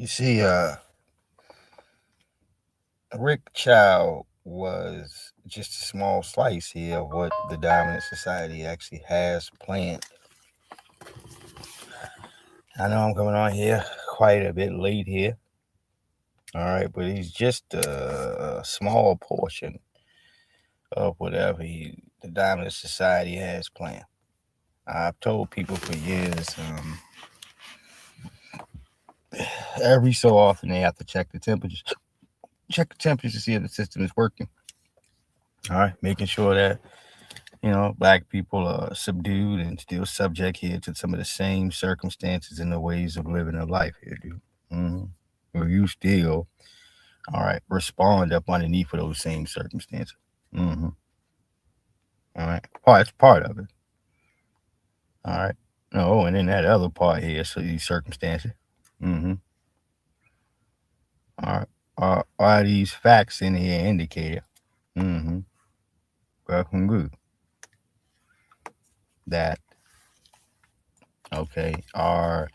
You see, Rick Chow was just a small slice here of what the dominant society actually has planned. I know I'm coming on here quite a bit late here, all right, but he's just a small portion of whatever the dominant society has planned. I've told people for years, every so often they have to check the temperatures to see if the system is working. All right, making sure that black people are subdued and still subject here to some of the same circumstances and the ways of living a life here, dude. Mm-hmm. Where you still, all right, respond up underneath of those same circumstances. Mm-hmm. All right, it's part of it. All right. No, and then that other part here, so these circumstances. Mm-hmm. All right. Are these facts in here indicated? Mm-hmm. Welcome good. That okay are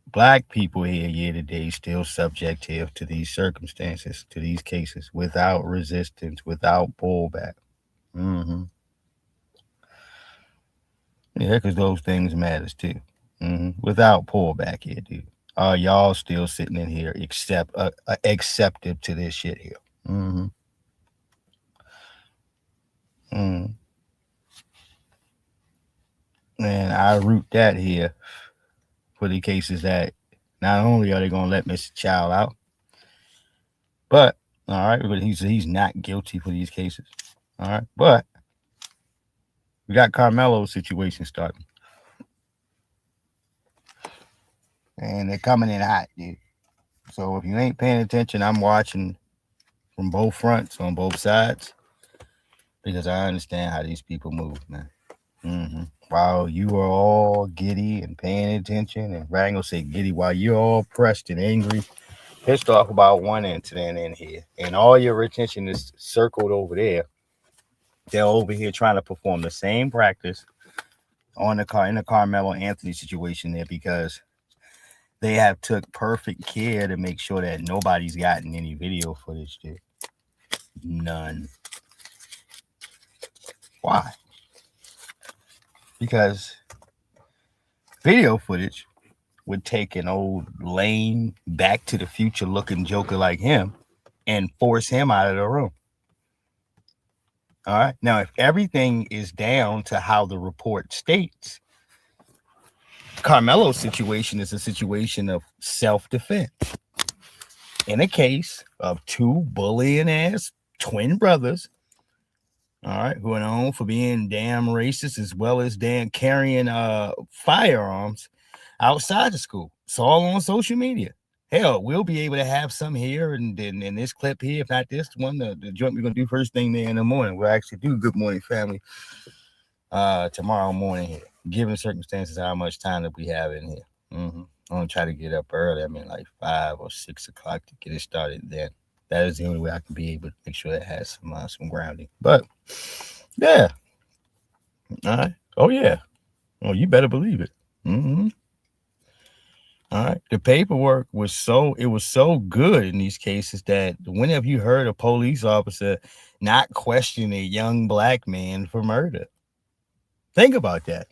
black people here year to day still subjective to these circumstances, to these cases, without resistance, without pullback. Mm-hmm. Yeah, because those things matters too. Mm-hmm. Without pullback here, dude. Are y'all still sitting in here acceptive to this shit here? Mm-hmm. Mm. And I root that here for the cases that not only are they gonna let Mr. Child out, but all right, but he's not guilty for these cases. All right, but we got Carmelo's situation starting, and they're coming in hot, dude. So if you ain't paying attention, I'm watching from both fronts on both sides because I understand how these people move, man. Mm-hmm. While you are all giddy and paying attention, and Rang will say giddy, while you're all pressed and angry, pissed off about one incident in here, and all your attention is circled over there. They're over here trying to perform the same practice on the Carmelo Anthony situation there because they have took perfect care to make sure that nobody's gotten any video footage, dude. None. Why? Because video footage would take an old lame back to the future looking joker like him and force him out of the room. All right. Now, if everything is down to how the report states, Carmelo's situation is a situation of self-defense in a case of two bullying ass twin brothers, all right, who are known for being damn racist as well as damn carrying firearms outside the school. It's all on social media. Hell, we'll be able to have some here and in this clip here, if not this one, the joint we're gonna do first thing there in the morning. We'll actually do Good Morning Family tomorrow morning here, given circumstances, how much time that we have in here. Mm-hmm. I'm gonna try to get up early. I mean, like 5 or 6 o'clock to get it started. Then that is the only way I can be able to make sure it has some grounding. But yeah, all right. Oh yeah. Oh, you better believe it. Mm-hmm. All right. The paperwork was so good in these cases that whenever you heard a police officer not question a young black man for murder, think about that.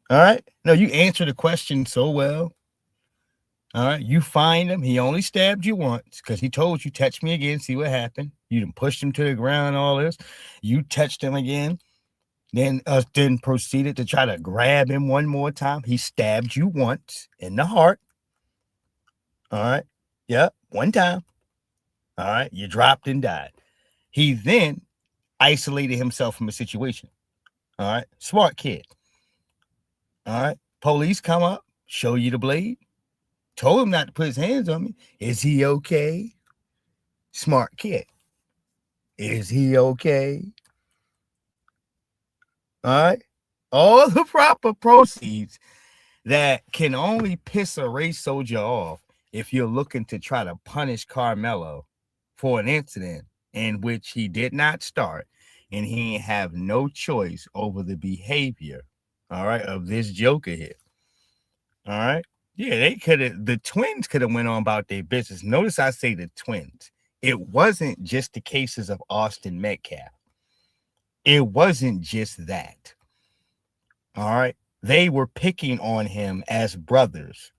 All right. No, you answer the question so well. All right. You find him. He only stabbed you once because he told you, touch me again, see what happened. You done pushed him to the ground, all this. You touched him again. Then proceeded to try to grab him one more time. He stabbed you once in the heart. All right. Yep. One time. All right. You dropped and died. He then isolated himself from a situation. All right. Smart kid. All right. Police come up, show you the blade. Told him not to put his hands on me. Is he okay? Smart kid. Is he okay? All right. All the proper proceeds that can only piss a race soldier off if you're looking to try to punish Carmelo for an incident in which he did not start and he have no choice over the behavior, all right, of this joker here. All right. Yeah, they could have. The twins could have went on about their business. Notice I say the twins. It wasn't just the cases of Austin Metcalf. It wasn't just that. All right. They were picking on him as brothers.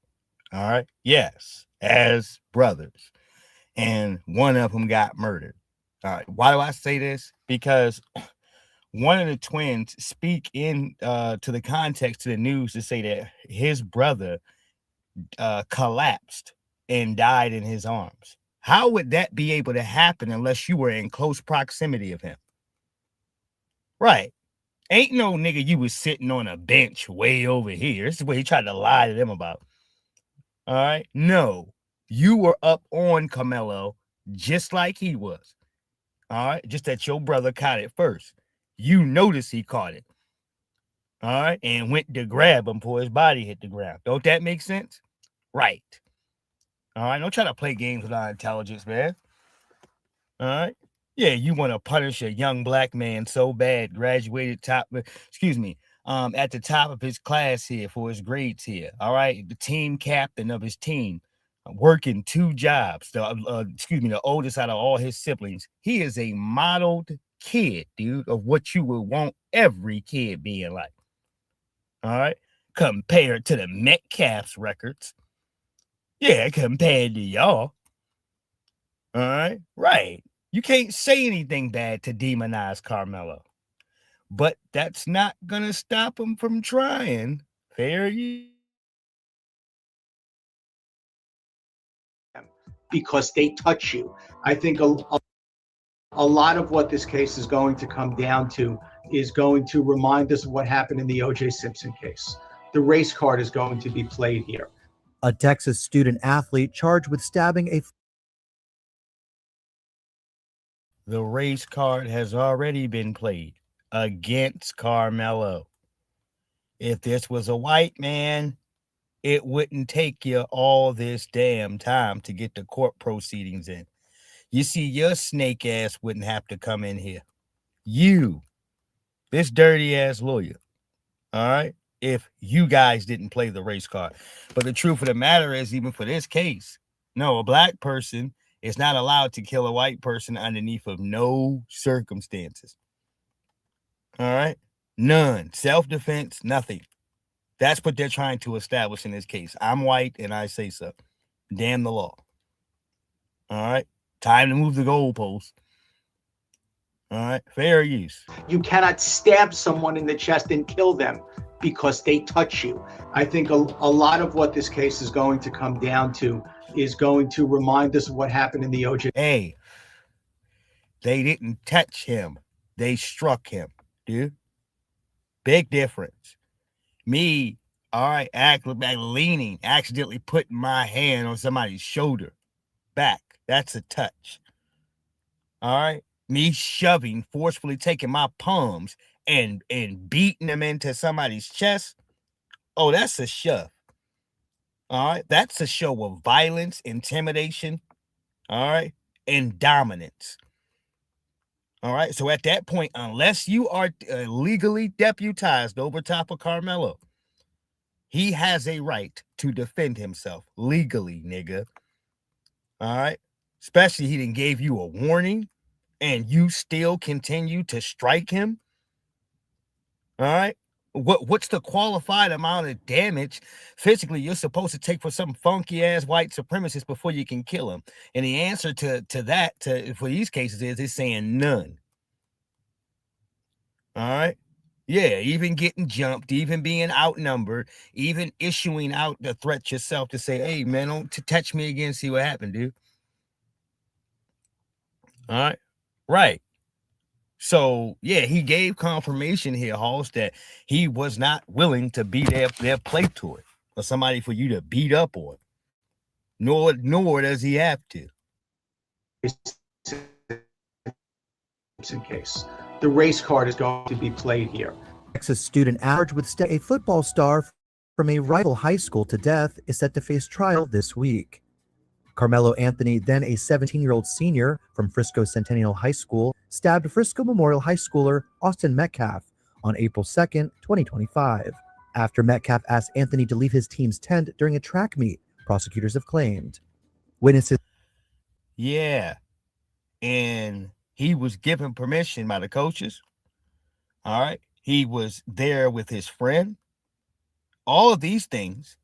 All right. Yes, as brothers. And one of them got murdered. All right. Why do I say this? Because one of the twins speak in to the context to the news to say that his brother collapsed and died in his arms. How would that be able to happen unless you were in close proximity of him? Right. Ain't no nigga you was sitting on a bench way over here. This is what he tried to lie to them about. All right. No, you were up on Carmelo just like he was. All right. Just that your brother caught it first. You noticed he caught it. All right. And went to grab him before his body hit the ground. Don't that make sense? Right. All right. Don't try to play games with our intelligence, man. All right. Yeah, you want to punish a young black man so bad, graduated at the top of his class here for his grades here. All right. The team captain of his team, working 2 jobs. The oldest out of all his siblings. He is a modeled kid, dude, of what you would want every kid being like. All right. Compared to the Metcalf's records. Yeah, compared to y'all. All right. Right. You can't say anything bad to demonize Carmelo. But that's not going to stop him from trying. Fair use. Because they touch you. I think a lot of what this case is going to come down to is going to remind us of what happened in the O.J. Simpson case. The race card is going to be played here. A Texas student athlete charged with stabbing a... The race card has already been played against Carmelo. If this was a white man, it wouldn't take you all this damn time to get the court proceedings in. You see, your snake ass wouldn't have to come in here. You, this dirty ass lawyer, all right, if you guys didn't play the race card. But the truth of the matter is, even for this case, no, a black person is not allowed to kill a white person underneath of no circumstances. All right? None. Self-defense, nothing. That's what they're trying to establish in this case. I'm white and I say so. Damn the law. All right? Time to move the goalpost. All right? Fair use. You cannot stab someone in the chest and kill them because they touch you. I think a lot of what this case is going to come down to is going to remind us of what happened in the O.J. Hey, they didn't touch him. They struck him, dude. Big difference. Me, all right, leaning, accidentally putting my hand on somebody's shoulder. Back. That's a touch. All right. Me shoving, forcefully taking my palms and beating them into somebody's chest. Oh, that's a shove. All right. That's a show of violence, intimidation. All right. And dominance. All right. So at that point, unless you are legally deputized over top of Carmelo, he has a right to defend himself legally, nigga. All right. Especially he didn't gave you a warning and you still continue to strike him. All right. What's the qualified amount of damage physically you're supposed to take for some funky ass white supremacist before you can kill him? And the answer to that for these cases is saying none. All right. Yeah, even getting jumped, even being outnumbered, even issuing out the threat yourself to say, hey, man, don't touch me again, see what happened, dude. All right. Right. So, yeah, he gave confirmation here, Hoss, that he was not willing to be their play to it or somebody for you to beat up on. Nor does he have to. Case. The race card is going to be played here. Texas student charged with a football star from a rival high school to death is set to face trial this week. Carmelo Anthony, then a 17-year-old senior from Frisco Centennial High School, stabbed Frisco Memorial High schooler Austin Metcalf on April 2nd, 2025. after Metcalf asked Anthony to leave his team's tent during a track meet, prosecutors have claimed. Witnesses. Yeah. And he was given permission by the coaches. All right. He was there with his friend. All of these things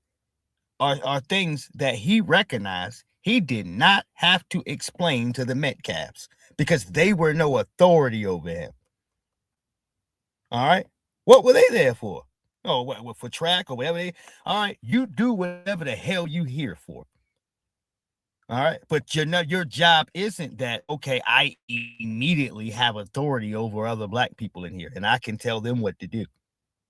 are things that he recognized he did not have to explain to the Metcalfs because they were no authority over him. All right. What were they there for? Oh, what for track or whatever they. All right. You do whatever the hell you here for. All right. But your job isn't that, okay, I immediately have authority over other black people in here and I can tell them what to do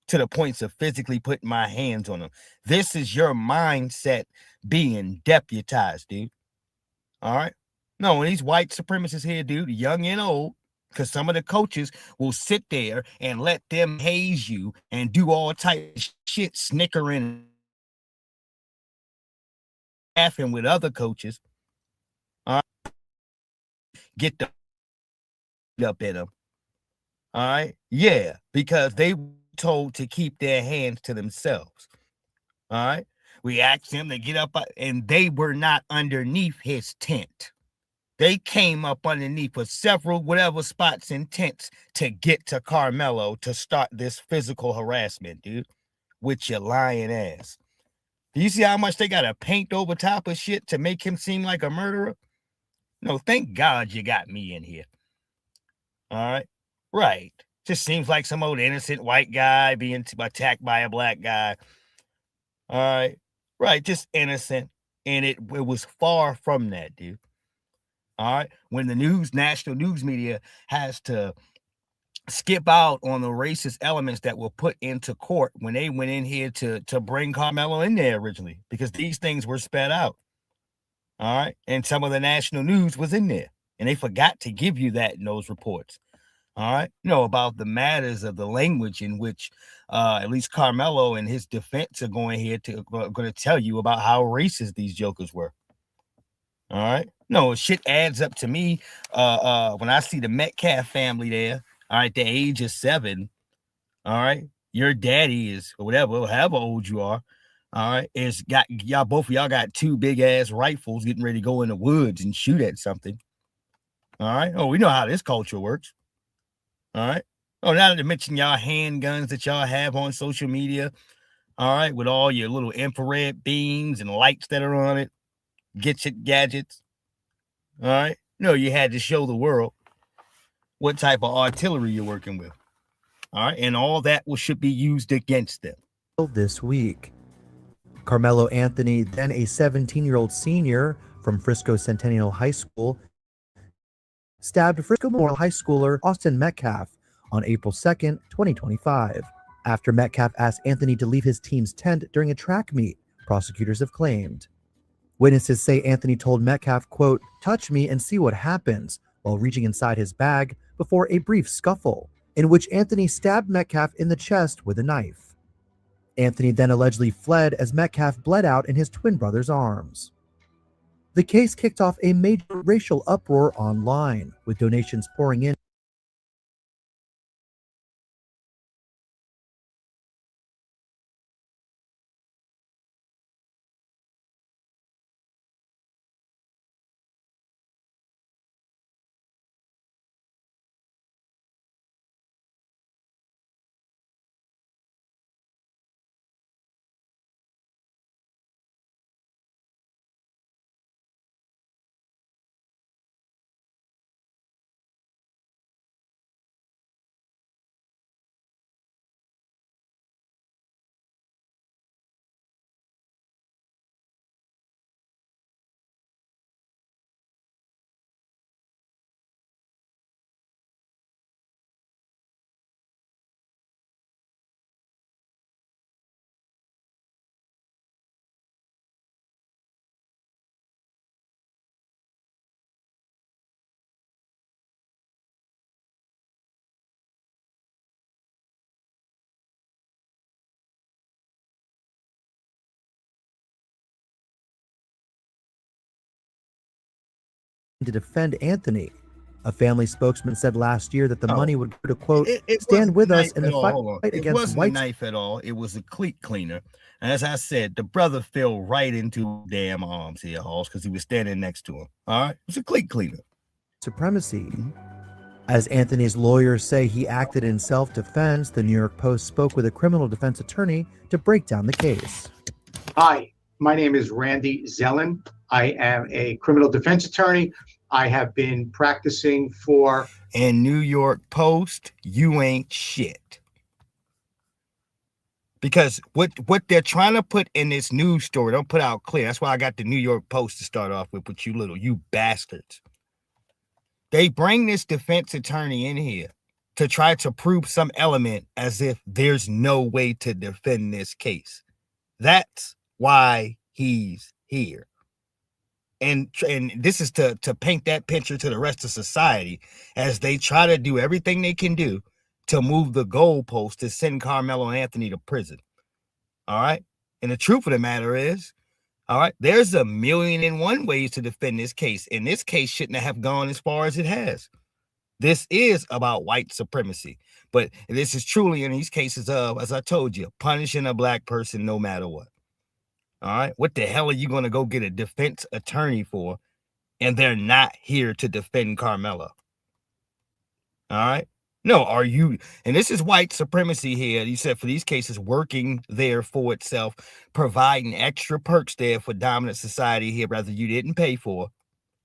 to the points of physically putting my hands on them. This is your mindset being deputized, dude. All right. No, these white supremacists here, dude, young and old, because some of the coaches will sit there and let them haze you and do all type of shit, snickering, laughing with other coaches. All right. Get the up in them. All right. Yeah, because they were told to keep their hands to themselves. All right. We asked them to get up, and they were not underneath his tent. They came up underneath for several whatever spots in tents to get to Carmelo to start this physical harassment, dude, with your lying ass. Do you see how much they got to paint over top of shit to make him seem like a murderer? No, thank God you got me in here. All right. Right. Just seems like some old innocent white guy being attacked by a black guy. All right. Right. Just innocent. And it was far from that, dude. All right. When the national news media has to skip out on the racist elements that were put into court when they went in here to bring Carmelo in there originally, because these things were sped out. All right. And some of the national news was in there. And they forgot to give you that in those reports. All right. About the matters of the language in which at least Carmelo and his defense are going to tell you about how racist these jokers were. All right. No, shit adds up to me. When I see the Metcalf family there, all right, the age of 7, all right, your daddy is, or whatever, however old you are, all right, is got y'all, both of y'all got 2 big ass rifles getting ready to go in the woods and shoot at something. All right. Oh, we know how this culture works. All right. Oh, not to mention y'all handguns that y'all have on social media. All right. With all your little infrared beams and lights that are on it. Gadgets. All right. No, you had to show the world what type of artillery you're working with. All right. And all that should be used against them. This week, Carmelo Anthony, then a 17-year-old senior from Frisco Centennial High School, stabbed Frisco Memorial High schooler Austin Metcalf on April 2nd, 2025, after Metcalf asked Anthony to leave his team's tent during a track meet, prosecutors have claimed. Witnesses say Anthony told Metcalf, quote, "Touch me and see what happens," while reaching inside his bag before a brief scuffle, in which Anthony stabbed Metcalf in the chest with a knife. Anthony then allegedly fled as Metcalf bled out in his twin brother's arms. The case kicked off a major racial uproar online, with donations pouring in to defend Anthony. A family spokesman said last year that the money would go to, quote, It stand wasn't with a us knife in at the all. fight Hold on. It against wasn't a white. knife at all. It was a cleat cleaner. And as I said, the brother fell right into damn arms here, Halls, because he was standing next to him. All right. It was a cleat cleaner. Supremacy. As Anthony's lawyers say he acted in self-defense, the New York Post spoke with a criminal defense attorney to break down the case. Hi, my name is Randy Zellin. I am a criminal defense attorney. I have been practicing for... And New York Post, you ain't shit. Because what they're trying to put in this news story, don't put out clear. That's why I got the New York Post to start off with you bastards. They bring this defense attorney in here to try to prove some element as if there's no way to defend this case. That's why he's here. And this is to paint that picture to the rest of society as they try to do everything they can do to move the goalpost to send Carmelo Anthony to prison. All right. And the truth of the matter is, all right, there's 1,000,001 ways to defend this case. And this case shouldn't have gone as far as it has. This is about white supremacy. But this is truly in these cases of, as I told you, punishing a black person no matter what. All right. What the hell are you going to go get a defense attorney for? And they're not here to defend Carmelo. All right. No, are you? And this is white supremacy here. You said for these cases, working there for itself, providing extra perks there for dominant society here, rather you didn't pay for,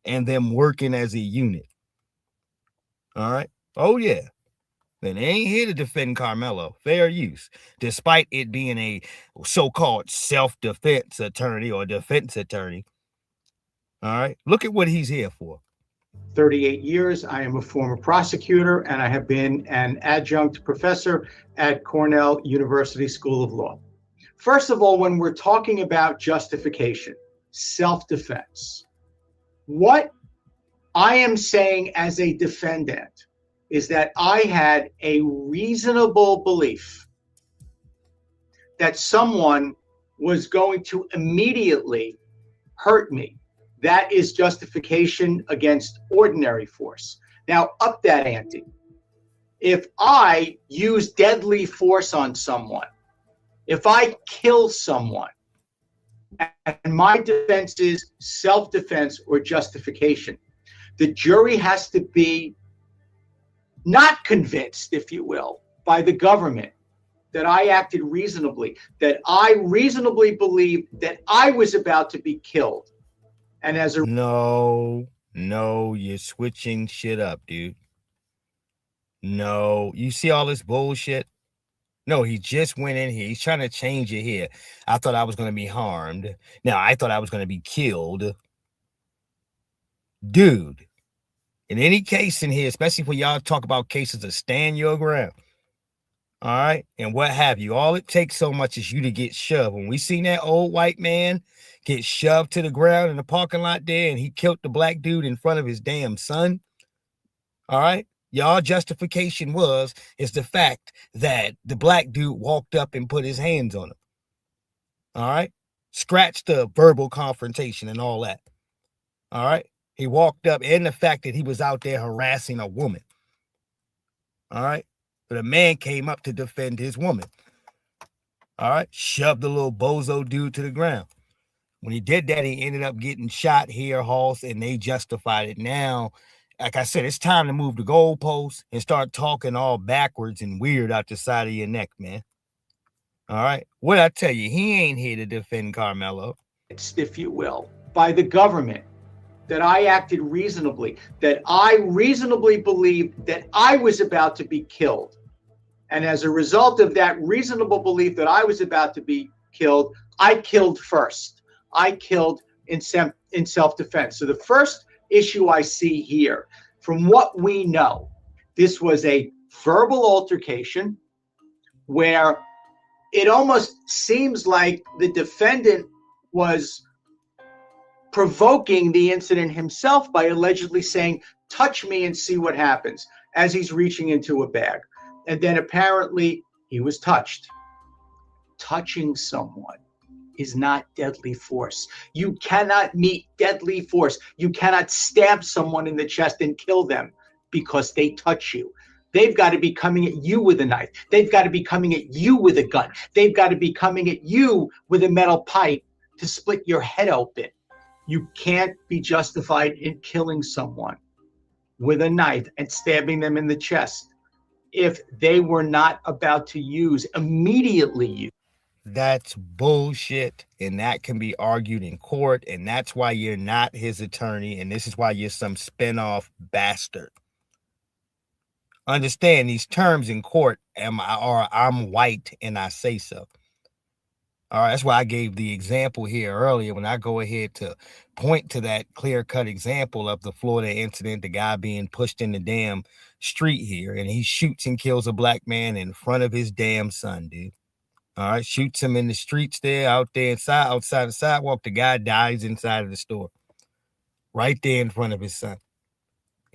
and them working as a unit. All right. Oh, yeah. Then they ain't here to defend Carmelo. Fair use. Despite it being a so-called self-defense attorney or defense attorney. All right. Look at what he's here for. 38 years. I am a former prosecutor, and I have been an adjunct professor at Cornell University School of Law. First of all, when we're talking about justification, self-defense, what I am saying as a defendant is that I had a reasonable belief that someone was going to immediately hurt me. That is justification against ordinary force. Now, up that ante. If I use deadly force on someone, if I kill someone, and my defense is self-defense or justification, the jury has to be not convinced, if you will, by the government that I acted reasonably, that I reasonably believed that I was about to be killed. And as a No, you're switching shit up, dude. No, you see all this bullshit? No, he just went in here. He's trying to change it here. I thought I was going to be harmed. Now, I thought I was going to be killed. Dude, in any case in here, especially when y'all talk about cases of stand your ground, all right, and what have you, all it takes so much is you to get shoved. When we seen that old white man get shoved to the ground in the parking lot there, and he killed the black dude in front of his damn son, all right, y'all justification is the fact that the black dude walked up and put his hands on him. All right, scratch the verbal confrontation and all that. All right, he walked up, and the fact that he was out there harassing a woman. All right, but a man came up to defend his woman. All right, shoved the little bozo dude to the ground. When he did that, he ended up getting shot here, Halls, and they justified it. Now, like I said, it's time to move the goalposts and start talking all backwards and weird out the side of your neck, man. All right, what I tell you, he ain't here to defend Carmelo. If you will, by the government, that I acted reasonably, that I reasonably believed that I was about to be killed. And as a result of that reasonable belief that I was about to be killed, I killed first. I killed in self-defense. So the first issue I see here, from what we know, this was a verbal altercation where it almost seems like the defendant was provoking the incident himself by allegedly saying, touch me and see what happens, as he's reaching into a bag. And then apparently he was touched. Touching someone is not deadly force. You cannot meet deadly force. You cannot stab someone in the chest and kill them because they touch you. They've got to be coming at you with a knife. They've got to be coming at you with a gun. They've got to be coming at you with a metal pipe to split your head open. You can't be justified in killing someone with a knife and stabbing them in the chest if they were not about to immediately use. That's bullshit, and that can be argued in court, and that's why you're not his attorney, and this is why you're some spinoff bastard. Understand these terms in court, I'm white and I say so. All right, that's why I gave the example here earlier when I go ahead to point to that clear-cut example of the Florida incident, the guy being pushed in the damn street here, and he shoots and kills a black man in front of his damn son, dude. All right, shoots him in the streets there, outside the sidewalk. The guy dies inside of the store, right there in front of his son.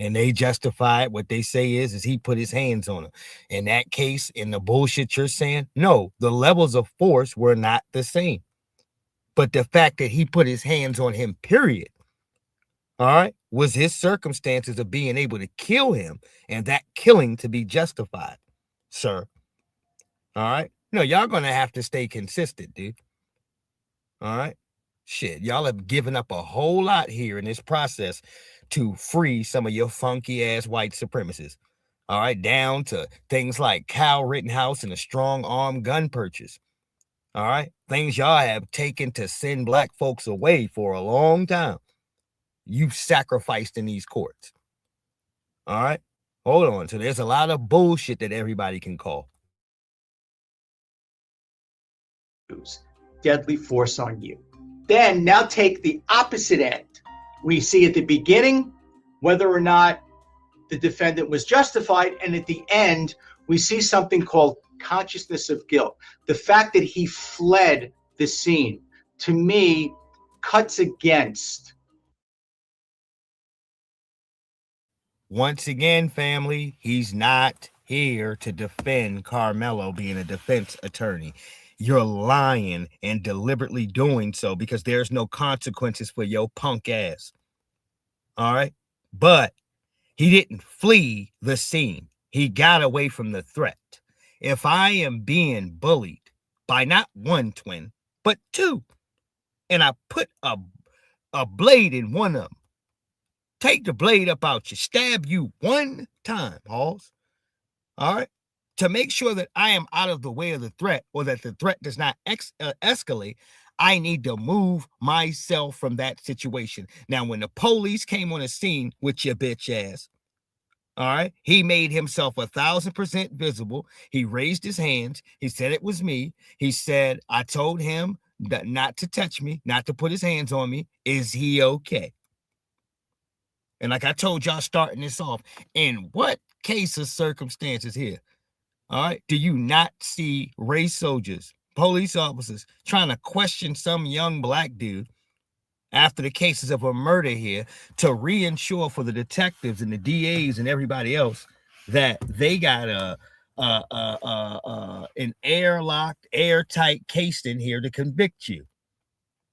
And they justify it. What they say is he put his hands on him. In that case, in the bullshit you're saying, no, the levels of force were not the same. But the fact that he put his hands on him, period, all right, was his circumstances of being able to kill him and that killing to be justified, sir. All right. No, y'all going to have to stay consistent, dude. All right. Shit, y'all have given up a whole lot here in this process to free some of your funky ass white supremacists. All right, down to things like Chow Rittenhouse and a strong arm gun purchase. All right, things y'all have taken to send black folks away for a long time. You've sacrificed in these courts. All right, hold on. So there's a lot of bullshit that everybody can call. Deadly force on you. Then now take the opposite end. We see at the beginning whether or not the defendant was justified, and at the end we see something called consciousness of guilt. The fact that he fled the scene, to me, cuts against. Once again, family, he's not here to defend Carmelo being a defense attorney. You're lying and deliberately doing so because there's no consequences for your punk ass. All right? But he didn't flee the scene. He got away from the threat. If I am being bullied by not one twin, but two, and I put a blade in one of them, take the blade up out you, stab you one time, Halls. All right? To make sure that I am out of the way of the threat or that the threat does not escalate, I need to move myself from that situation. Now, when the police came on the scene with your bitch ass, all right, he made himself 1,000% visible. He raised his hands. He said it was me. He said, I told him that not to touch me, not to put his hands on me. Is he okay? And like I told y'all starting this off, in what case of circumstances here? All right. Do you not see race soldiers, police officers trying to question some young black dude after the cases of a murder here to reinsure for the detectives and the DAs and everybody else that they got an airlocked, airtight case in here to convict you?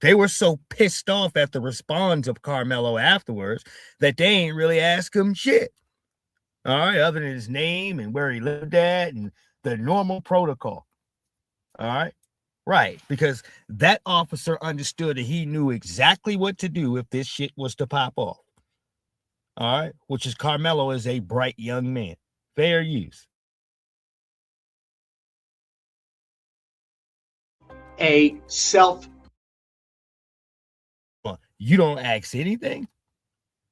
They were so pissed off at the response of Carmelo afterwards that they ain't really ask him shit. All right, other than his name and where he lived at and the normal protocol. All right, right, because that officer understood that he knew exactly what to do if this shit was to pop off. All right, which is Carmelo is a bright young man. Fair use. A self. You don't ask anything.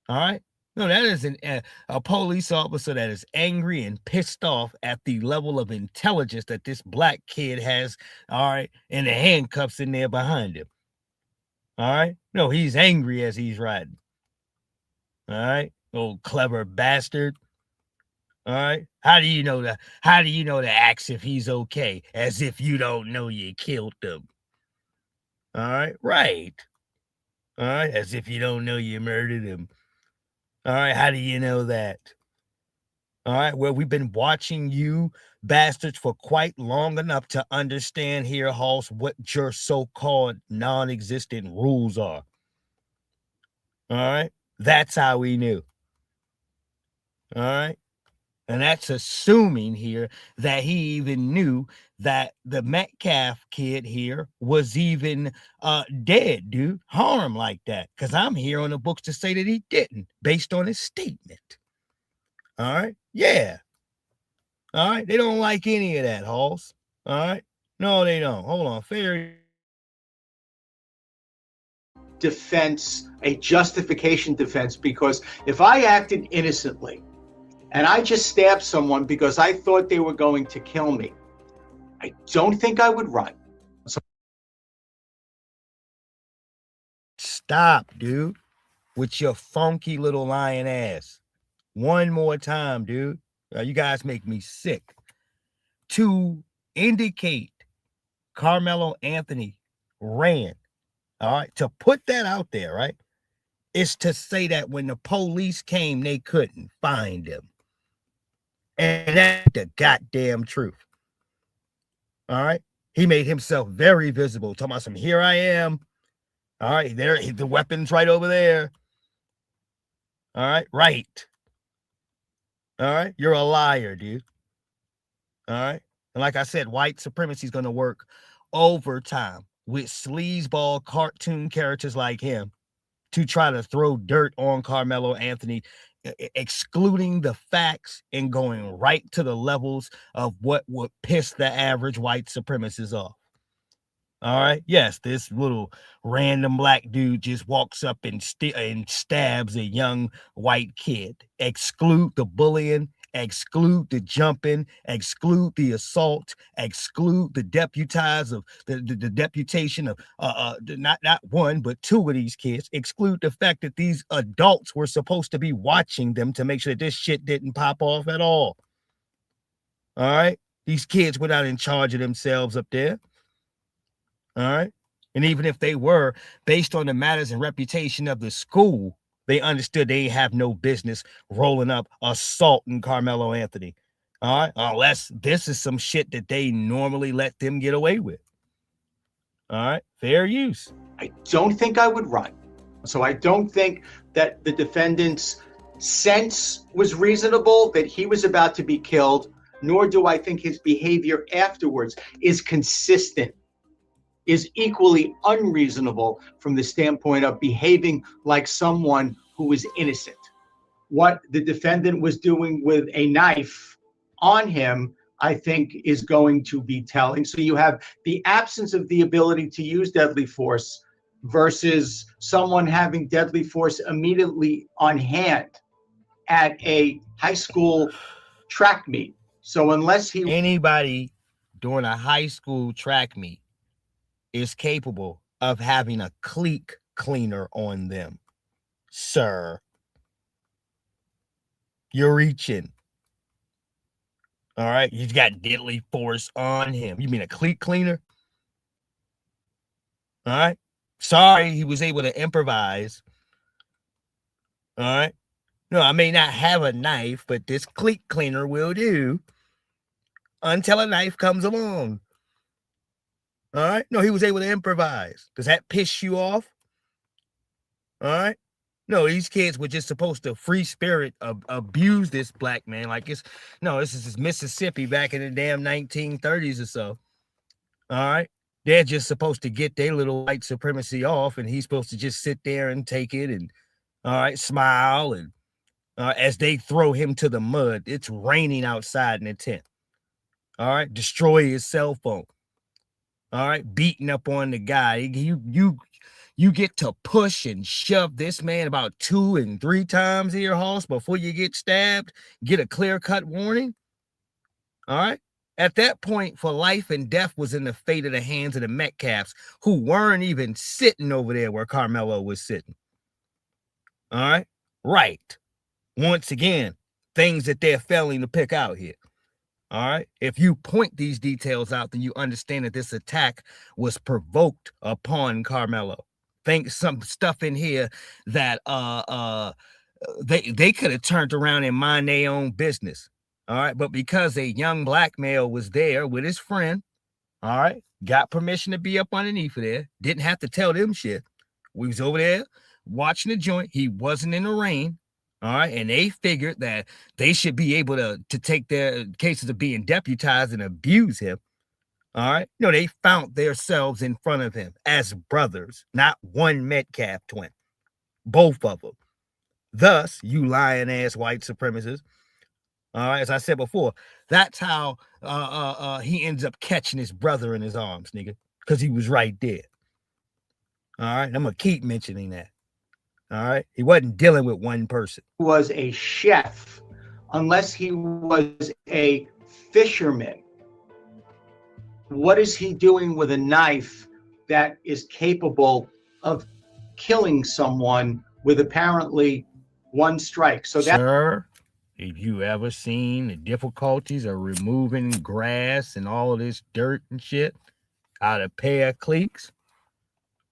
All right. No, that is a police officer that is angry and pissed off at the level of intelligence that this black kid has, all right, and the handcuffs in there behind him. All right? No, he's angry as he's riding. All right? Old clever bastard. All right? How do you know to ask if he's okay? As if you don't know you killed him. All right? Right. All right? As if you don't know you murdered him. All right, how do you know that? All right, well, we've been watching you bastards for quite long enough to understand here, Hoss, what your so-called non-existent rules are. All right, that's how we knew. All right. And that's assuming here that he even knew that the Metcalf kid here was even dead, dude, harmed like that. Because I'm here on the books to say that he didn't, based on his statement. All right. Yeah. All right. They don't like any of that, Halls. All right. No, they don't. Hold on. Fair defense, a justification defense, because if I acted innocently and I just stabbed someone because I thought they were going to kill me, I don't think I would run. So stop, dude, with your funky little lying ass. One more time, dude. You guys make me sick. To indicate Carmelo Anthony ran, all right, to put that out there, right, is to say that when the police came, they couldn't find him. And that's the goddamn truth. All right. He made himself very visible. Talking about some, here I am. All right. There, the weapon's right over there. All right. Right. All right. You're a liar, dude. All right. And like I said, white supremacy is going to work overtime with sleazeball cartoon characters like him to try to throw dirt on Carmelo Anthony, excluding the facts and going right to the levels of what would piss the average white supremacist off. All right. Yes, this little random black dude just walks up and stabs a young white kid. Exclude the bullying, exclude the jumping, exclude the assault, exclude the the deputation of not one but two of these kids. Exclude the fact that these adults were supposed to be watching them to make sure that this shit didn't pop off at all. All right. These kids were not in charge of themselves up there. All right. And even if they were, based on the matters and reputation of the school, they understood they have no business rolling up assaulting Carmelo Anthony. All right. Unless this is some shit that they normally let them get away with. All right. Fair use. I don't think I would run. So I don't think that the defendant's sense was reasonable, that he was about to be killed, nor do I think his behavior afterwards is consistent, is equally unreasonable from the standpoint of behaving like someone who was innocent. What the defendant was doing with a knife on him, I think, is going to be telling. So you have the absence of the ability to use deadly force versus someone having deadly force immediately on hand at a high school track meet. So unless anybody during a high school track meet is capable of having a cleat cleaner on them, sir, you're reaching. All right. He's got deadly force on him. You mean a cleat cleaner? All right. Sorry, he was able to improvise. All right. No, I may not have a knife, but this cleat cleaner will do until a knife comes along. All right. No, he was able to improvise. Does that piss you off? All right. No, these kids were just supposed to free spirit abuse this black man. Like this is Mississippi back in the damn 1930s or so. All right. They're just supposed to get their little white supremacy off, and he's supposed to just sit there and take it and, all right, smile. And as they throw him to the mud, it's raining outside in the tent. All right. Destroy his cell phone. All right. Beating up on the guy. You get to push and shove this man about 2 and 3 times in your house before you get stabbed, get a clear-cut warning. All right. At that point, for life and death was in the fate of the hands of the Metcalfs, who weren't even sitting over there where Carmelo was sitting. All right. Right. Once again, things that they're failing to pick out here. All right. If you point these details out, then you understand that this attack was provoked upon Carmelo. Think some stuff in here that they could have turned around and mind their own business. All right. But because a young black male was there with his friend, all right, got permission to be up underneath of there, didn't have to tell them shit. We was over there watching the joint. He wasn't in the rain. All right. And they figured that they should be able to take their cases of being deputized and abuse him. All right. No, they found themselves in front of him as brothers, not one Metcalf twin, both of them. Thus, you lying ass white supremacists. All right. As I said before, that's how he ends up catching his brother in his arms, nigga, because he was right there. All right. I'm going to keep mentioning that. All right. He wasn't dealing with one person. He was a chef, unless he was a fisherman. What is he doing with a knife that is capable of killing someone with apparently one strike? So that, sir, have you ever seen the difficulties of removing grass and all of this dirt and shit out of pair of cleats?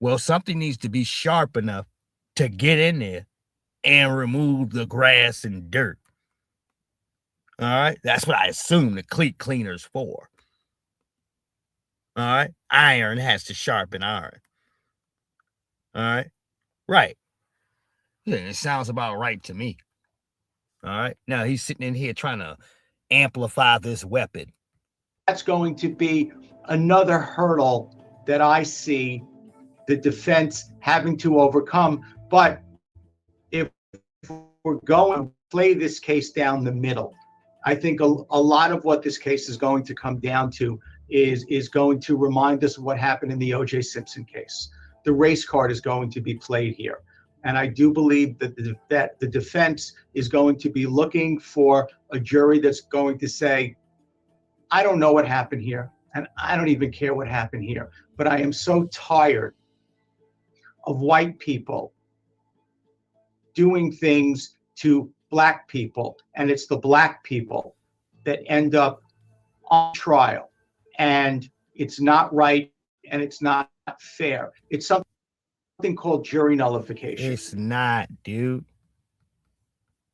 Well, something needs to be sharp enough to get in there and remove the grass and dirt. All right. That's what I assume the cleat cleaner's for. All right. Iron has to sharpen iron. All right. Right. Yeah, it sounds about right to me. All right. Now he's sitting in here trying to amplify this weapon. that's going to be another hurdle that I see the defense having to overcome. But if we're going to play this case down the middle, I think a lot of what this case is going to come down to is going to remind us of what happened in the O.J. Simpson case. The race card is going to be played here. And I do believe that the defense is going to be looking for a jury that's going to say, I don't know what happened here, and I don't even care what happened here, but I am so tired of white people doing things to black people, and it's the black people that end up on trial, and it's not right and it's not fair. It's something called jury nullification. It's not, dude.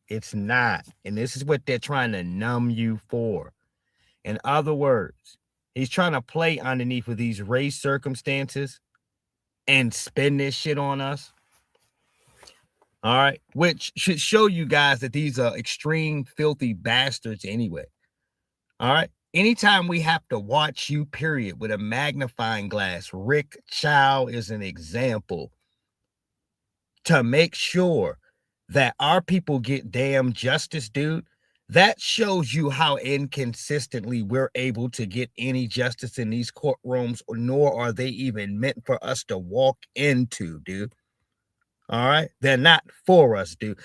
It's not. And this is what they're trying to numb you for. In other words, he's trying to play underneath with these race circumstances and spin this shit on us. All right. Which should show you guys that these are extreme, filthy bastards anyway. All right. Anytime we have to watch you, period, with a magnifying glass, Rick Chow is an example to make sure that our people get damn justice, dude. That shows you how inconsistently we're able to get any justice in these courtrooms, nor are they even meant for us to walk into, dude. All right? They're not for us, dude.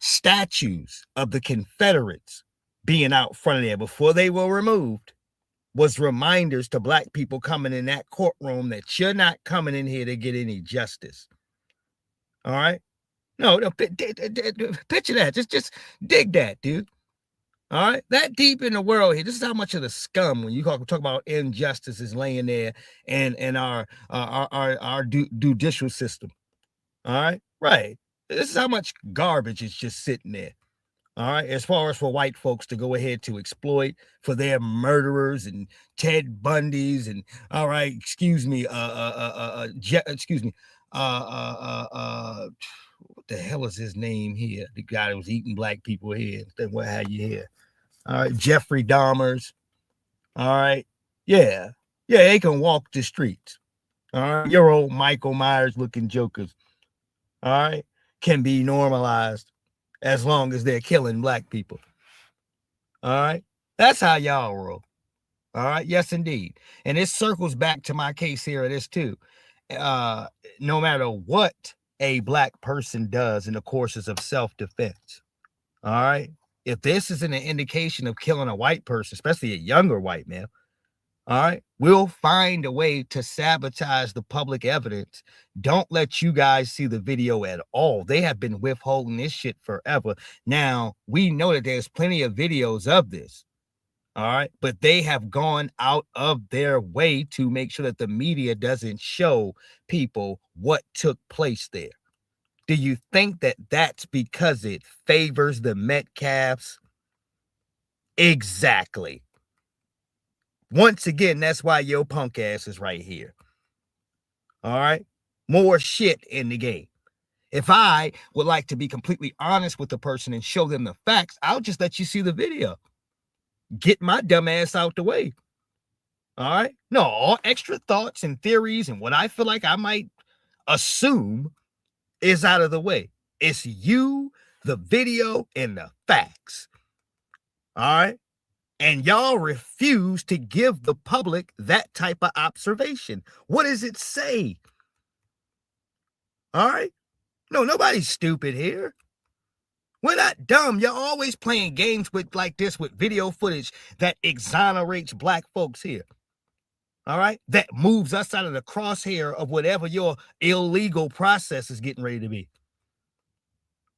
Statues of the Confederates being out front of there before they were removed was reminders to black people coming in that courtroom that you're not coming in here to get any justice. All right? No, picture that. Just dig that, dude. All right, that deep in the world here. This is how much of the scum when you talk about injustice is laying there and our judicial system. All right, right. This is how much garbage is just sitting there. All right, as far as for white folks to go ahead to exploit for their murderers and Ted Bundys and all right, excuse me, what the hell is his name here? The guy that was eating black people here. What had you here? All right, Jeffrey Dahmers. All right, yeah, they can walk the streets. All right, your old Michael Myers looking jokers. All right, can be normalized as long as they're killing black people. All right, that's how y'all roll. All right, yes, indeed. And this circles back to my case here. It is too. No matter what a black person does in the courses of self-defense, all right, if this isn't an indication of killing a white person, especially a younger white man, all right, we'll find a way to sabotage the public evidence. Don't let you guys see the video at all. They have been withholding this shit forever. Now, we know that there's plenty of videos of this. All right, but they have gone out of their way to make sure that the media doesn't show people what took place there. Do you think that that's because it favors the Metcalfs? Exactly. Once again, that's why your punk ass is right here. All right, more shit in the game. If I would like to be completely honest with the person and show them the facts, I'll just let you see the video. Get my dumb ass out the way. All right? No, all extra thoughts and theories and what I feel like I might assume is out of the way. It's you, the video, and the facts. All right? And y'all refuse to give the public that type of observation. What does it say? All right? No, nobody's stupid here. We're not dumb. You're always playing games with like this with video footage that exonerates black folks here. All right? That moves us out of the crosshair of whatever your illegal process is getting ready to be.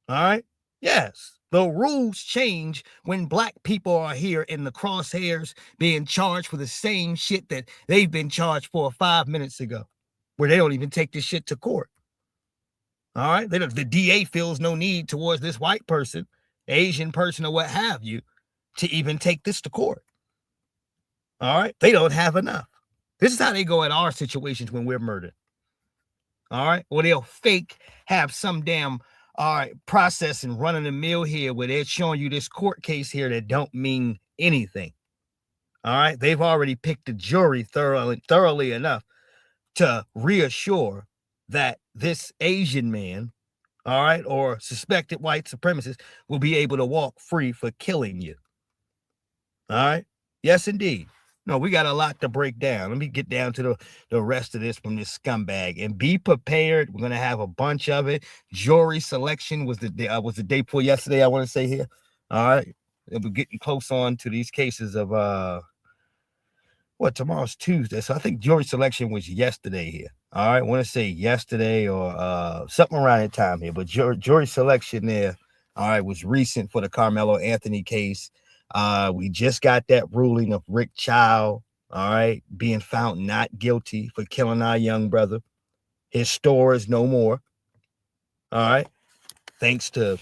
All right? Yes. The rules change when black people are here in the crosshairs being charged for the same shit that they've been charged for 5 minutes ago, where they don't even take this shit to court. All right? The DA feels no need towards this white person, Asian person, or what have you, to even take this to court. All right? They don't have enough. This is how they go at our situations when we're murdered. All right? Or they'll fake have some damn process and running the mill here where they're showing you this court case here that don't mean anything. All right? They've already picked the jury thoroughly enough to reassure that this Asian man, all right, or suspected white supremacist will be able to walk free for killing you. All right? Yes, indeed. No, we got a lot to break down. Let me get down to the rest of this from this scumbag. And be prepared. We're going to have a bunch of it. Jury selection was the day before yesterday, I want to say here. All right? We're getting close on to these cases of, tomorrow's Tuesday. So I think jury selection was yesterday here. All right? I want to say yesterday or something around that time here. But jury selection there, all right, was recent for the Carmelo Anthony case. We just got that ruling of Rick Chow, all right, being found not guilty for killing our young brother. His store is no more. All right. Thanks to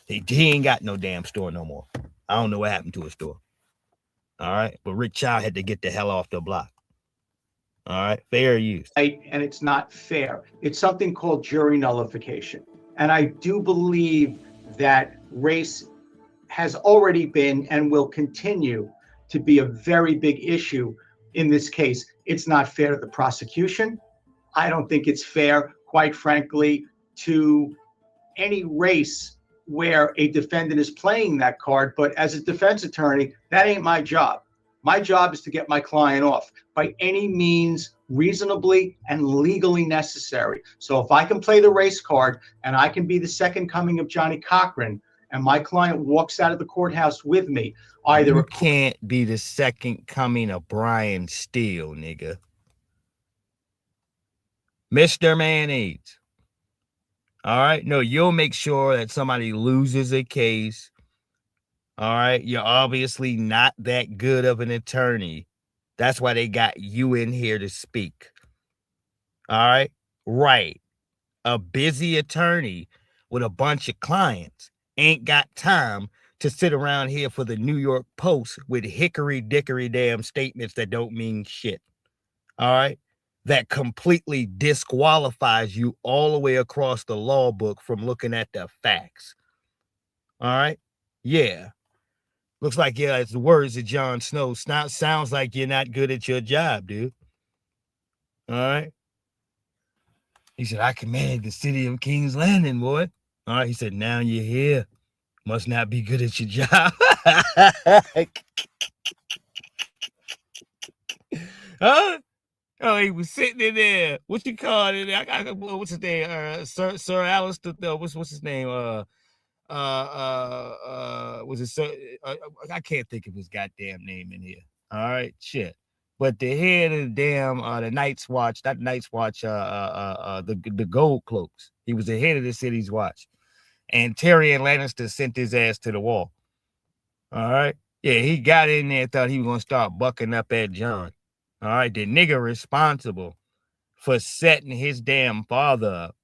he ain't got no damn store no more. I don't know what happened to his store. All right. But Rick Chow had to get the hell off the block. All right. Fair use. And it's not fair. It's something called jury nullification. And I do believe that race has already been and will continue to be a very big issue in this case. It's not fair to the prosecution. I don't think it's fair, quite frankly, to any race where a defendant is playing that card. But as a defense attorney, that ain't my job. My job is to get my client off by any means reasonably and legally necessary. So if I can play the race card and I can be the second coming of Johnny Cochran, and my client walks out of the courthouse with me, either you can't be the second coming of Brian Steele, nigga. Mr. Mayonnaise. All right? No, you'll make sure that somebody loses a case. All right? You're obviously not that good of an attorney. That's why they got you in here to speak. All right? Right. A busy attorney with a bunch of clients ain't got time to sit around here for the New York Post with hickory dickory damn statements that don't mean shit. All right? That completely disqualifies you all the way across the law book from looking at the facts. All right? Yeah. Looks like, yeah, it's the words of Jon Snow. Sounds like you're not good at your job, dude. All right? He said, I command the city of King's Landing, boy. All right, he said, now you're here. Must not be good at your job. Huh? Oh, he was sitting in there. What you call it? What's his name? Sir Alistair. What's his name? Was it Sir? I can't think of his goddamn name in here. All right, shit. But the head of the damn the Night's Watch, not Night's Watch, the Gold Cloaks. He was the head of the city's watch. And Tyrion Lannister sent his ass to the wall. All right. Yeah, he got in there, thought he was gonna start bucking up at Jon. All right, the nigga responsible for setting his damn father up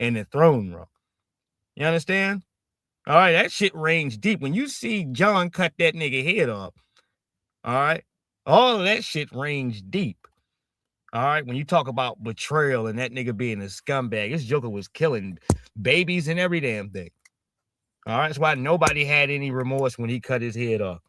in the throne room. You understand? All right, that shit rings deep. When you see Jon cut that nigga head off, all right, all of that shit rings deep. All right, when you talk about betrayal and that nigga being a scumbag, this Joker was killing babies and every damn thing. All right, that's why nobody had any remorse when he cut his head off.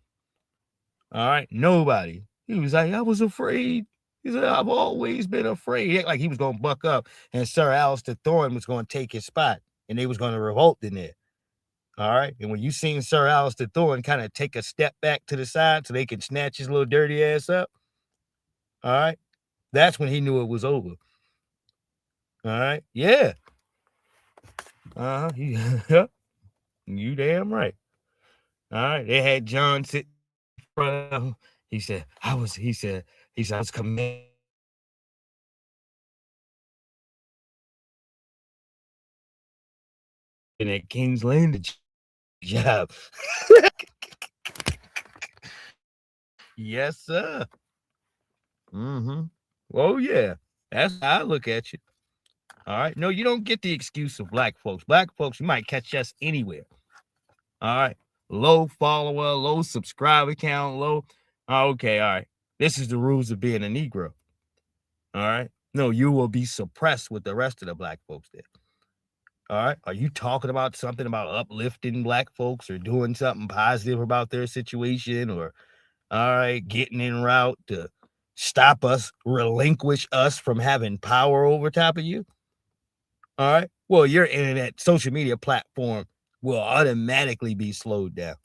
All right, nobody. He was like, I was afraid. He said, I've always been afraid. He acted like he was going to buck up and Sir Alistair Thorne was going to take his spot and they was going to revolt in there. All right. And when you seen Sir Alistair Thorne kind of take a step back to the side so they can snatch his little dirty ass up, all right, that's when he knew it was over. All right. Yeah. You damn right. All right. They had John sit in front of him. He said, I was commanding at King's Landing job. Yes, sir. Mm-hmm. Oh, yeah. That's how I look at you. All right. No, you don't get the excuse of black folks. Black folks, you might catch us anywhere. All right. Low follower, low subscriber count, low. Okay. All right. This is the rules of being a Negro. All right. No, you will be suppressed with the rest of the black folks there. All right. Are you talking about something about uplifting black folks or doing something positive about their situation or, all right, getting en route to stop us, relinquish us from having power over top of you? All right. Well, your internet social media platform will automatically be slowed down.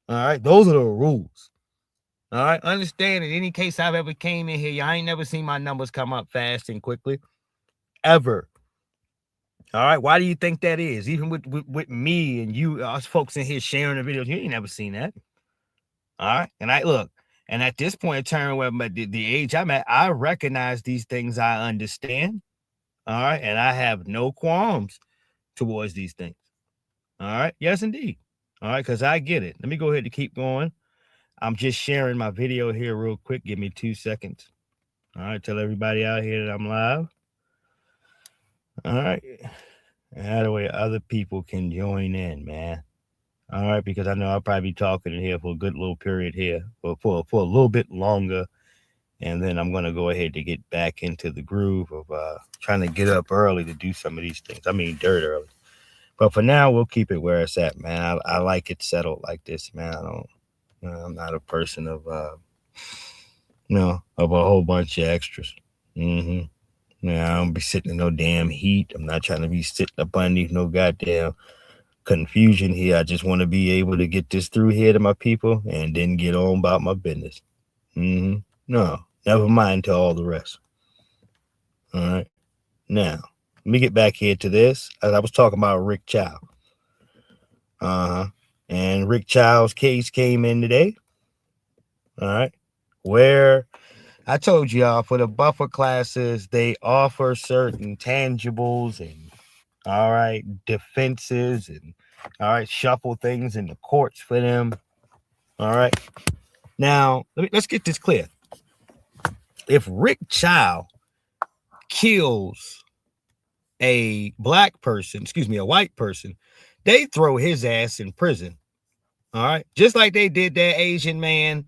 All right. Those are the rules. All right. Understand in any case I've ever came in here, I ain't never seen my numbers come up fast and quickly. Ever. All right. Why do you think that is? Even with me and you, us folks in here sharing the videos, you ain't never seen that. All right. And I look, and at this point in time, where the age I'm at, I recognize these things. I understand. All right. And I have no qualms towards these things. All right. Yes, indeed. All right. Because I get it. Let me go ahead and keep going. I'm just sharing my video here real quick. Give me 2 seconds. All right. Tell everybody out here that I'm live. All right. And that way other people can join in, man. All right. Because I know I'll probably be talking in here for a good little period here for a little bit longer. And then I'm going to go ahead to get back into the groove of trying to get up early to do some of these things. I mean, dirt early. But for now, we'll keep it where it's at, man. I like it settled like this, man. I'm not a person of, of a whole bunch of extras. Mm-hmm. Yeah, I don't be sitting in no damn heat. I'm not trying to be sitting up underneath no goddamn confusion here. I just want to be able to get this through here to my people and then get on about my business. Mm-hmm. No, never mind to all the rest. All right. Now, let me get back here to this. As I was talking about Rick Chow. And Rick Chow's case came in today. All right. Where I told y'all for the buffer classes, they offer certain tangibles and all right, defenses and all right, shuffle things in the courts for them. All right. Now, let's get this clear. If Rick Chow kills a white person, they throw his ass in prison. All right. Just like they did that Asian man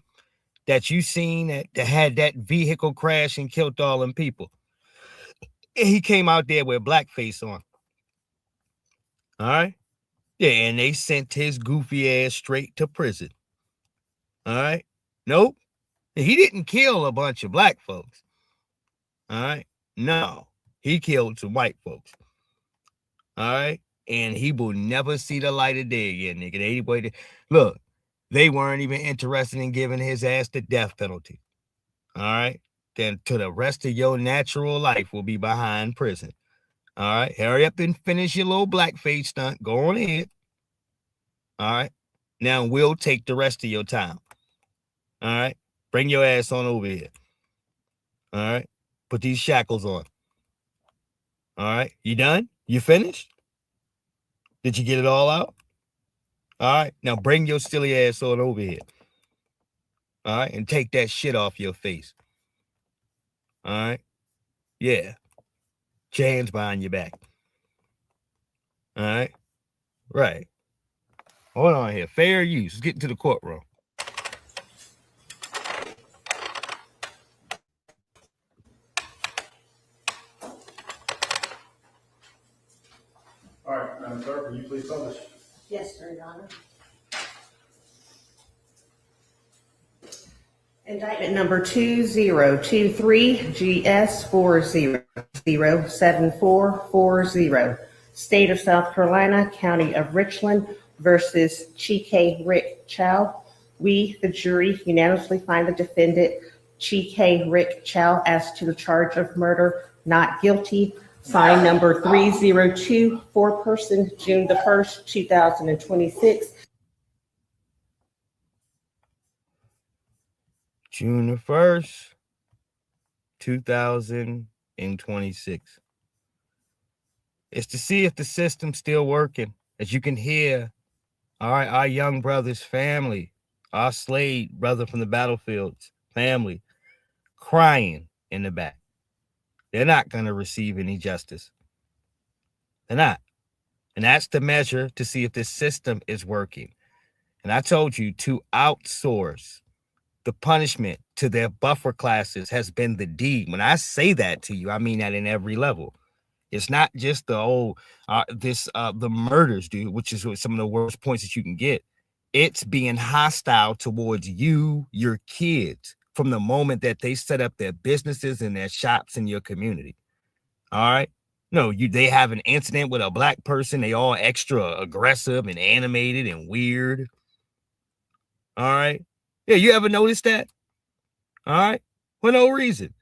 that you seen that had that vehicle crash and killed all them people. And he came out there with blackface on. All right. Yeah, and they sent his goofy ass straight to prison. All right. Nope. He didn't kill a bunch of black folks. All right. No, he killed some white folks. All right. And he will never see the light of day again, nigga. Look, they weren't even interested in giving his ass the death penalty. All right. Then to the rest of your natural life will be behind prison. All right. Hurry up and finish your little blackface stunt. Go on ahead. All right. Now we'll take the rest of your time. All right. Bring your ass on over here. All right. Put these shackles on. All right. You done? You finished? Did you get it all out? All right. Now bring your silly ass on over here. All right. And take that shit off your face. All right. Yeah. Put your hands behind your back. All right. Right. Hold on here. Fair use. Let's get into the courtroom. Madam Clerk, will you please publish? Yes, sir, Your Honor. Indictment number 2023 GS 4007440. State of South Carolina, County of Richland versus Chike Rick Chow. We, the jury, unanimously find the defendant, Chike Rick Chow, as to the charge of murder, not guilty. Fine number 302, four-person, June the 1st, 2026. June the 1st, 2026. It's to see if the system's still working. As you can hear, all right, our young brother's family, our Slade brother from the battlefields family, crying in the back. They're not going to receive any justice. They're not. And that's the measure to see if this system is working. And I told you to outsource the punishment to their buffer classes has been the deed. When I say that to you, I mean that in every level. It's not just the the murders, dude, which is some of the worst points that you can get. It's being hostile towards you, your kids, from the moment that they set up their businesses and their shops in your community. All right. No, they have an incident with a black person. They all extra aggressive and animated and weird. All right. Yeah, you ever noticed that? All right. For no reason.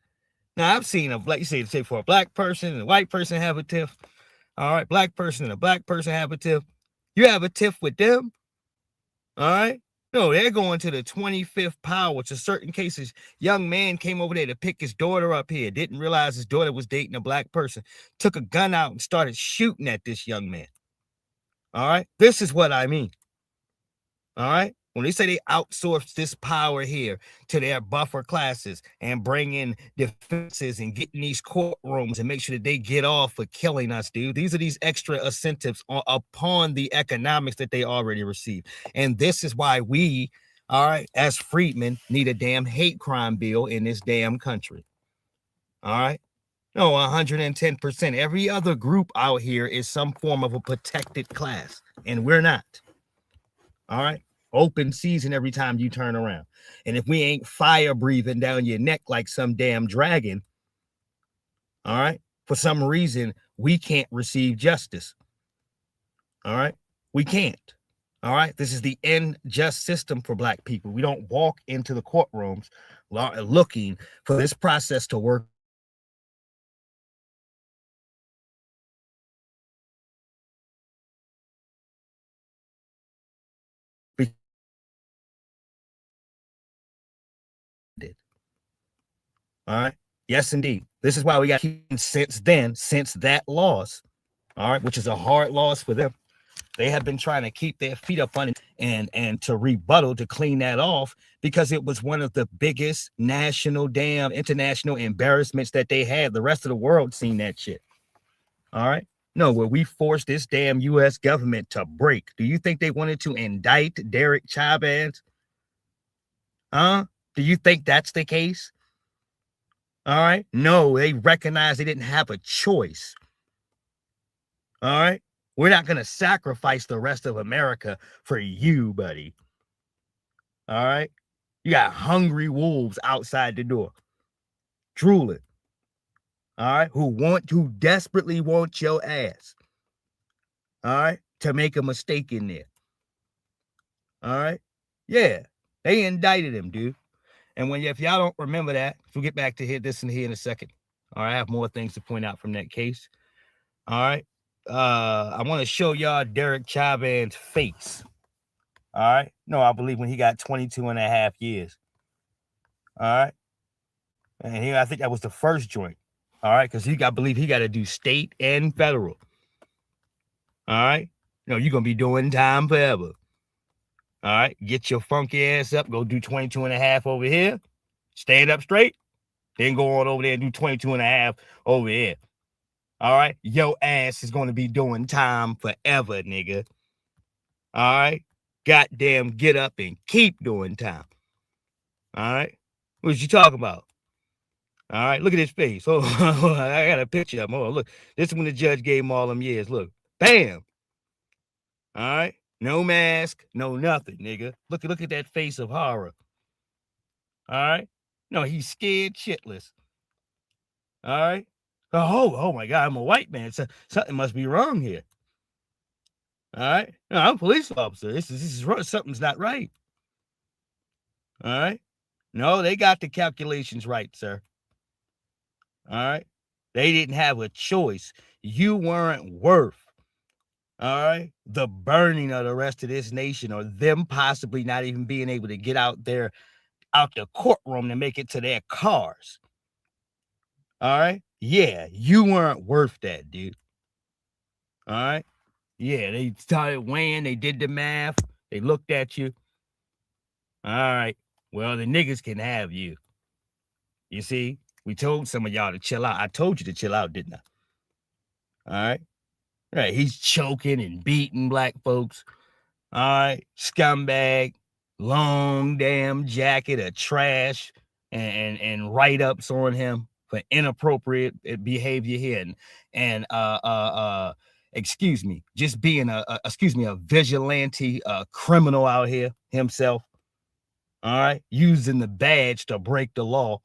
Now, I've seen you say for a black person and a white person have a tiff. All right. Black person and a black person have a tiff. You have a tiff with them. All right. No, they're going to the 25th power. To certain cases, young man came over there to pick his daughter up here. Didn't realize his daughter was dating a black person. Took a gun out and started shooting at this young man. All right. This is what I mean. All right. When they say they outsource this power here to their buffer classes and bring in defenses and get in these courtrooms and make sure that they get off for killing us, dude. These are these extra incentives upon the economics that they already receive. And this is why we, all right, as freedmen, need a damn hate crime bill in this damn country. All right. No, 110%. Every other group out here is some form of a protected class, and we're not. All right. Open season every time you turn around. And if we ain't fire breathing down your neck like some damn dragon, all right, for some reason, we can't receive justice. All right. We can't. All right. This is the unjust system for black people. We don't walk into the courtrooms looking for this process to work. All right. Yes, indeed. This is why we got since that loss, all right, which is a hard loss for them. They have been trying to keep their feet up on it and to rebuttal to clean that off because it was one of the biggest international embarrassments that they had. The rest of the world seen that shit. All right. No, where we forced this damn U.S. government to break. Do you think they wanted to indict Derek Chauvin? Do you think that's the case? All right. No, they recognized they didn't have a choice. All right. We're not going to sacrifice the rest of America for you, buddy. All right. You got hungry wolves outside the door, drooling. All right. Who desperately want your ass. All right. To make a mistake in there. All right. Yeah. They indicted him, dude. And if y'all don't remember that, we'll get back to this in a second. All right. I have more things to point out from that case. All right. I want to show y'all Derek Chauvin's face. All right. No, I believe when he got 22 and a half years. All right. And I think that was the first joint. All right. Because I believe he got to do state and federal. All right. You're going to be doing time forever. All right. Get your funky ass up. Go do 22 and a half over here. Stand up straight. Then go on over there and do 22 and a half over here. All right. Your ass is going to be doing time forever, nigga. All right. Goddamn, get up and keep doing time. All right. What you talking about? All right. Look at his face. Oh, I got a picture of him. Oh, look. This is when the judge gave him all them years. Look. Bam. All right. No mask, no nothing, nigga. Look at that face of horror. All right. No, he's scared shitless. All right. Oh my God, I'm a white man. So, something must be wrong here. All right. No, I'm a police officer. This is something's not right. All right. No, they got the calculations right, sir. All right. They didn't have a choice. You weren't worth, all right, the burning of the rest of this nation, or them possibly not even being able to get out the courtroom to make it to their cars. All right. Yeah, you weren't worth that, dude. All right. Yeah, they started weighing, they did the math, they looked at you. All right. Well, the niggas can have you. You see, we told some of y'all to chill out. I told you to chill out, didn't I? All right. Right. He's choking and beating black folks. All right. Scumbag, long damn jacket of trash and write-ups on him for inappropriate behavior here. Excuse me, just being a vigilante criminal out here himself. All right. Using the badge to break the law.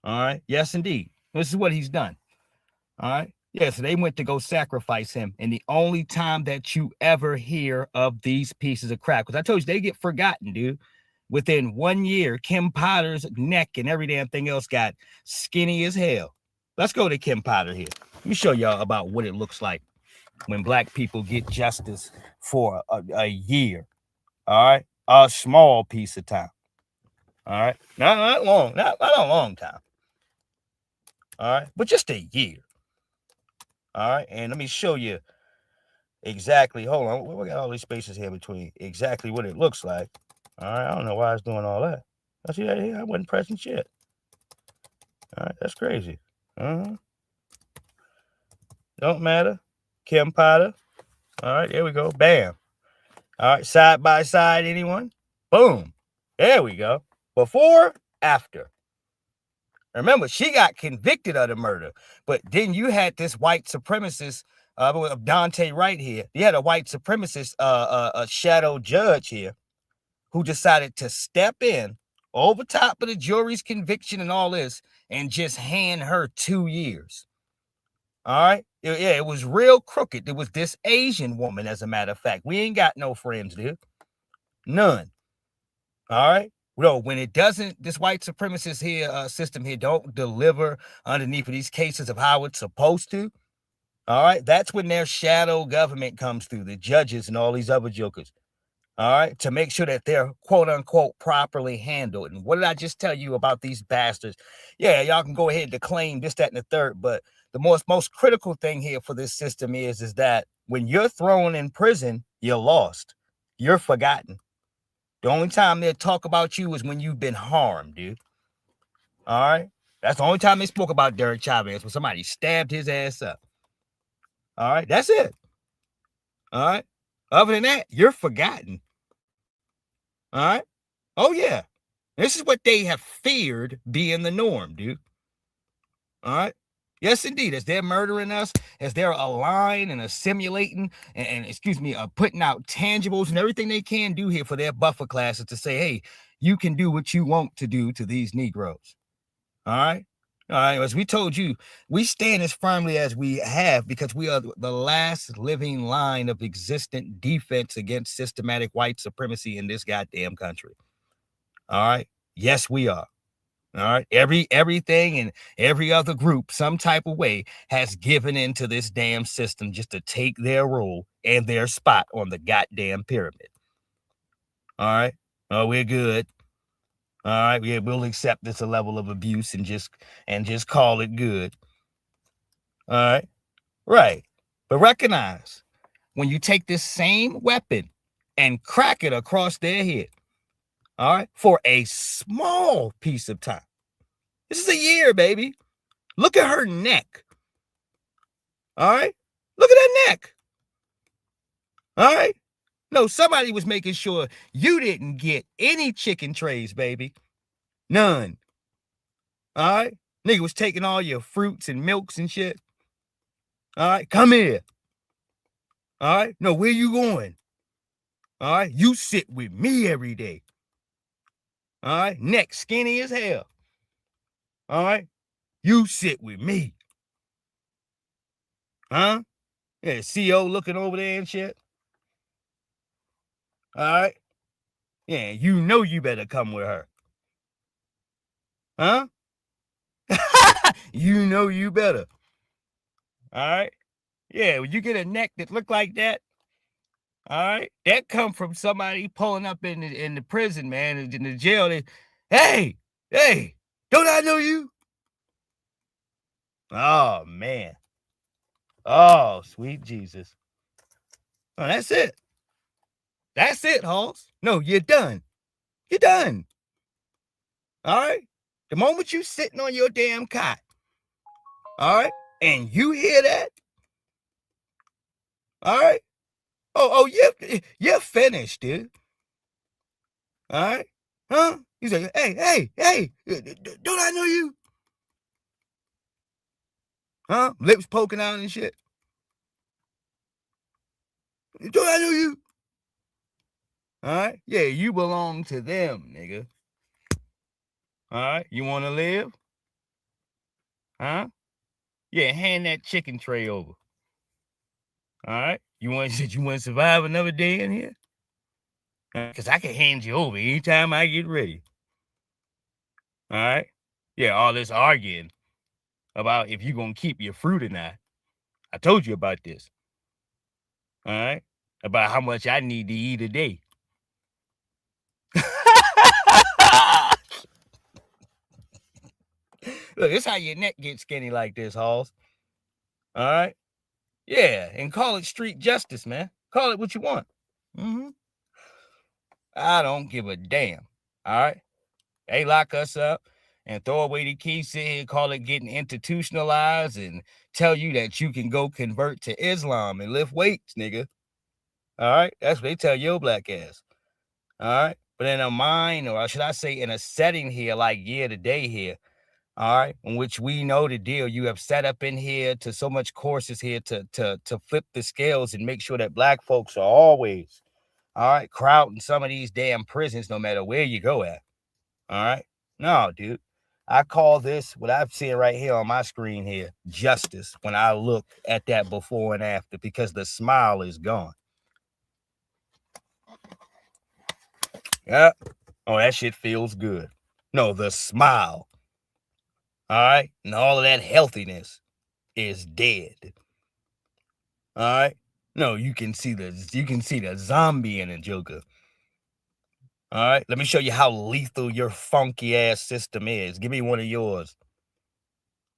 All right. Yes, indeed. This is what he's done. All right. Yeah, so they went to go sacrifice him. And the only time that you ever hear of these pieces of crap, because I told you they get forgotten, dude. Within 1 year, Kim Potter's neck and every damn thing else got skinny as hell. Let's go to Kim Potter here. Let me show y'all about what it looks like when black people get justice for a year. All right. A small piece of time. All right. Not long, not a long time. All right. But just a year. All right. And let me show you exactly. Hold on. We got all these spaces here between exactly what it looks like. All right. I don't know why it's doing all that. I see that here. I wasn't pressing shit. All right. That's crazy. Don't matter. Kim Potter. All right. There we go. Bam. All right. Side by side. Anyone? Boom. There we go. Before, after. Remember, she got convicted of the murder, but then you had this white supremacist, Dante Wright here. You had a white supremacist, a shadow judge here, who decided to step in over top of the jury's conviction and all this, and just hand her 2 years. All right, yeah, it was real crooked. There was this Asian woman, as a matter of fact. We ain't got no friends, dude. None. All right. Well, when it doesn't, this white supremacist here system here don't deliver underneath of these cases of how it's supposed to. All right. That's when their shadow government comes through, the judges and all these other jokers. All right. To make sure that they're quote unquote properly handled. And what did I just tell you about these bastards? Yeah, y'all can go ahead and claim this, that, and the third. But the most critical thing here for this system is that when you're thrown in prison, you're lost. You're forgotten. The only time they'll talk about you is when you've been harmed, dude. All right? That's the only time they spoke about Derek Chavez, when somebody stabbed his ass up. All right? That's it. All right? Other than that, you're forgotten. All right? Oh, yeah. This is what they have feared being the norm, dude. All right? Yes, indeed. As they're murdering us, as they're aligning and assimilating and putting out tangibles and everything they can do here for their buffer classes to say, hey, you can do what you want to do to these Negroes. All right. All right. As we told you, we stand as firmly as we have because we are the last living line of existent defense against systematic white supremacy in this goddamn country. All right. Yes, we are. All right. Everything and every other group, some type of way, has given into this damn system just to take their role and their spot on the goddamn pyramid. All right. Oh, we're good. All right. Yeah, we'll accept this level of abuse and just call it good. All right. Right. But recognize when you take this same weapon and crack it across their head, all right, for a small piece of time. This is a year, baby. Look at her neck. All right. Look at her neck. All right. No, somebody was making sure you didn't get any chicken trays, baby. None. All right. Nigga was taking all your fruits and milks and shit. All right. Come here. All right. No, where you going? All right, you sit with me every day. All right, neck skinny as hell. All right, you sit with me. Huh? Yeah, CO looking over there and shit. All right. Yeah, you know you better come with her. Huh? You know you better. All right. Yeah, when you get a neck that look like that, all right, that come from somebody pulling up in the prison, man, in the jail. Hey, don't I know you? Oh man. Oh, sweet Jesus. Oh, that's it. That's it, Halls. No, you're done. You're done. All right. The moment you sitting on your damn cot, all right, and you hear that, all right. Oh, you're finished, dude. All right. Huh? He's like, hey, don't I know you? Huh? Lips poking out and shit. Don't I know you? All right. Yeah, you belong to them, nigga. All right. You want to live? Huh? Yeah, hand that chicken tray over. All right. You want to survive another day in here? Because I can hand you over anytime I get ready. All right. Yeah, all this arguing about if you're going to keep your fruit or not. I told you about this. All right. About how much I need to eat a day. Look, this how your neck gets skinny like this, Halls. All right. Yeah, and call it street justice, man. Call it what you want. Mm-hmm. I don't give a damn. All right. They lock us up and throw away the key, sit here, call it getting institutionalized, and tell you that you can go convert to Islam and lift weights, nigga. All right. That's what they tell your black ass. All right. But in a mind, or should I say in a setting here, like today here, all right, in which we know the deal. You have set up in here to so much courses here to flip the scales and make sure that black folks are always, all right, crowding some of these damn prisons, no matter where you go at. All right. No, dude. I call this, what I'm seeing right here on my screen here, justice when I look at that before and after, because the smile is gone. Yeah. Oh, that shit feels good. No, the smile. All right. And all of that healthiness is dead. All right. No, you can see the zombie in the Joker. All right. Let me show you how lethal your funky ass system is. Give me one of yours.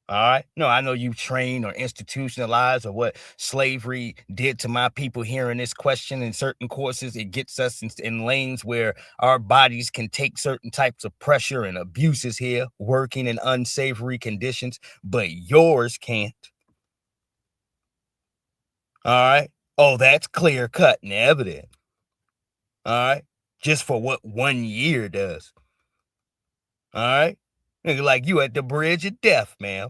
All right. No, I know you trained or institutionalized or what slavery did to my people hearing this question in certain courses. It gets us in lanes where our bodies can take certain types of pressure and abuses here, working in unsavory conditions, but yours can't. All right. Oh, that's clear cut and evident. All right. Just for what 1 year does. All right. Nigga, like you at the bridge of death, man.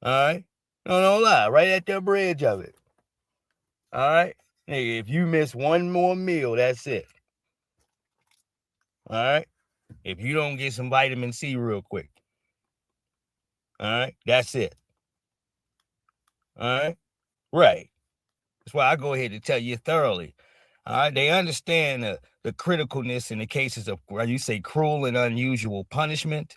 All right. No, don't lie. Right at the bridge of it. All right. Nigga, if you miss one more meal, that's it. All right. If you don't get some vitamin C real quick. All right. That's it. All right. Right. That's why I go ahead and tell you thoroughly. All right. They understand the criticalness in the cases of, where you say, cruel and unusual punishment.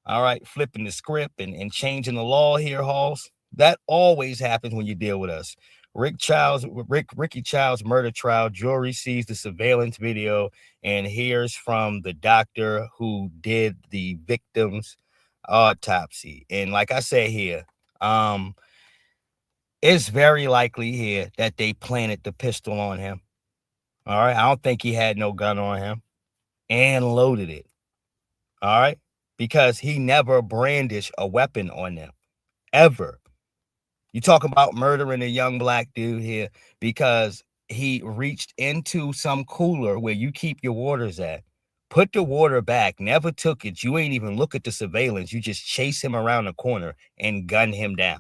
All right. Flipping the script and changing the law here, Halls. That always happens when you deal with us. Ricky Chow's murder trial, jury sees the surveillance video and hears from the doctor who did the victim's autopsy. And like I said here, it's very likely here that they planted the pistol on him. All right. I don't think he had no gun on him and loaded it. All right. Because he never brandished a weapon on them ever. You talk about murdering a young black dude here because he reached into some cooler where you keep your waters at, put the water back, never took it. You ain't even look at the surveillance. You just chase him around the corner and gun him down.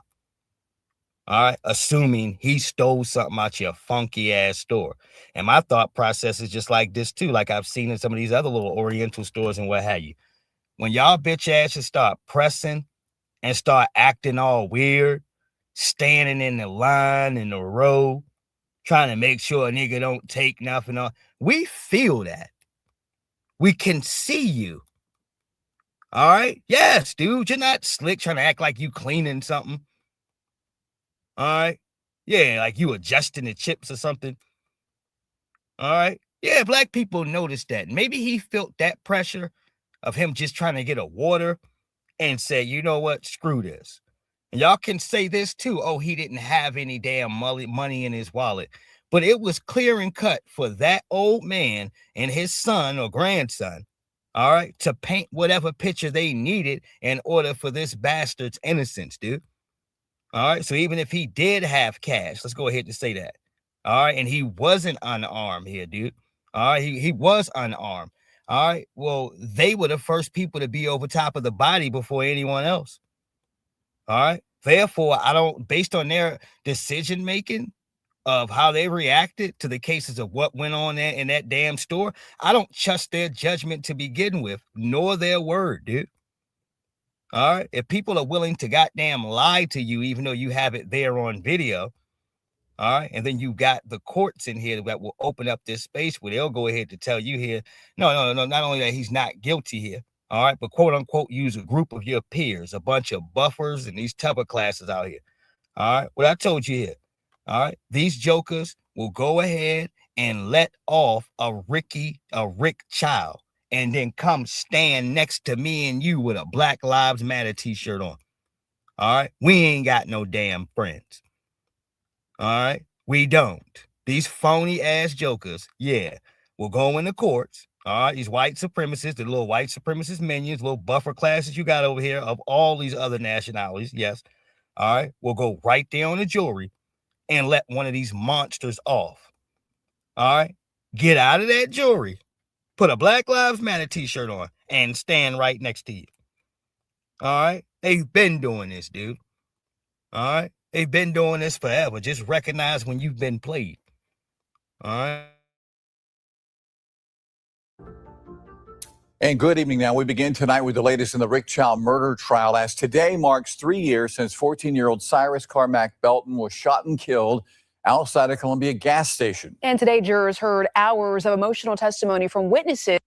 All right, assuming he stole something out your funky ass store. And my thought process is just like this too, like I've seen in some of these other little Oriental stores and what have you. When y'all bitch asses start pressing and start acting all weird, standing in the line in the row, trying to make sure a nigga don't take nothing off, we feel that. We can see you. All right? Yes, dude, you're not slick trying to act like you cleaning something. All right? Yeah, like you adjusting the chips or something. All right? Yeah, black people notice that. Maybe he felt that pressure of him just trying to get a water and say, you know what, screw this. And y'all can say this too. Oh, he didn't have any damn money in his wallet. But it was clear and cut for that old man and his son or grandson, all right, to paint whatever picture they needed in order for this bastard's innocence, dude. All right. So even if he did have cash, let's go ahead and say that. All right. And he wasn't unarmed here, dude. All right. He was unarmed. All right. Well, they were the first people to be over top of the body before anyone else. All right. Therefore, I don't, based on their decision making of how they reacted to the cases of what went on there in that damn store, I don't trust their judgment to begin with, nor their word, dude. All right. If people are willing to goddamn lie to you, even though you have it there on video, all right, and then you got the courts in here that will open up this space where they'll go ahead to tell you here, no, not only that he's not guilty here, all right, but quote unquote, use a group of your peers, a bunch of buffers and these type of classes out here. All right, what I told you here, all right, these jokers will go ahead and let off a Rick Chow, and then come stand next to me and you with a Black Lives Matter t-shirt on. All right, we ain't got no damn friends. All right, we don't. These phony ass jokers, yeah, will go in the courts. All right, these white supremacists, the little white supremacist minions, little buffer classes you got over here of all these other nationalities, yes. All right, will go right there on the jury and let one of these monsters off. All right, get out of that jury, put a Black Lives Matter t-shirt on, and stand right next to you. All right, they've been doing this, dude. All right, they've been doing this forever. Just recognize when you've been played. All right. And good evening now. We begin tonight with the latest in the Rick Chow murder trial, as today marks 3 years since 14-year-old Cyrus Carmack Belton was shot and killed outside a Columbia gas station. And today, jurors heard hours of emotional testimony from witnesses,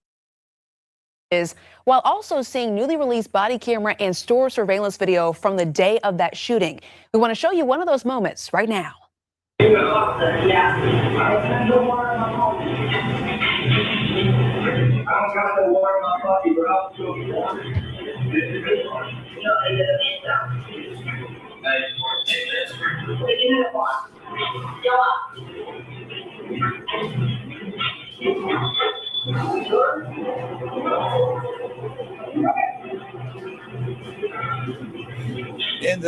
while also seeing newly released body camera and store surveillance video from the day of that shooting. We want to show you one of those moments right now. In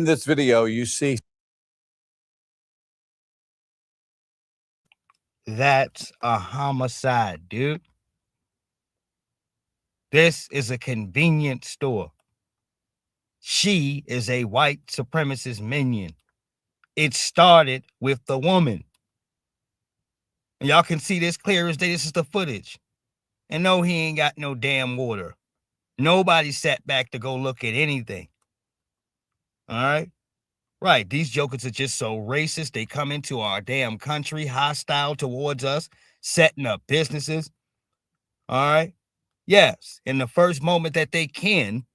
this video, you see That's a homicide, dude. This is a convenience store. She is a white supremacist minion. It started with the woman. And y'all can see this clear as day. This is the footage. And no, he ain't got no damn water. Nobody sat back to go look at anything. All right? Right. These jokers are just so racist. They come into our damn country hostile towards us, setting up businesses. All right? Yes. In the first moment that they can,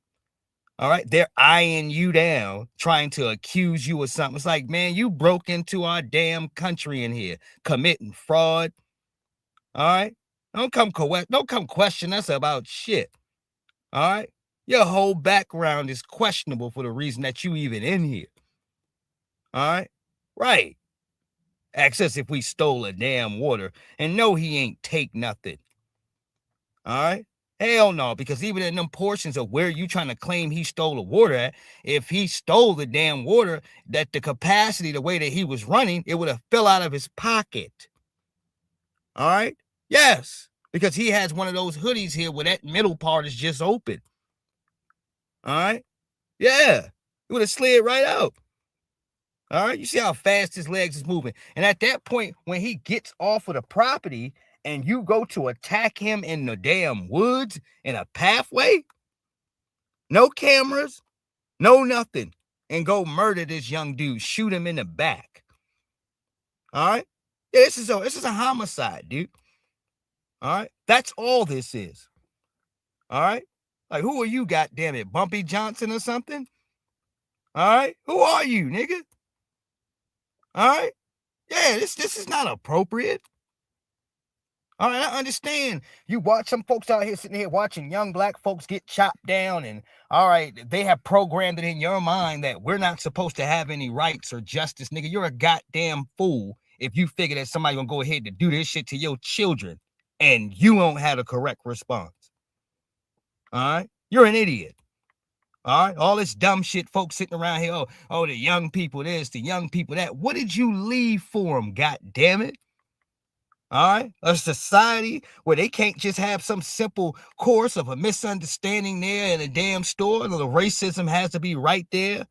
all right, they're eyeing you down, trying to accuse you of something. It's like, man, you broke into our damn country in here, committing fraud. All right? Don't come question us about shit. All right? Your whole background is questionable for the reason that you even in here. All right? Right. Ask us if we stole a damn water. And no, he ain't take nothing. All right? Hell no, because even in them portions of where you trying to claim he stole the water at, if he stole the damn water, that the capacity, the way that he was running, it would have fell out of his pocket. All right? Yes, because he has one of those hoodies here where that middle part is just open. All right? Yeah, it would have slid right out. All right, you see how fast his legs is moving. And at that point, when he gets off of the property and you go to attack him in the damn woods in a pathway, no cameras, no nothing, and go murder this young dude, shoot him in the back. All right, yeah, this is a homicide, dude. All right, that's all this is. All right, like who are you, goddamn it, Bumpy Johnson or something? All right, who are you, nigga? All right, yeah, this is not appropriate. All right, I understand. You watch some folks out here sitting here watching young black folks get chopped down, and all right, they have programmed it in your mind that we're not supposed to have any rights or justice, nigga. You're a goddamn fool if you figure that somebody gonna go ahead and do this shit to your children and you won't have a correct response. All right, you're an idiot. All right, all this dumb shit, folks sitting around here. Oh, the young people this, the young people that. What did you leave for them? God damn it! All right, a society where they can't just have some simple course of a misunderstanding there in a damn store. The racism has to be right there.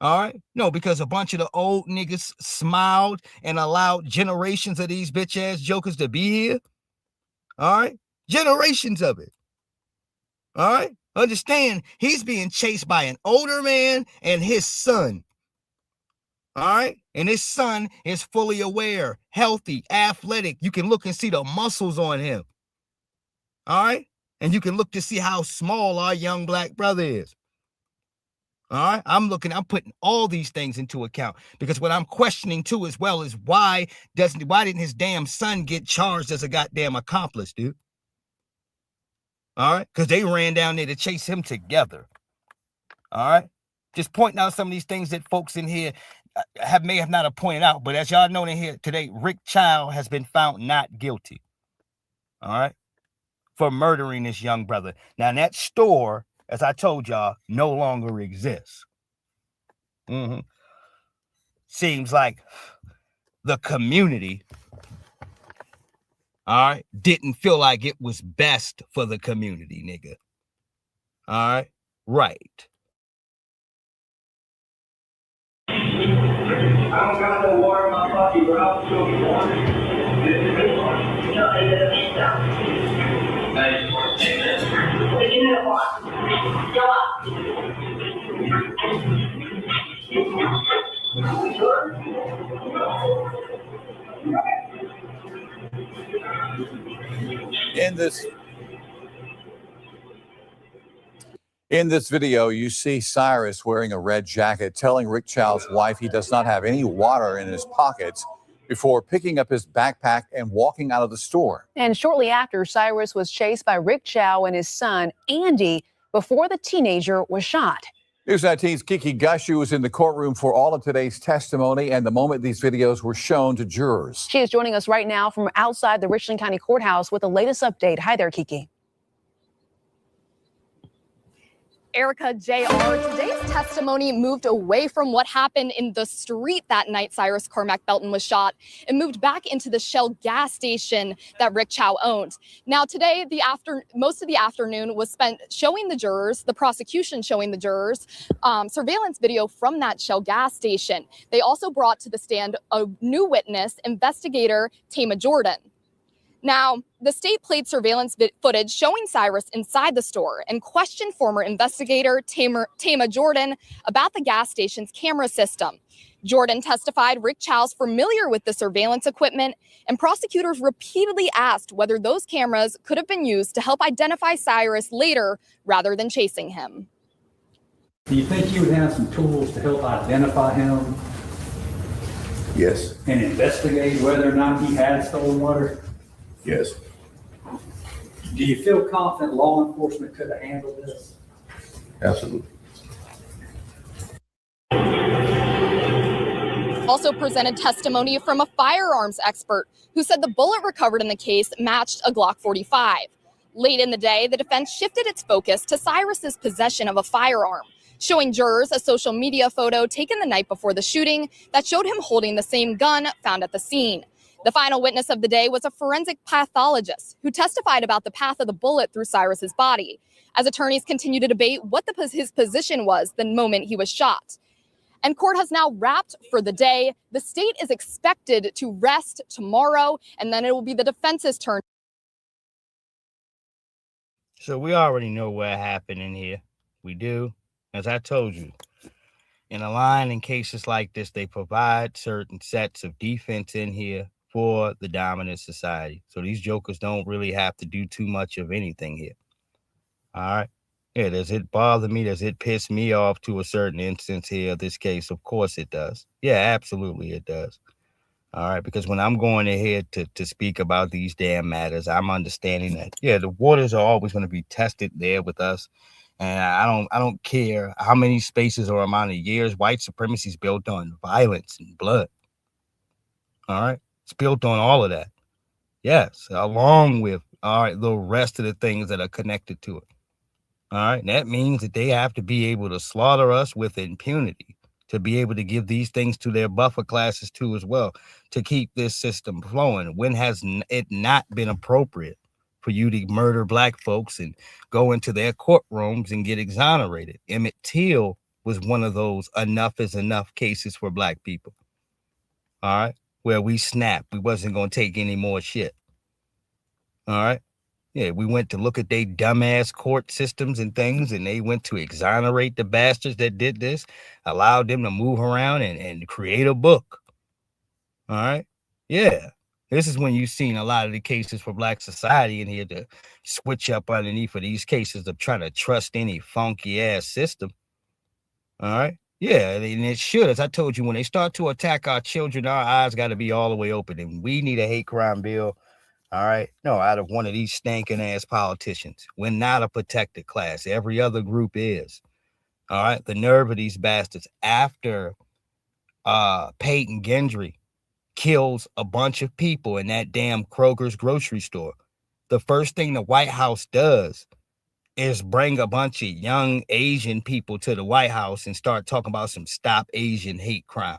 All right, no, because a bunch of the old niggas smiled and allowed generations of these bitch ass jokers to be here. All right, generations of it. All right, understand he's being chased by an older man and his son. All right. And his son is fully aware, healthy, athletic. You can look and see the muscles on him. All right. And you can look to see how small our young black brother is. All right. I'm putting all these things into account because what I'm questioning too as well is why didn't his damn son get charged as a goddamn accomplice, dude? All right. Because they ran down there to chase him together. All right. Just pointing out some of these things that folks in here may have not pointed out, but as y'all know in here today, Rick Chow has been found not guilty. All right, for murdering this young brother. Now that store, as I told y'all, no longer exists. Seems like the community, all right, didn't feel like it was best for the community, nigga. All right. I don't got no water in my pocket, but I'll still be water. In this video, you see Cyrus wearing a red jacket, telling Rick Chow's wife he does not have any water in his pockets before picking up his backpack and walking out of the store. And shortly after, Cyrus was chased by Rick Chow and his son, Andy, before the teenager was shot. News 19's Kiki Gushu was in the courtroom for all of today's testimony and the moment these videos were shown to jurors. She is joining us right now from outside the Richland County Courthouse with the latest update. Hi there, Kiki. Erica, JR, today's testimony moved away from what happened in the street that night Cyrus Carmack Belton was shot and moved back into the Shell gas station that Rick Chow owned. Now today, most of the afternoon was spent showing the jurors, the prosecution showing the jurors, surveillance video from that Shell gas station. They also brought to the stand a new witness, investigator Tama Jordan. Now, the state played surveillance footage showing Cyrus inside the store and questioned former investigator Tama Jordan about the gas station's camera system. Jordan testified Rick Chow's familiar with the surveillance equipment, and prosecutors repeatedly asked whether those cameras could have been used to help identify Cyrus later rather than chasing him. Do you think you would have some tools to help identify him? Yes. And investigate whether or not he had stolen water? Yes. Do you feel confident law enforcement could have handled this? Absolutely. Also presented testimony from a firearms expert who said the bullet recovered in the case matched a Glock 45. Late in the day, the defense shifted its focus to Cyrus's possession of a firearm, showing jurors a social media photo taken the night before the shooting that showed him holding the same gun found at the scene. The final witness of the day was a forensic pathologist who testified about the path of the bullet through Cyrus's body. as attorneys continue to debate what his position was the moment he was shot. And court has now wrapped for the day. The state is expected to rest tomorrow, and then it will be the defense's turn. So we already know what happened in here. We do. As I told you, in a line in cases like this, they provide certain sets of defense in here for the dominant society. So these jokers don't really have to do too much of anything here. All right. Yeah, does it bother me? Does it piss me off to a certain instance here, this case? Of course it does. Yeah, absolutely it does. All right, because when I'm going ahead to speak about these damn matters, I'm understanding that, yeah, the waters are always going to be tested there with us. And I don't care how many spaces or amount of years white supremacy is built on violence and blood. All right, it's built on all of that. Yes, along with, all right, the rest of the things that are connected to it. All right. And that means that they have to be able to slaughter us with impunity, to be able to give these things to their buffer classes too, as well, to keep this system flowing. When has it not been appropriate for you to murder black folks and go into their courtrooms and get exonerated? Emmett Till was one of those enough is enough cases for black people. All right. Where we snapped. We wasn't going to take any more shit. All right. Yeah, we went to look at their dumbass court systems and things, and they went to exonerate the bastards that did this, allowed them to move around and create a book. All right. Yeah. This is when you've seen a lot of the cases for black society in here to switch up underneath of these cases of trying to trust any funky ass system. All right. Yeah, and it should. As I told you, when they start to attack our children, our eyes got to be all the way open, and we need a hate crime bill. All right. No, out of one of these stinking ass politicians. We're not a protected class. Every other group is. All right. The nerve of these bastards after Peyton Gendry kills a bunch of people in that damn Kroger's grocery store. The first thing the White House does is bring a bunch of young Asian people to the White House and start talking about some stop Asian hate crime.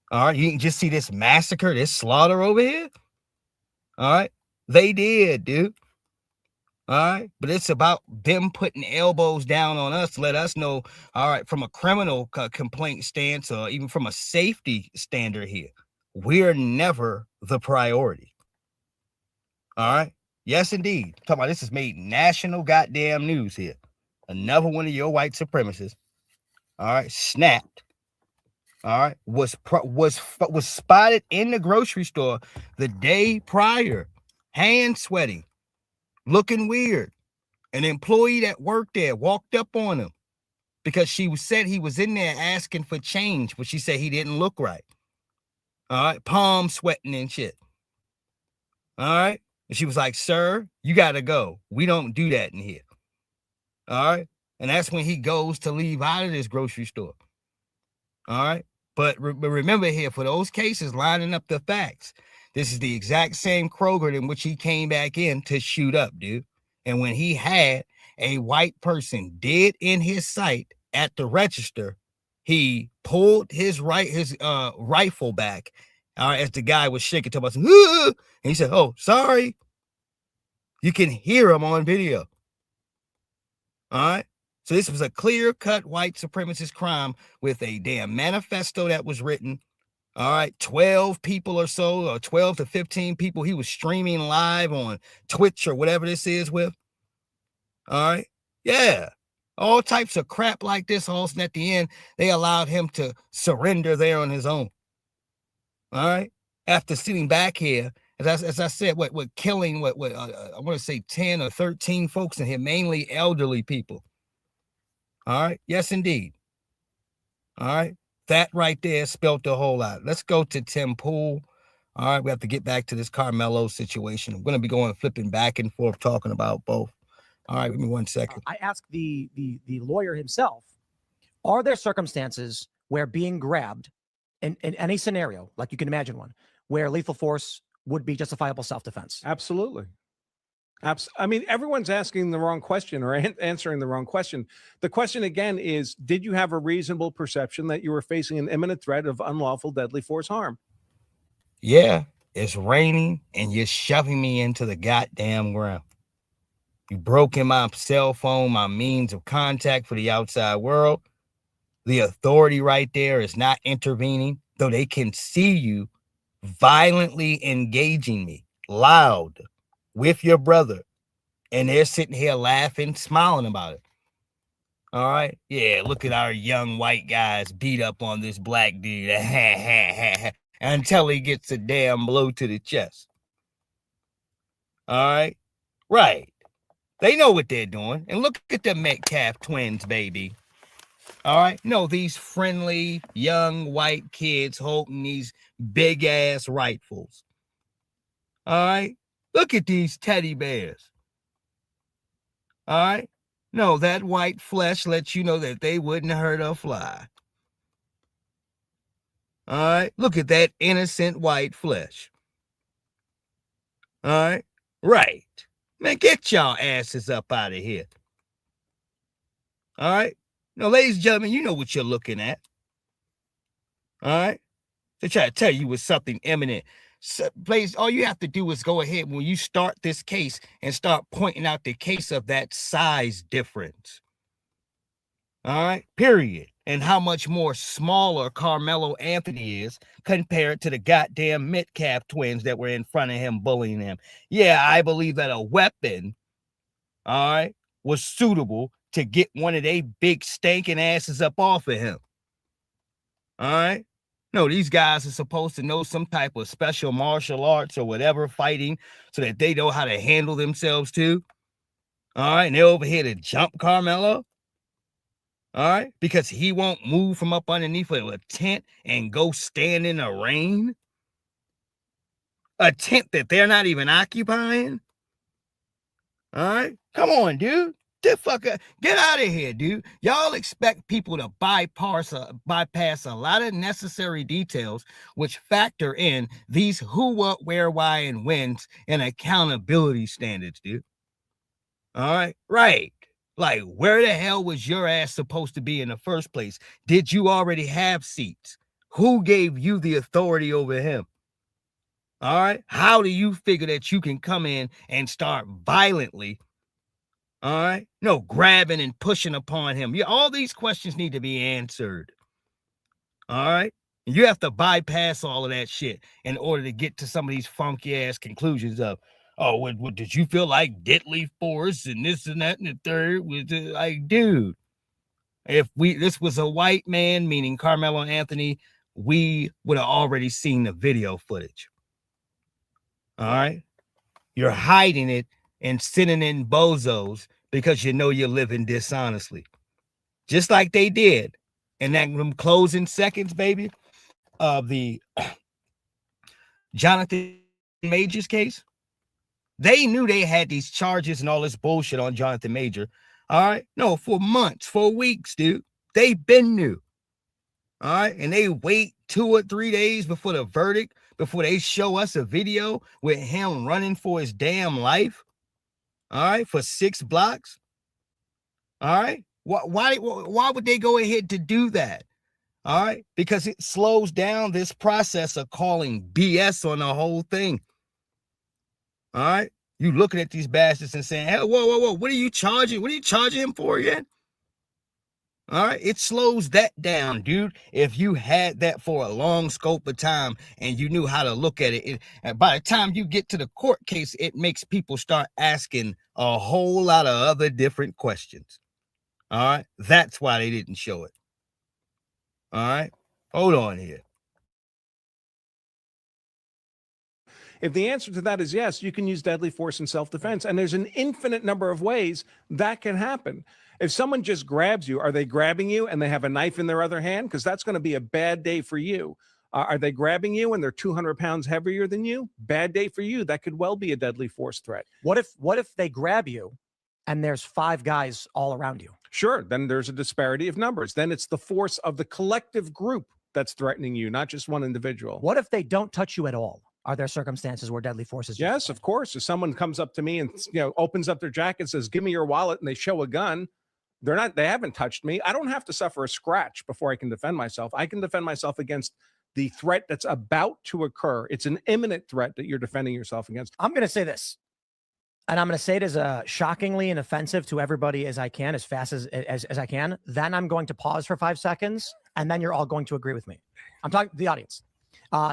All right. You can just see this massacre, this slaughter over here. All right. They did, dude. All right. But it's about them putting elbows down on us to let us know, all right, from a criminal complaint stance or even from a safety standard here, we're never the priority. All right. Yes, indeed. I'm talking about this has made national goddamn news here. Another one of your white supremacists, all right, snapped. All right, was spotted in the grocery store the day prior, hand sweating, looking weird. An employee that worked there walked up on him because said he was in there asking for change, but she said he didn't look right. All right, palm sweating and shit. All right, and she was like, "Sir, you got to go. We don't do that in here." All right, and that's when he goes to leave out of this grocery store. All right. But remember here, for those cases, lining up the facts, this is the exact same Kroger in which he came back in to shoot up, dude. And when he had a white person dead in his sight at the register, he pulled his rifle back as the guy was shaking to us. And he said, "Oh, sorry." You can hear him on video. All right. So this was a clear-cut white supremacist crime with a damn manifesto that was written. All right, 12 people or so, or 12 to 15 people he was streaming live on Twitch or whatever this is with. All right, yeah, all types of crap like this. Also, at the end, they allowed him to surrender there on his own. All right, after sitting back here, as I said, killing I want to say 10 or 13 folks in here, mainly elderly people. All right. Yes, indeed. All right. That right there spelt a whole lot. Let's go to Tim Pool. All right. We have to get back to this Carmelo situation. I'm going to be flipping back and forth, talking about both. All right. Give me 1 second. I asked the lawyer himself, are there circumstances where being grabbed in any scenario, like you can imagine one, where lethal force would be justifiable self-defense? Absolutely. I mean, everyone's asking the wrong question or answering the wrong question. The question again is, did you have a reasonable perception that you were facing an imminent threat of unlawful deadly force harm? Yeah, it's raining and you're shoving me into the goddamn ground. You broken my cell phone, my means of contact for the outside world. The authority right there is not intervening, though they can see you violently engaging me loud with your brother. And they're sitting here laughing, smiling about it. All right. Yeah, look at our young white guys beat up on this black dude until he gets a damn blow to the chest. All right. Right. They know what they're doing. And look at the Metcalf twins, baby. All right. No, these friendly young white kids holding these big ass rifles. All right. Look at these teddy bears. All right. No, that white flesh lets you know that they wouldn't hurt a fly. All right. Look at that innocent white flesh. All right. Right. Man, get y'all asses up out of here. All right. Now, ladies and gentlemen, you know what you're looking at. All right. They try to tell you with something imminent. So, please, all you have to do is go ahead when you start this case and start pointing out the case of that size difference. All right, period. And how much more smaller Carmelo Anthony is compared to the goddamn Metcalf twins that were in front of him bullying him. Yeah, I believe that a weapon, all right, was suitable to get one of they big stinking asses up off of him. All right. No, these guys are supposed to know some type of special martial arts or whatever fighting so that they know how to handle themselves too. All right. And they're over here to jump Carmelo. All right. Because he won't move from up underneath of a tent and go stand in the rain. A tent that they're not even occupying. All right. Come on, dude. Get out of here, dude. Y'all expect people to bypass a lot of necessary details which factor in these who, what, where, why, and whens and accountability standards, dude. All right. Right. Like, where the hell was your ass supposed to be in the first place? Did you already have seats? Who gave you the authority over him? All right. How do you figure that you can come in and start violently, all right, no, grabbing and pushing upon him? Yeah, all these questions need to be answered. All right. You have to bypass all of that shit in order to get to some of these funky ass conclusions of, oh, what did you feel like deadly force and this and that and the third? Was like, dude, if this was a white man, meaning Carmelo Anthony, we would have already seen the video footage. All right. You're hiding it and sitting in bozos because you know you're living dishonestly. Just like they did in them closing seconds, baby, of the Jonathan Majors case. They knew they had these charges and all this bullshit on Jonathan Major. All right. No, for months, for weeks, dude. They've been new. All right. And they wait 2 or 3 days before the verdict, before they show us a video with him running for his damn life. All right. For 6 blocks. All right. Why would they go ahead to do that? All right. Because it slows down this process of calling BS on the whole thing. All right. You looking at these bastards and saying, hey, whoa. What are you charging? What are you charging him for again? All right. It slows that down, dude. If you had that for a long scope of time and you knew how to look at it, and by the time you get to the court case, it makes people start asking a whole lot of other different questions. All right. That's why they didn't show it. All right. Hold on here. If the answer to that is yes, you can use deadly force in self-defense. And there's an infinite number of ways that can happen. If someone just grabs you, are they grabbing you and they have a knife in their other hand? Because that's going to be a bad day for you. Are they grabbing you and they're 200 pounds heavier than you? Bad day for you. That could well be a deadly force threat. What if they grab you and there's 5 guys all around you? Sure. Then there's a disparity of numbers. Then it's the force of the collective group that's threatening you, not just one individual. What if they don't touch you at all? Are there circumstances where deadly force is? Yes, of course. If someone comes up to me and opens up their jacket and says, "Give me your wallet," and they show a gun, they haven't touched me. I don't have to suffer a scratch before I can defend myself. I can defend myself against the threat that's about to occur. It's an imminent threat that you're defending yourself against. I'm going to say this. and I'm going to say it as shockingly and offensive to everybody as I can, as fast as I can. Then I'm going to pause for 5 seconds, and then you're all going to agree with me. I'm talking to the audience.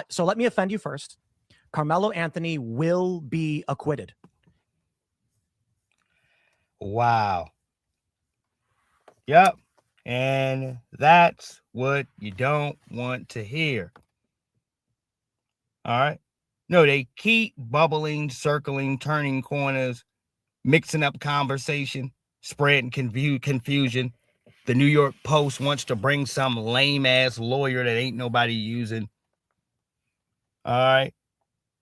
So let me offend you first. Carmelo Anthony will be acquitted. Wow. Yep. And that's what you don't want to hear. All right. No, they keep bubbling, circling, turning corners, mixing up conversation, spreading confusion. The New York Post wants to bring some lame ass lawyer that ain't nobody using. All right.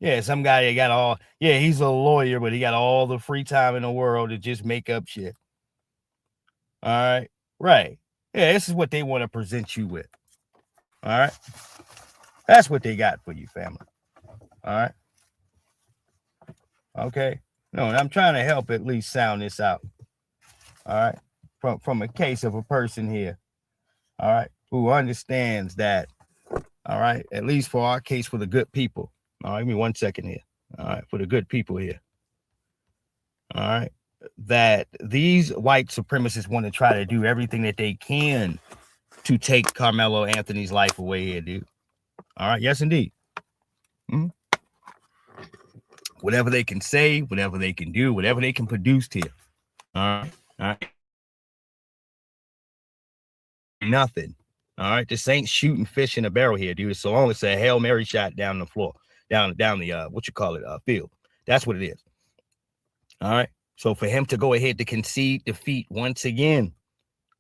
Yeah, some guy that got all, yeah, he's a lawyer, but he got all the free time in the world to just make up shit. All right. Right. Yeah, this is what they want to present you with. All right. That's what they got for you, family. All right. Okay. No, and I'm trying to help at least sound this out. All right. From a case of a person here. All right. Who understands that. All right. At least for our case, for the good people. All right. Give me 1 second here. All right. For the good people here. All right. That these white supremacists want to try to do everything that they can to take Carmelo Anthony's life away here, dude. All right. Yes, indeed. Mm-hmm. Whatever they can say, whatever they can do, whatever they can produce here. All right. All right. Nothing. All right. This ain't shooting fish in a barrel here, dude. So long as it's a Hail Mary shot down the floor, down the what you call it, field. That's what it is. All right. So for him to go ahead to concede defeat once again,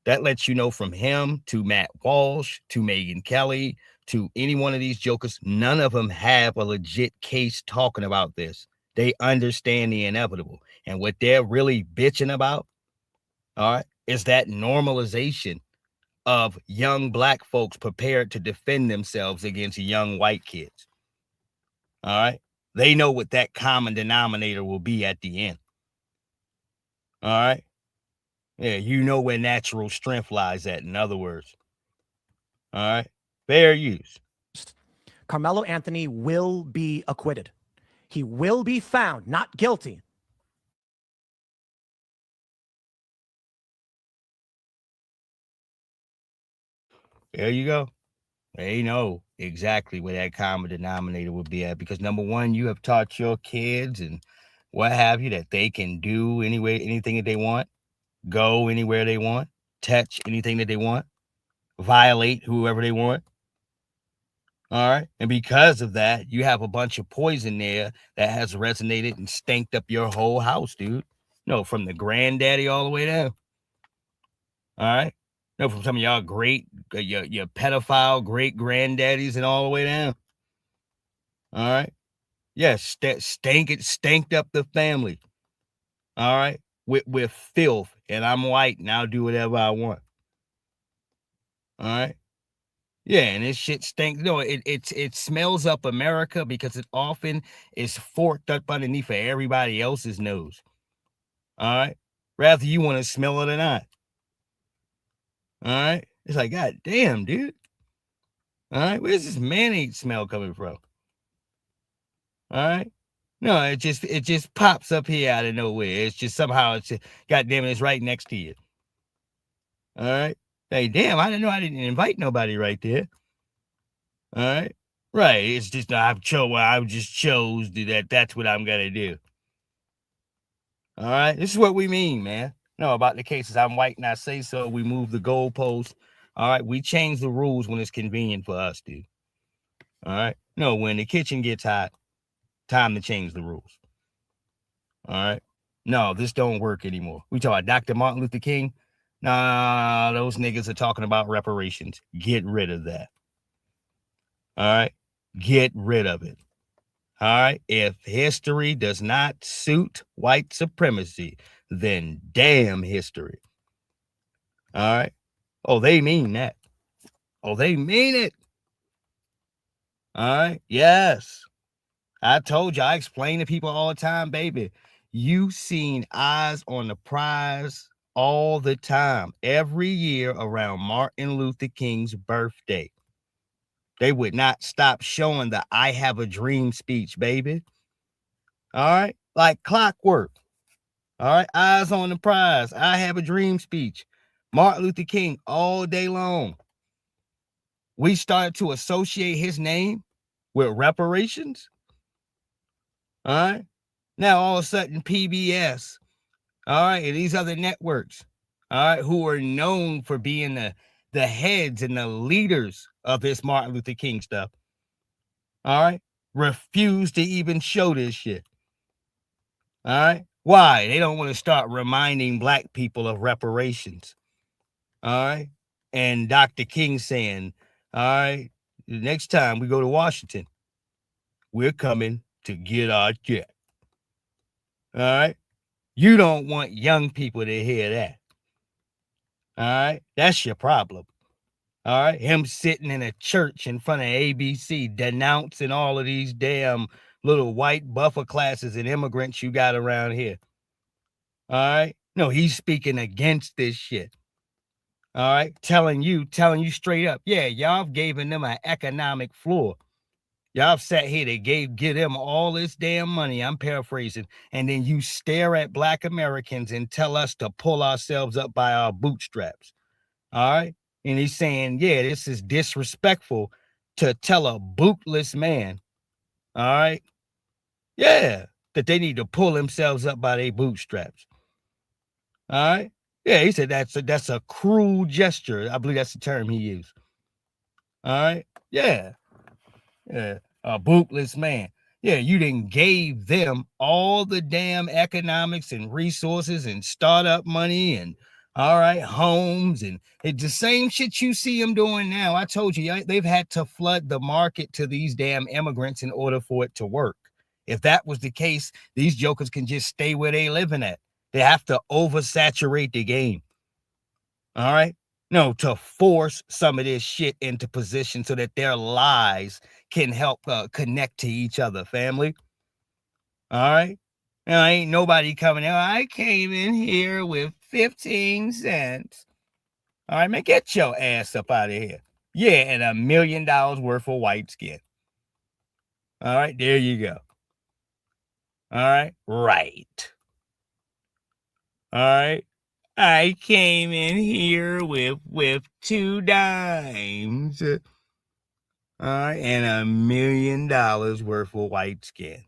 that lets you know from him to Matt Walsh to Megyn Kelly to any one of these jokers, none of them have a legit case talking about this. They understand the inevitable. And what they're really bitching about, all right, is that normalization of young black folks prepared to defend themselves against young white kids. All right. They know what that common denominator will be at the end. All right. Yeah, you know where natural strength lies at, in other words. All right. Fair use. Carmelo Anthony will be acquitted. He will be found not guilty. There you go. They know exactly where that common denominator will be at because number one, you have taught your kids and what have you that they can do anything that they want, go anywhere they want, touch anything that they want, violate whoever they want. All right. And because of that, you have a bunch of poison there that has resonated and stanked up your whole house, dude. No, from the granddaddy all the way down. All right. No, from some of y'all great, your pedophile great granddaddies and all the way down. All right. Yes, stanked up the family. All right. With filth. And I'm white and I'll do whatever I want. All right. Yeah, and this shit stinks. No, it smells up America because it often is forked up underneath of everybody else's nose. All right. Rather you want to smell it or not. All right. It's like, God damn, dude. All right. Where's this mayonnaise smell coming from? All right. No, it just pops up here out of nowhere. It's just somehow God damn it, it's right next to you. All right. Hey, damn, I didn't know I didn't invite nobody right there. All right. Right. It's just I just chose that that's what I'm gonna do. All right. This is what we mean, man. No, about the cases. I'm white and I say so. We move the goalposts. All right. We change the rules when it's convenient for us, dude. All right. No, when the kitchen gets hot, time to change the rules. All right. No, this don't work anymore. We talk about Dr. Martin Luther King. Nah, those niggas are talking about reparations. Get rid of that. All right. Get rid of it. All right. If history does not suit white supremacy, then damn history. All right. Oh, they mean that. Oh, they mean it. All right. Yes. I told you, I explain to people all the time, baby. You seen eyes on the prize all the time, every year around Martin Luther King's birthday. They would not stop showing the I Have a Dream speech, baby. All right. Like clockwork. All right, eyes on the prize. I have a dream speech. Martin Luther King all day long. We started to associate his name with reparations. All right. Now all of a sudden PBS, all right, and these other networks, all right, who are known for being the heads and the leaders of this Martin Luther King stuff, all right, refuse to even show this shit. All right. Why? They don't want to start reminding black people of reparations. All right. And Dr. King saying, all right, the next time we go to Washington, we're coming to get our check. All right. You don't want young people to hear that. All right. That's your problem. All right. Him sitting in a church in front of ABC denouncing all of these damn little white buffer classes and immigrants you got around here. All right. No, he's speaking against this shit. All right. Telling you straight up. Yeah, y'all giving them an economic floor. Y'all sat here, they give them all this damn money. I'm paraphrasing. And then you stare at black Americans and tell us to pull ourselves up by our bootstraps. All right. And he's saying, yeah, this is disrespectful to tell a bootless man. All right. Yeah. That they need to pull themselves up by their bootstraps. All right. Yeah. He said that's a cruel gesture. I believe that's the term he used. All right. Yeah. Yeah, a bootless man. Yeah, you didn't gave them all the damn economics and resources and startup money and all right, homes and it's the same shit you see them doing now. I told you, they've had to flood the market to these damn immigrants in order for it to work. If that was the case, these jokers can just stay where they living at. They have to oversaturate the game. All right. No, to force some of this shit into position so that their lies can help connect to each other, family. All right. Now, ain't nobody coming out. I came in here with 15 cents. All right, man, get your ass up out of here. Yeah, and $1 million worth of white skin. All right, there you go. All right, right. All right. I came in here with 2 dimes. All right, and $1 million worth of white skin.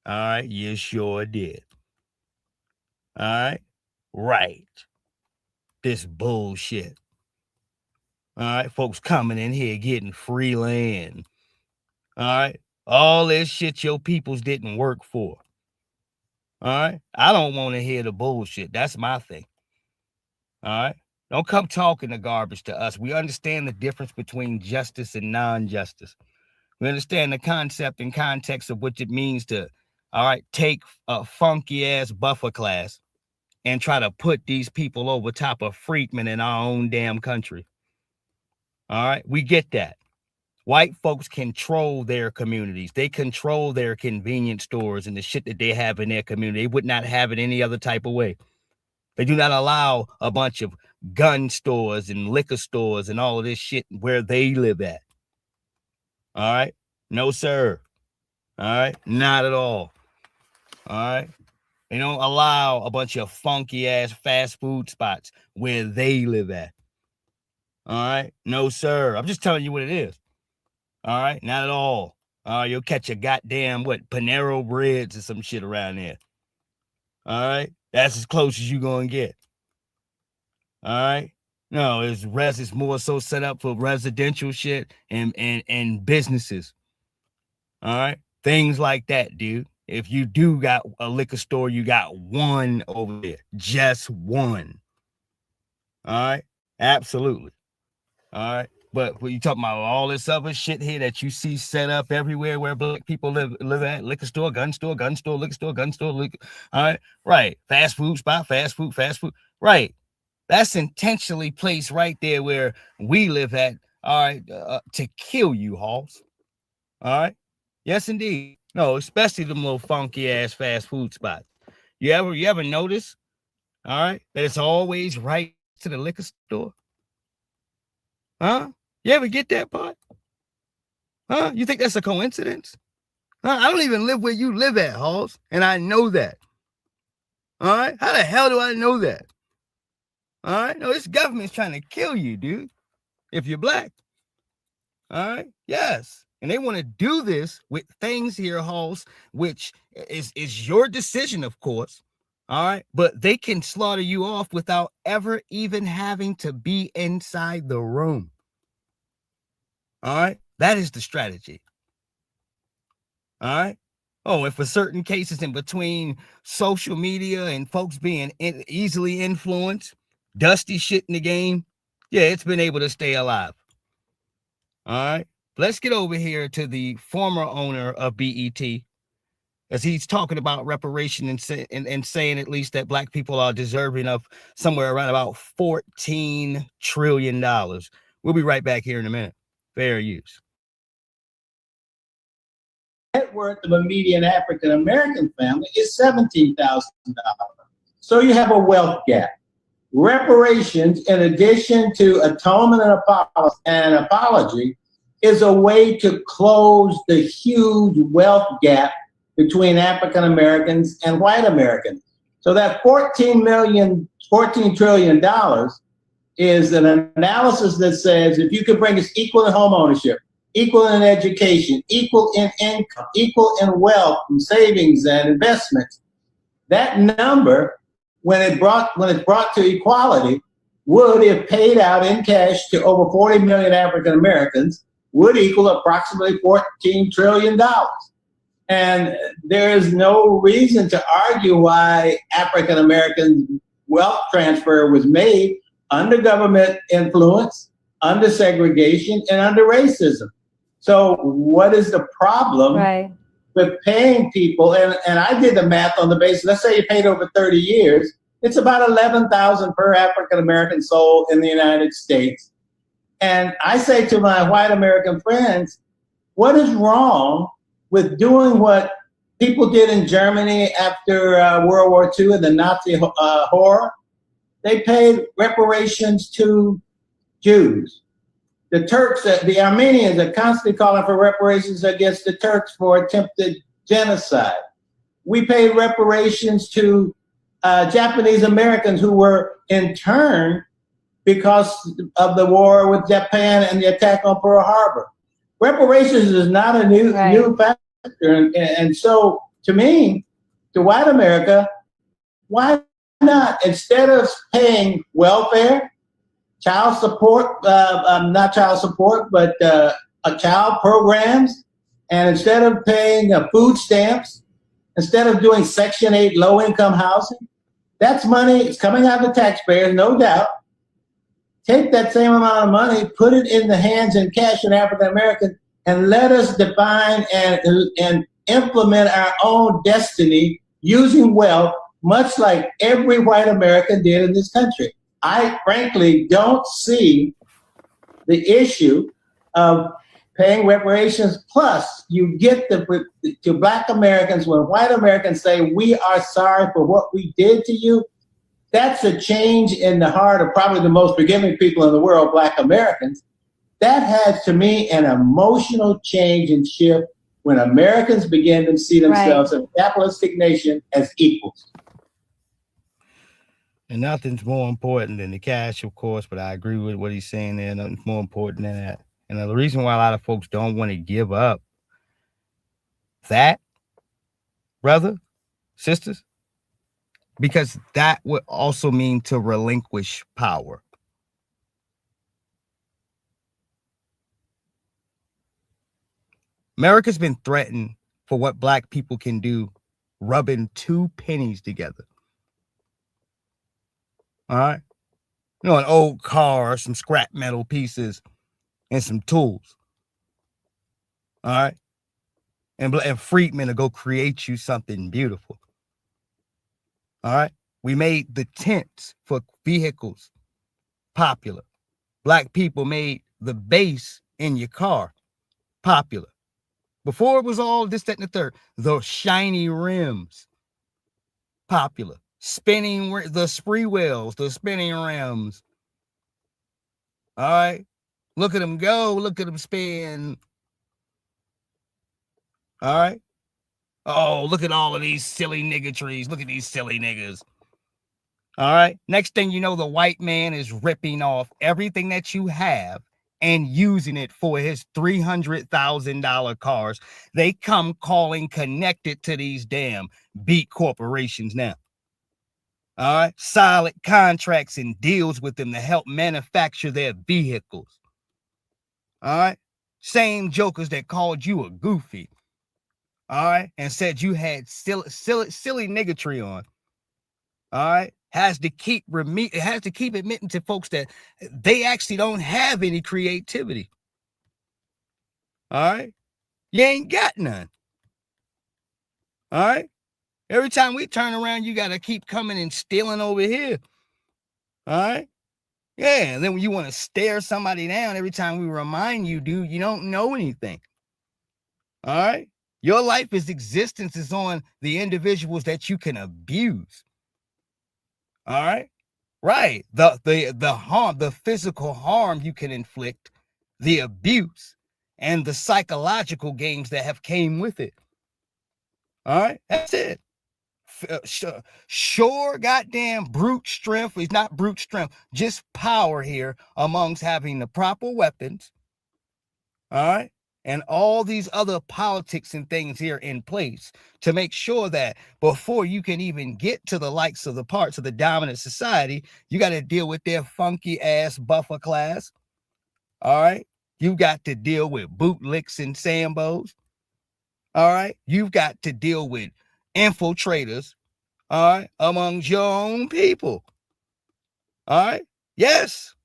All right, you sure did. All right, right. This bullshit. All right, folks coming in here getting free land. All right, all this shit your peoples didn't work for. All right, I don't want to hear the bullshit. That's my thing. All right, don't come talking the garbage to us. We understand the difference between justice and non-justice. We understand the concept and context of what it means to, all right, take a funky ass buffer class and try to put these people over top of freakmen in our own damn country. All right, we get that. White folks control their communities. They control their convenience stores and the shit that they have in their community. They would not have it any other type of way. They do not allow a bunch of gun stores and liquor stores and all of this shit where they live at. All right, no, sir. All right, not at all. All right. They don't allow a bunch of funky ass fast food spots where they live at. All right. No, sir. I'm just telling you what it is. All right. Not at all. You'll catch a goddamn Panero Breads or some shit around there. All right. That's as close as you're going to get. All right. No, it's more so set up for residential shit and businesses. All right. Things like that, dude. If you do got a liquor store, you got one over there. Just one. All right. Absolutely. All right. But when you talking about all this other shit here that you see set up everywhere where black people live at, liquor store, gun store, liquor store, gun store, liquor. All right. Right. Fast food spot, fast food. Right. That's intentionally placed right there where we live at. All right. To kill you, Halls. All right. Yes, indeed. No, especially them little funky ass fast food spots. You ever notice, all right, that it's always right to the liquor store? Huh? You ever get that part? Huh? You think that's a coincidence? Huh? I don't even live where you live at, Halls, and I know that. All right. How the hell do I know that? All right. No, this government's trying to kill you, dude. If you're black. All right. Yes. And they want to do this with things here, Halls, which is your decision, of course. All right. But they can slaughter you off without ever even having to be inside the room. All right. That is the strategy. All right. Oh, and for certain cases in between social media and folks being easily influenced, dusty shit in the game, yeah, it's been able to stay alive. All right. Let's get over here to the former owner of BET, as he's talking about reparation and saying at least that black people are deserving of somewhere around about $14 trillion. We'll be right back here in a minute. Fair use. Net worth of a median African American family is $17,000. So you have a wealth gap. Reparations, in addition to atonement and apology, is a way to close the huge wealth gap between African Americans and white Americans. So that $14 trillion is an analysis that says if you can bring us equal in home ownership, equal in education, equal in income, equal in wealth and savings and investments, that number, when it's brought to equality, would, if paid out in cash to over 40 million African Americans, would equal approximately $14 trillion. And there is no reason to argue why African American wealth transfer was made under government influence, under segregation, and under racism. So what is the problem with paying people? And I did the math on the basis, let's say you paid over 30 years, it's about $11,000 per African American soul in the United States. And I say to my white American friends, what is wrong with doing what people did in Germany after World War II and the Nazi horror? They paid reparations to Jews. The Turks, the Armenians are constantly calling for reparations against the Turks for attempted genocide. We paid reparations to Japanese Americans who were interned because of the war with Japan and the attack on Pearl Harbor. Reparations is not a new factor. And so, to me, to white America, why not, instead of paying welfare, child support, not child support, but child programs, and instead of paying food stamps, instead of doing Section 8 low-income housing, that's money, it's coming out of the taxpayers, no doubt. Take that same amount of money, put it in the hands in cash in African Americans, and let us define and implement our own destiny using wealth, much like every white American did in this country. I frankly don't see the issue of paying reparations. Plus, you get to black Americans, when white Americans say, we are sorry for what we did to you, that's a change in the heart of probably the most forgiving people in the world, black Americans. That has, to me, an emotional change and shift when Americans begin to see themselves in a capitalistic nation as equals. And nothing's more important than the cash, of course, but I agree with what he's saying there. Nothing's more important than that. And the reason why a lot of folks don't want to give up that, brother, sisters, because that would also mean to relinquish power. America's been threatened for what black people can do, rubbing 2 pennies together. All right. You know, an old car, some scrap metal pieces, and some tools. All right. And freedmen to go create you something beautiful. All right. We made the tents for vehicles popular. Black people made the base in your car popular. Before it was all this, that, and the third. The shiny rims popular. Spinning, the spree wheels, the spinning rims. All right. Look at them go. Look at them spin. All right. Oh, look at all of these silly nigga trees. Look at these silly niggas. All right. Next thing you know, the white man is ripping off everything that you have and using it for his $300,000 cars. They come calling connected to these damn beat corporations now. All right. Solid contracts and deals with them to help manufacture their vehicles. All right. Same jokers that called you a goofy. All right. And said you had silly niggatry on. All right. Has to keep admitting to folks that they actually don't have any creativity. All right. You ain't got none. All right. Every time we turn around, you got to keep coming and stealing over here. All right. Yeah. And then when you want to stare somebody down every time we remind you, dude, you don't know anything. All right. Your life's existence is on the individuals that you can abuse. All right. Right. The harm, the physical harm you can inflict, the abuse, and the psychological games that have came with it. All right. That's it. Sure, goddamn brute strength is not brute strength, just power here amongst having the proper weapons. All right. And all these other politics and things here in place to make sure that before you can even get to the likes of the parts of the dominant society, you got to deal with their funky ass buffer class. All right. You got to deal with bootlicks and sambos. All right. You've got to deal with infiltrators. All right. Amongst your own people. All right. Yes.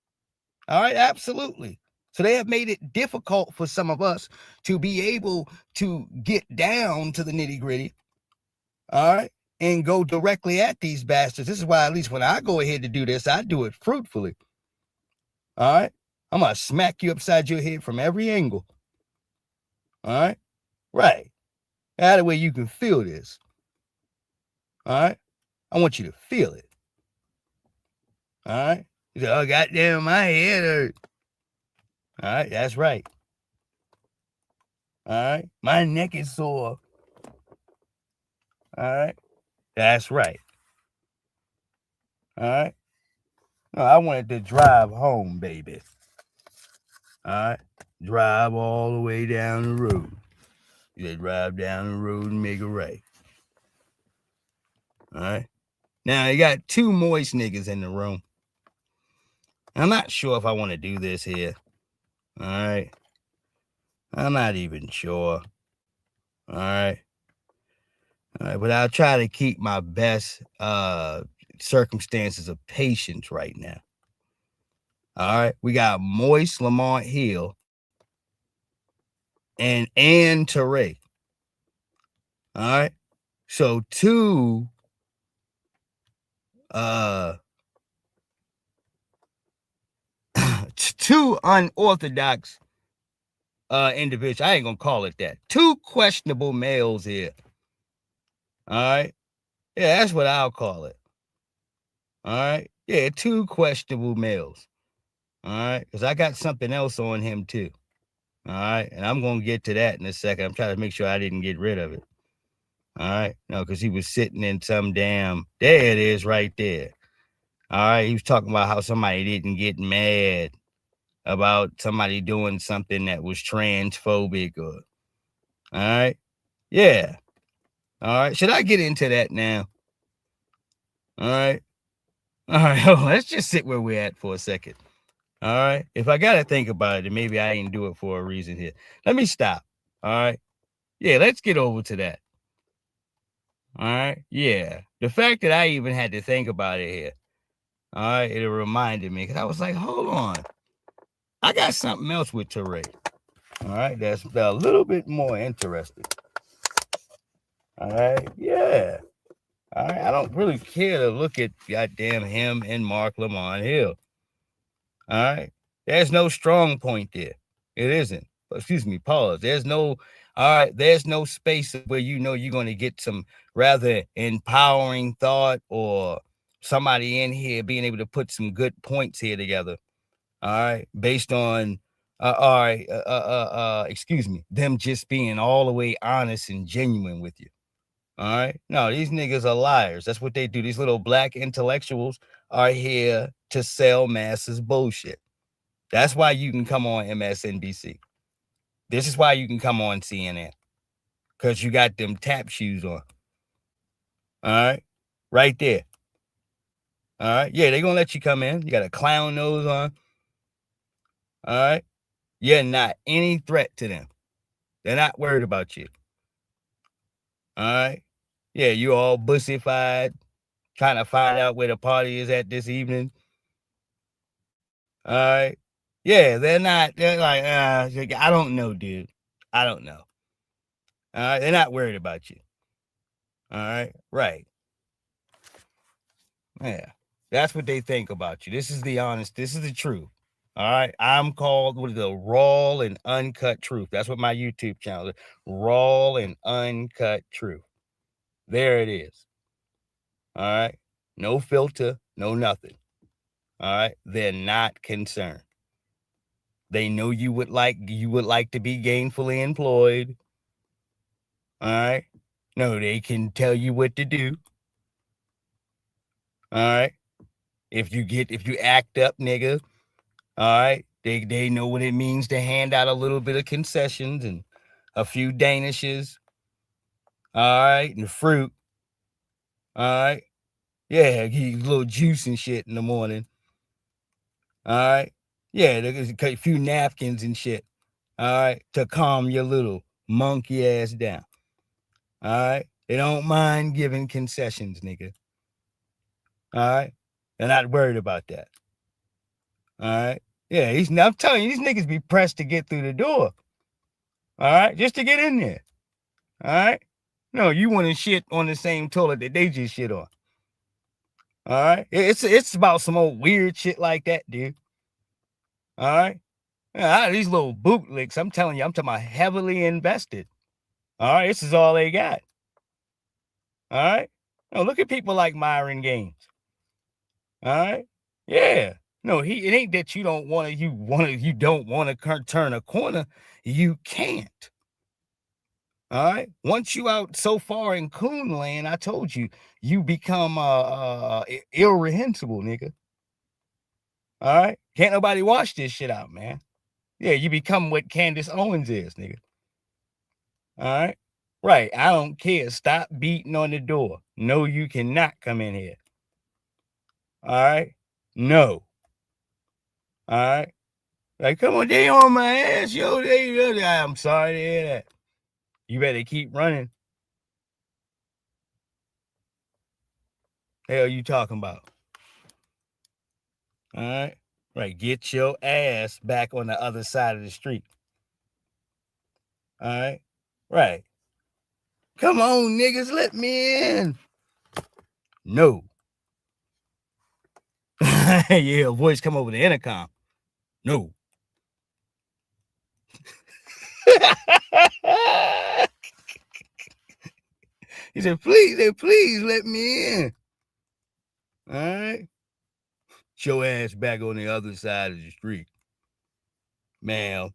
All right. Absolutely. So they have made it difficult for some of us to be able to get down to the nitty gritty. All right. And go directly at these bastards. This is why, at least when I go ahead to do this, I do it fruitfully. All right. I'm going to smack you upside your head from every angle. All right. Right. That way you can feel this. All right. I want you to feel it. All right. You say, oh, goddamn, my head hurt. All right. That's right. All right. My neck is sore. All right. That's right. All right. No, I wanted to drive home, baby. All right. Drive all the way down the road. You gotta drive down the road and make a right. All right. Now, you got two moist niggas in the room. I'm not sure if I want to do this here. All right. I'm not even sure. All right. All right. But I'll try to keep my best circumstances of patience right now. All right. We got Moist Lamont Hill and Ann Teray. All right. So two unorthodox individuals. I ain't gonna call it that. Two questionable males here. All right. Yeah, that's what I'll call it. All right. Yeah, two questionable males. All right. Because I got something else on him too. All right. And I'm gonna get to that in a second. I'm trying to make sure I didn't get rid of it. All right. No, because he was sitting in some damn. There it is right there. All right. He was talking about how somebody didn't get mad about somebody doing something that was transphobic or. All right. Yeah. All right. Should I get into that now? All right. All right. Let's just sit where we're at for a second. All right. If I got to think about it, then maybe I didn't do it for a reason here. Let me stop. All right. Yeah. Let's get over to that. All right. Yeah. The fact that I even had to think about it here. All right. It reminded me because I was like, hold on. I got something else with Teray. All right. That's a little bit more interesting. All right. Yeah. All right. I don't really care to look at goddamn him and Mark Lamont Hill. All right. There's no strong point there. It isn't. Excuse me. Pause. There's no. All right. There's no space where you know you're going to get some rather empowering thought or somebody in here being able to put some good points here together. All right. Based on. All right. Excuse me. Them just being all the way honest and genuine with you. All right. No, these niggas are liars. That's what they do. These little black intellectuals are here to sell masses bullshit. That's why you can come on MSNBC. This is why you can come on CNN. Because you got them tap shoes on. All right. Right there. All right. Yeah, they're going to let you come in. You got a clown nose on. All right. You're not any threat to them. They're not worried about you. All right. Yeah, you all bussified, trying to find out where the party is at this evening. All right. Yeah, they're not. They're like, I don't know, dude. I don't know. All right. They're not worried about you. All right. Right. Yeah. That's what they think about you. This is the honest. This is the truth. All right. I'm called with the raw and uncut truth. That's what my YouTube channel is. Raw and uncut truth. There it is. All right. No filter, no nothing. All right. They're not concerned. They know you would like to be gainfully employed. All right. No, they can tell you what to do. All right. If you act up, nigga, all right, they know what it means to hand out a little bit of concessions and a few danishes. All right, and fruit. All right. Yeah, give you a little juice and shit in the morning. All right. Yeah, there's a few napkins and shit. All right, to calm your little monkey ass down. All right. They don't mind giving concessions, nigga. All right. They're not worried about that. All right. Yeah, I'm telling you, these niggas be pressed to get through the door. All right. Just to get in there. All right. No, you want to shit on the same toilet that they just shit on. All right. It's about some old weird shit like that, dude. All right. These little bootlicks, I'm telling you, I'm talking about heavily invested. All right. This is all they got. All right. Now look at people like Myron Gaines. All right. Yeah. No, it ain't that you don't want to turn a corner. You can't. All right. Once you out so far in coon land, I told you, you become irrehensible, nigga. All right. Can't nobody wash this shit out, man. Yeah, you become what Candace Owens is, nigga. All right. Right. I don't care. Stop beating on the door. No, you cannot come in here. All right. No. All right. Like, come on, they on my ass, yo. I'm sorry to hear that. You better keep running. Hell you talking about? All right. Right. Get your ass back on the other side of the street. All right. Right. Come on, niggas, let me in. No. Yeah, a voice come over the intercom. No. He said, please let me in. All right. Get your ass back on the other side of the street. Ma'am.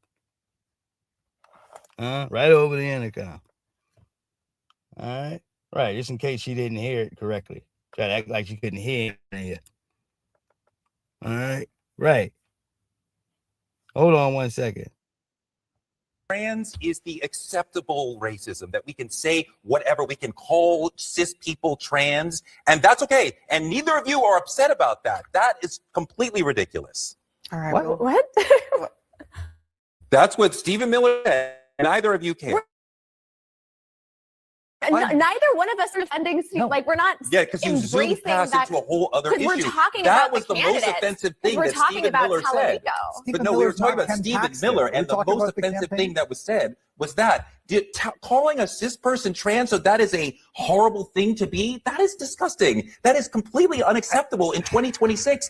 Right over the intercom. All right. Right. Just in case she didn't hear it correctly. Try to act like she couldn't hear it. All right. Right. Hold on 1 second. Trans is the acceptable racism that we can say whatever, we can call cis people trans, and that's okay. And neither of you are upset about that. That is completely ridiculous. All right. What? That's what Stephen Miller said. Neither of you can. Neither one of us are defending Steve. No. Like, we're not because you zoomed past it to a whole other issue. We're talking that about was the most offensive thing that Stephen Miller said. But no, we were talking about Stephen Miller, and the most offensive thing that was said was that calling a cis person trans, so that is a horrible thing to be. That is disgusting. That is completely unacceptable in 2026.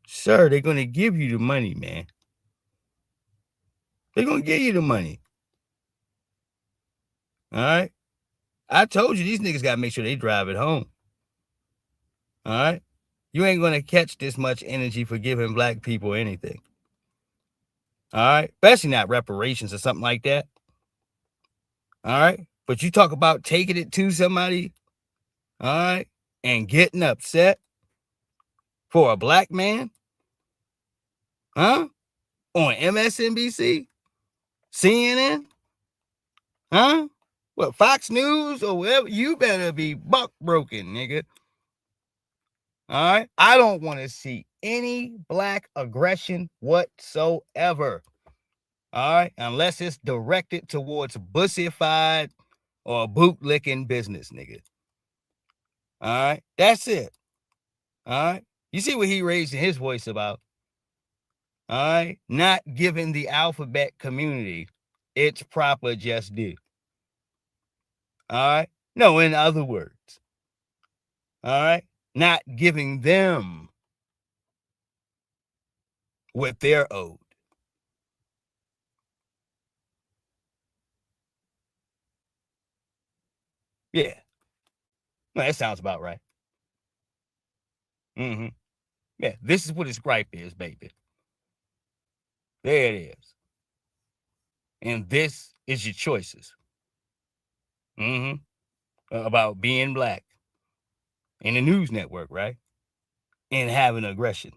Sir, they're going to give you the money, man. They're going to give you the money. All right. I told you these niggas got to make sure they drive it home. All right. You ain't going to catch this much energy for giving black people anything. All right. Especially not reparations or something like that. All right. But you talk about taking it to somebody, all right, and getting upset for a black man, huh? On MSNBC, CNN, huh? What, Fox News or whatever? You better be buck broken, nigga. All right? I don't want to see any black aggression whatsoever. All right? Unless it's directed towards bussified or bootlicking business, nigga. All right? That's it. All right? You see what he raising his voice about? All right? Not giving the alphabet community its proper just due. All right? No, in other words, all right? Not giving them what they're owed. Yeah. Well, that sounds about right. Mm-hmm. Yeah, this is what his gripe is, baby. There it is. And this is your choices. Mm-hmm. About being black in the news network, right? And having aggression.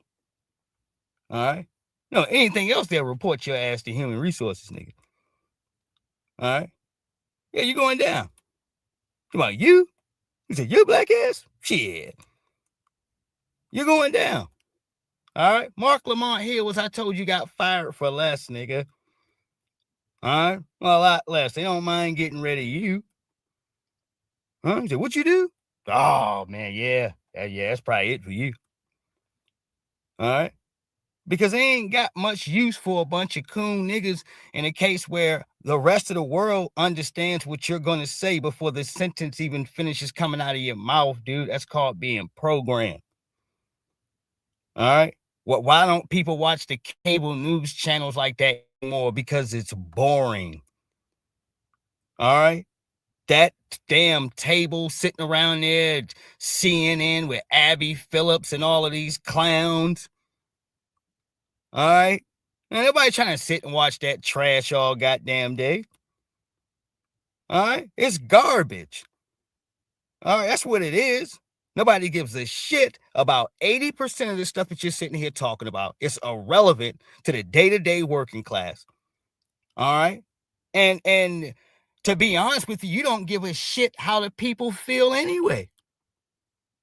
All right? No, anything else, they'll report your ass to human resources, nigga. All right? Yeah, you're going down. Come on, you? You said, you black ass? Shit. You're going down. All right? Mark Lamont Hill, I told you, got fired for less, nigga. All right? Well, a lot less. They don't mind getting rid of you. Huh? He said, what you do? Oh, man, yeah. Yeah, that's probably it for you. All right? Because they ain't got much use for a bunch of coon niggas in a case where the rest of the world understands what you're going to say before the sentence even finishes coming out of your mouth, dude. That's called being programmed. All right? Well, why don't people watch the cable news channels like that anymore? Because it's boring. All right? That damn table sitting around there, CNN with Abby Phillips and all of these clowns. All right? Now, nobody trying to sit and watch that trash all goddamn day. All right? It's garbage. All right? That's what it is. Nobody gives a shit about 80% of the stuff that you're sitting here talking about. It's irrelevant to the day-to-day working class. All right? And to be honest with you, you don't give a shit how the people feel anyway.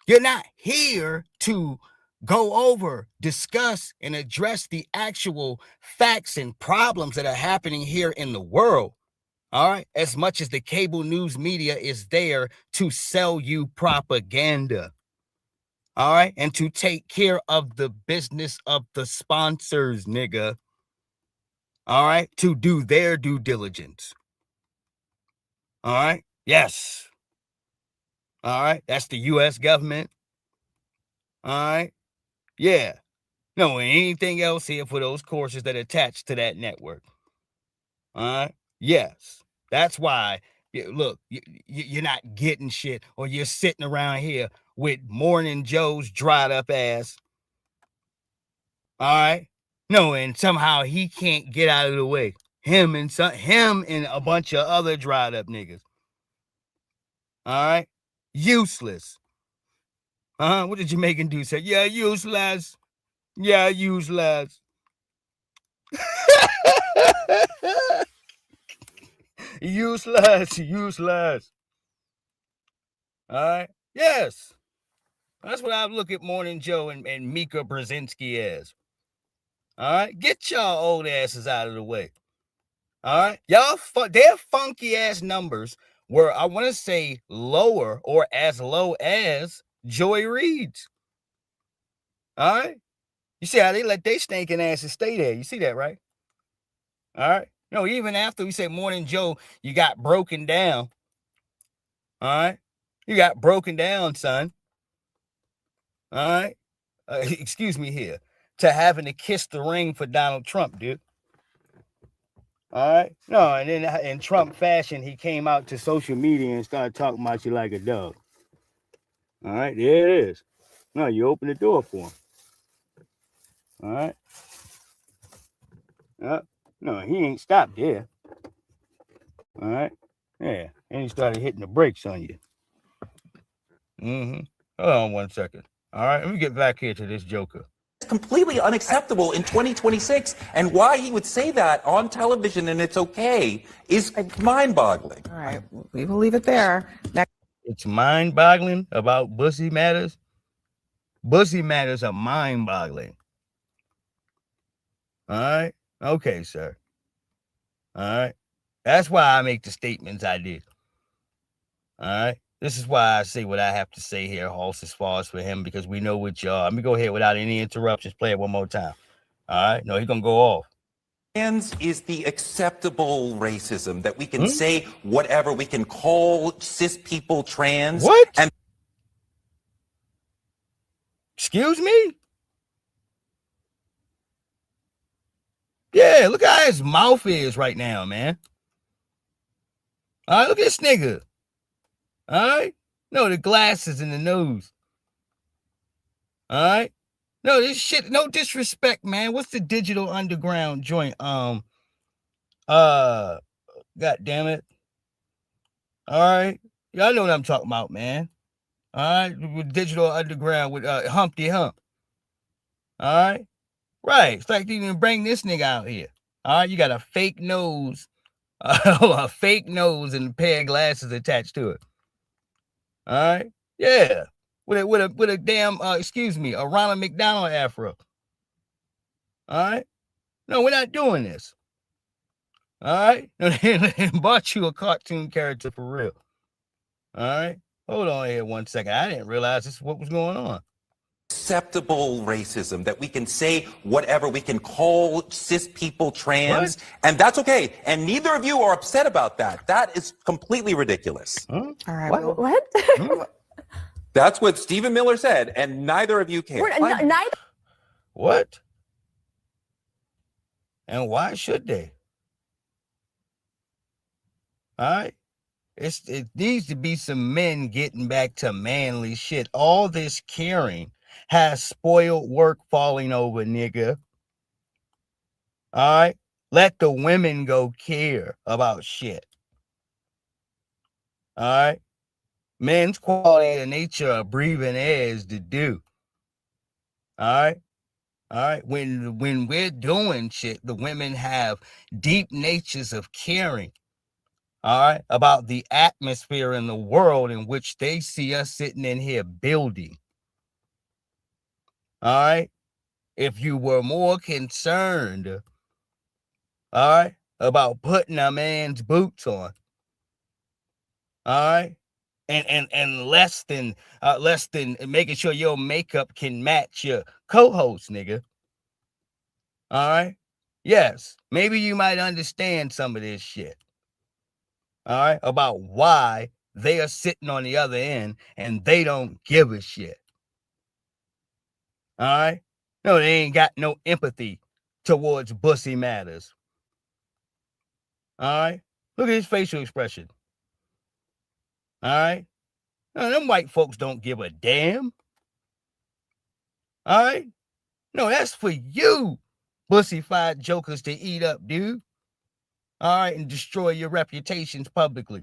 You're not here to go over, discuss, and address the actual facts and problems that are happening here in the world. All right. As much as the cable news media is there to sell you propaganda. All right. And to take care of the business of the sponsors, nigga. All right. To do their due diligence. All right. Yes. All right. That's the U.S. government. All right. Yeah. No, anything else here for those courses that attach to that network. All right. Yes. That's why, look, you're not getting shit, or you're sitting around here with Morning Joe's dried up ass. All right. No, and somehow he can't get out of the way. Him and a bunch of other dried up niggas. All right. Useless. What did Jamaican dude say? Yeah, useless. Yeah, useless. Useless. All right. Yes. That's what I look at Morning Joe and Mika Brzezinski as. All right. Get y'all old asses out of the way. All right. Y'all, their funky ass numbers were, I want to say, lower or as low as Joy Reid's. All right. You see how they let they stinking asses stay there. You see that, right? All right. No, even after we said Morning Joe, you got broken down. All right. You got broken down, son. All right. Excuse me here. To having to kiss the ring for Donald Trump, dude. All right. No, and then in Trump fashion, he came out to social media and started talking about you like a dog. All right. There it is. No, you open the door for him. All right. No, he ain't stopped there. All right. Yeah, and he started hitting the brakes on you. Hold on 1 second. All right, let me get back here to this joker. Completely unacceptable in 2026, and why he would say that on television and it's okay is mind-boggling. All right, we will leave it there. It's mind-boggling about Bussy matters. Bussy matters are mind-boggling. All right, okay, sir. All right, that's why I make the statements I did. All right, this is why I say what I have to say here, Hoss, as far as for him, because we know what y'all. Let me go ahead without any interruptions. Play it one more time. All right, no, he's gonna go off. Is the acceptable racism that we can say whatever, we can call cis people trans. What? And excuse me? Yeah, look how his mouth is right now, man. All right, look at this nigga. All right? No, the glasses and the nose. All right? No, this shit, no disrespect, man. What's the digital underground joint? God damn it. All right? Y'all know what I'm talking about, man. All right? With digital underground with Humpty Hump. All right? Right. It's like you can bring this nigga out here. All right? You got a fake nose. A fake nose and a pair of glasses attached to it. All right? Yeah. With a damn excuse me, a Ronald McDonald afro. All right? No, we're not doing this. All right? Bought you a cartoon character for real. All right? Hold on here 1 second. I didn't realize this is what was going on. acceptable racism that we can say whatever, we can call cis people trans, and that's okay. And neither of you are upset about that. That is completely ridiculous. All right. What? That's what Stephen Miller said, and neither of you care. Neither. What? And why should they? All right. It needs to be some men getting back to manly shit. All this caring has spoiled work falling over, nigga. All right. Let the women go care about shit. All right. Men's quality of nature are breathing airs to do. All right. All right. When we're doing shit, the women have deep natures of caring. All right, about the atmosphere in the world in which they see us sitting in here building. All right, if you were more concerned, all right, about putting a man's boots on, all right, and less than making sure your makeup can match your co-host, nigga. All right, yes, maybe you might understand some of this shit. All right, about why they are sitting on the other end and they don't give a shit. All right, no, they ain't got no empathy towards Bussy matters. All right, look at his facial expression. All right, no, them white folks don't give a damn. All right, no, that's for you, Bussy-fied jokers to eat up, dude. All right, and destroy your reputations publicly.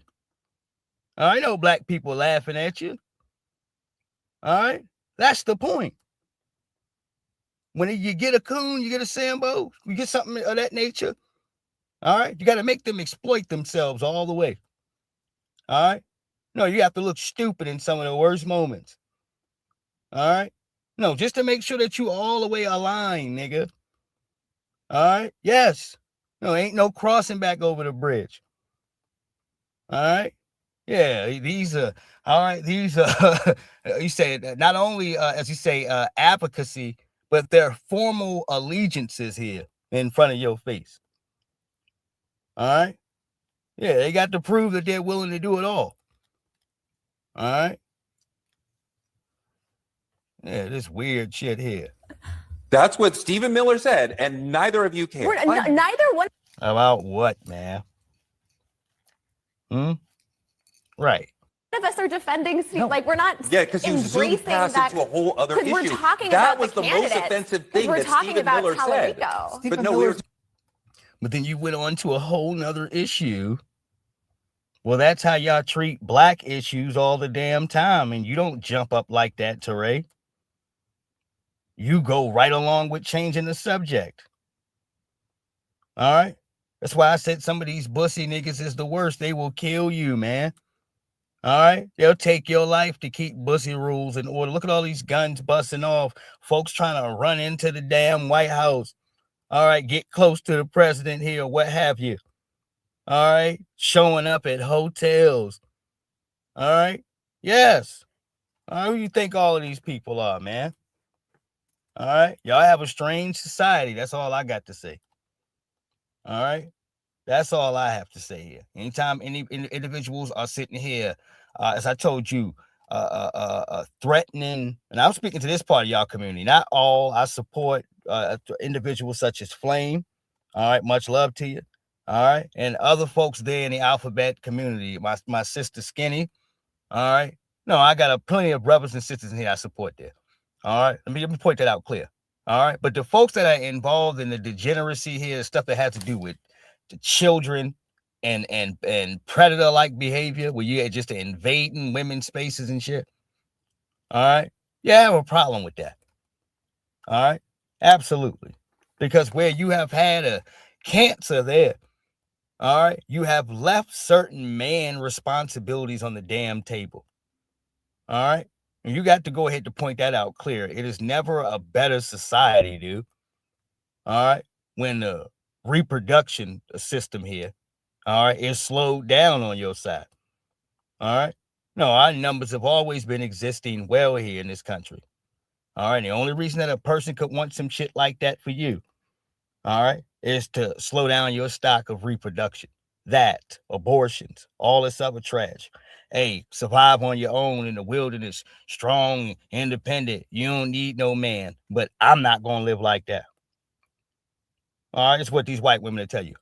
I know black people laughing at you. All right. That's the point. When you get a coon, you get a Sambo, you get something of that nature. All right. You got to make them exploit themselves all the way. All right. No, you have to look stupid in some of the worst moments. All right. No, just to make sure that you all the way aligned, nigga. All right. Yes. No, ain't no crossing back over the bridge. All right. Yeah, these are all right. These are you say not only as you say advocacy, but they're formal allegiances here in front of your face. All right. Yeah, they got to prove that they're willing to do it all. All right. Yeah, this weird shit here. That's what Stephen Miller said, and neither of you care. Neither one. About what, man? Right. None of us are defending Steve. Like we're not. Yeah, because you zoomed past into a whole other issue. We're talking that about was the most offensive thing we're that talking Stephen about Miller said. But no, we were. But then you went on to a whole nother issue Well, that's how y'all treat black issues all the damn time, and you don't jump up like that, Teray. You go right along with changing the subject. All right? That's why I said some of these bussy niggas is the worst. They will kill you, man. All right? They'll take your life to keep bussy rules in order. Look at all these guns busting off. Folks trying to run into the damn White House. All right? Get close to the president here, what have you. All right? Showing up at hotels. All right? Yes. Who you think all of these people are, man? All right? Y'all have a strange society. That's all I got to say. All right? That's all I have to say here. Anytime any individuals are sitting here, as I told you, threatening, and I'm speaking to this part of y'all community, not all. I support individuals such as Flame. All right, much love to you. All right, and other folks there in the alphabet community. My sister Skinny. All right, no, I got plenty of brothers and sisters in here I support there. All right, let me point that out clear. All right, but the folks that are involved in the degeneracy here, stuff that has to do with the children and predator-like behavior, where you're just invading women's spaces and shit. All right, yeah, I have a problem with that. All right, absolutely, because where you have had a cancer there, all right, you have left certain man responsibilities on the damn table. All right, and you got to go ahead to point that out clear. It is never a better society, dude. All right, when the reproduction system here, all right, is slowed down on your side. All right, no, our numbers have always been existing well here in this country. All right, the only reason that a person could want some shit like that for you, all right, is to slow down your stock of reproduction. That, abortions, all this other trash. Hey, survive on your own in the wilderness, strong, independent. You don't need no man, but I'm not going to live like that. All right, it's what these white women will tell you.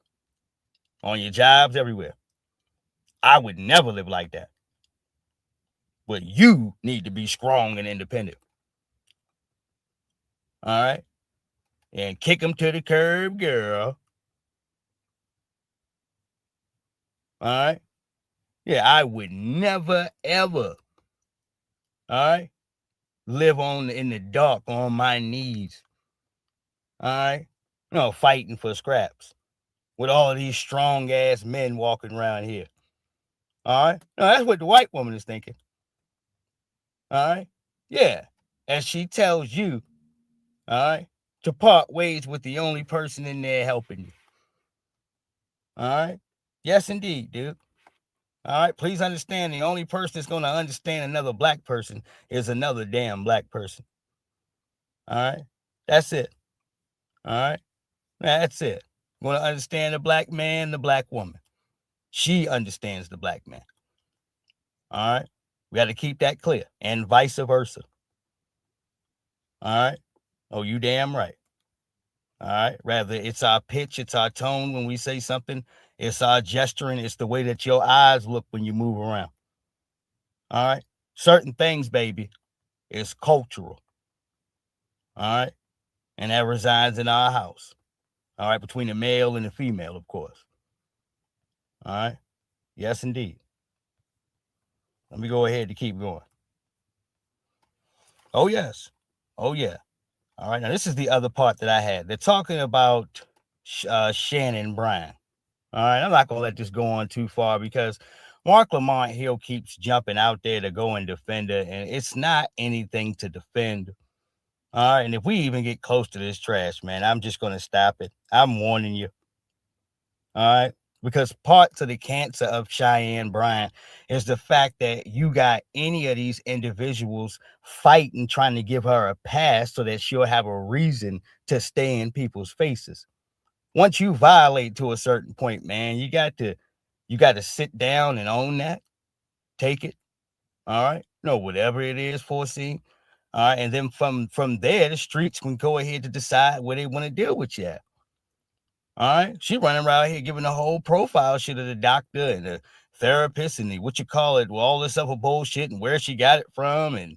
On your jobs, everywhere. I would never live like that. But you need to be strong and independent. All right? And kick them to the curb, girl. All right? Yeah, I would never, ever, all right, live in the dark on my knees. All right? No, fighting for scraps with all of these strong ass men walking around here. All right? No, that's what the white woman is thinking. All right? Yeah. As she tells you, all right, to part ways with the only person in there helping you. All right? Yes, indeed, dude. All right? Please understand, the only person that's going to understand another black person is another damn black person. All right? That's it. All right? That's it. Want to understand the black man, the black woman. She understands the black man. All right? We got to keep that clear, and vice versa. All right? Oh, you damn right. All right? Rather, it's our pitch, it's our tone when we say something, it's our gesturing, it's the way that your eyes look when you move around. All right? Certain things, baby, is cultural. All right? And that resides in our house. All right? Between the male and the female, of course. All right? Yes, indeed. Let me go ahead to keep going. Oh, yes. Oh, yeah. All right. Now, this is the other part that I had. They're talking about Shannon Bryan. All right. I'm not going to let this go on too far because Mark Lamont Hill keeps jumping out there to go and defend her, and it's not anything to defend. All right. And if we even get close to this trash, man, I'm just going to stop it. I'm warning you. All right. Because parts of the cancer of Cheyenne Bryant is the fact that you got any of these individuals fighting, trying to give her a pass so that she'll have a reason to stay in people's faces. Once you violate to a certain point, man, you got to sit down and own that, take it. All right. No, whatever it is, foreseen. All right. And then from there, the streets can go ahead to decide where they want to deal with you at. All right. She running around here giving the whole profile shit of the doctor and the therapist and the, what you call it, well, all this other bullshit and where she got it from. And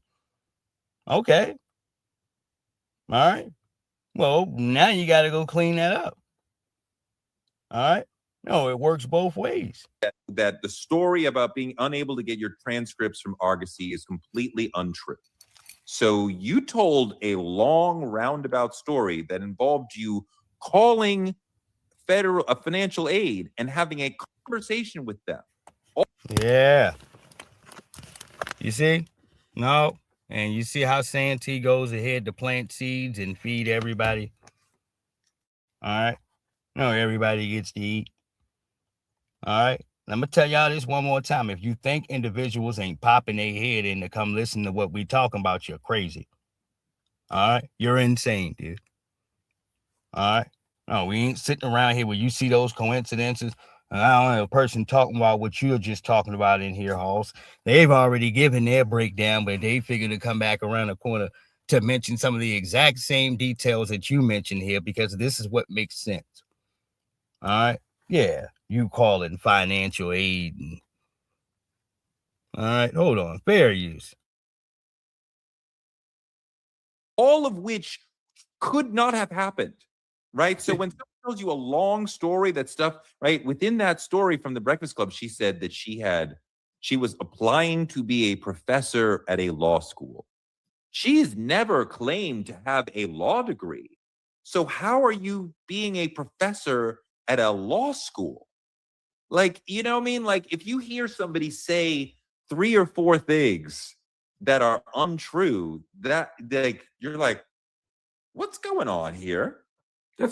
okay. All right. Well, now you got to go clean that up. All right. No, it works both ways. That the story about being unable to get your transcripts from Argosy is completely untrue. So you told a long roundabout story that involved you calling financial aid and having a conversation with them. Yeah. You see? No. And you see how Santee goes ahead to plant seeds and feed everybody? All right. No, everybody gets to eat. All right. I'm going to tell y'all this one more time. If you think individuals ain't popping their head in to come listen to what we talking about, you're crazy. All right. You're insane, dude. All right. No, we ain't sitting around here where you see those coincidences. I don't know, a person talking about what you're just talking about in here, Halls. They've already given their breakdown, but they figure to come back around the corner to mention some of the exact same details that you mentioned here, because this is what makes sense. All right. Yeah. You call it financial aid. All right. Hold on. Fair use. All of which could not have happened, right? So when someone tells you a long story, that stuff, right? Within that story from the Breakfast Club, she said that she was applying to be a professor at a law school. She's never claimed to have a law degree. So how are you being a professor at a law school? Like, you know what I mean? Like, if you hear somebody say 3 or 4 things that are untrue, that like you're like, what's going on here?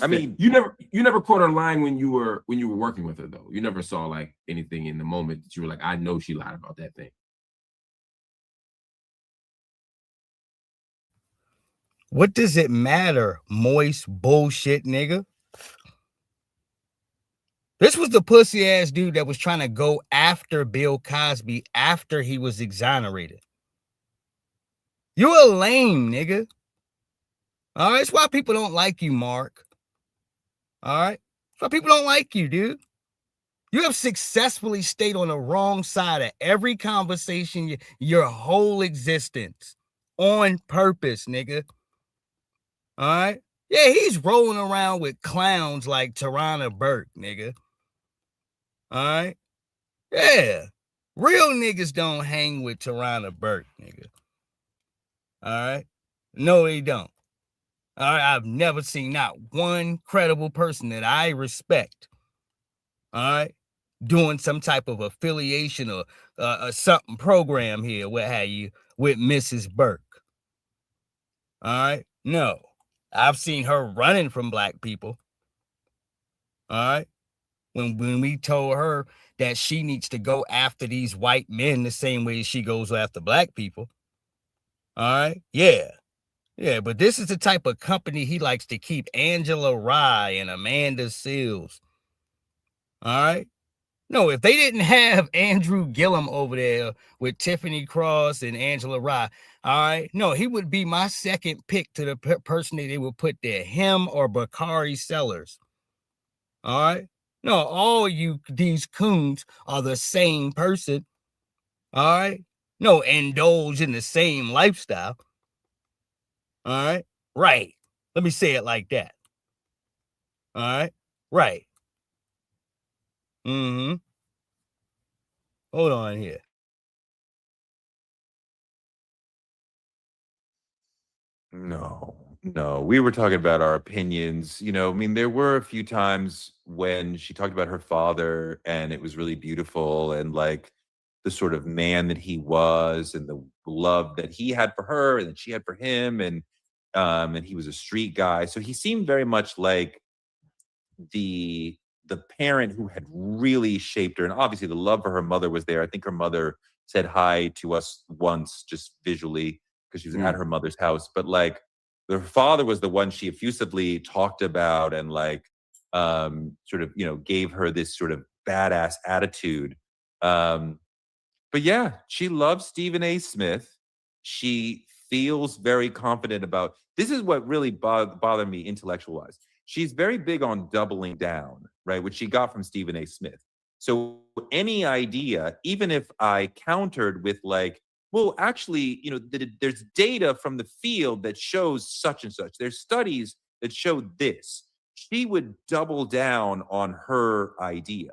I mean, you never caught her lying when you were working with her, though. You never saw like anything in the moment that you were like, I know she lied about that thing. What does it matter, moist bullshit nigga? This was the pussy ass dude that was trying to go after Bill Cosby after he was exonerated. You a lame nigga. All right, that's why people don't like you, Mark. All right, that's why people don't like you, dude. You have successfully stayed on the wrong side of every conversation your whole existence on purpose, nigga. All right? Yeah, he's rolling around with clowns like Tarana Burke, nigga. All right? Yeah. Real niggas don't hang with Tarana Burke, nigga. All right? No, they don't. All right? I've never seen not one credible person that I respect, all right, doing some type of affiliation or something program here, what have you, with Mrs. Burke. All right? No. I've seen her running from black people. All right? When we told her that she needs to go after these white men the same way she goes after black people. All right? Yeah. Yeah, but this is the type of company he likes to keep Angela Rye and Amanda Seals. All right? No, if they didn't have Andrew Gillum over there with Tiffany Cross and Angela Rye, all right, no, he would be my second pick to the person that they would put there, him or Bakari Sellers. All right, no, all you these coons are the same person. All right, no, indulge in the same lifestyle. All right, right. Let me say it like that. All right, right. Mm-hmm. Hold on here. No, we were talking about our opinions. You know, I mean, there were a few times when she talked about her father and it was really beautiful and like the sort of man that he was and the love that he had for her and that she had for him and he was a street guy. So he seemed very much like the parent who had really shaped her. And obviously the love for her mother was there. I think her mother said hi to us once just visually because she was at her mother's house. But like her father was the one she effusively talked about and like sort of, you know, gave her this sort of badass attitude. But yeah, she loves Stephen A. Smith. She feels very confident about this is what really bothered me intellectual-wise. She's very big on doubling down, right? Which she got from Stephen A. Smith. So any idea, even if I countered with like, well, actually, you know, there's data from the field that shows such and such. There's studies that show this. she would double down on her idea.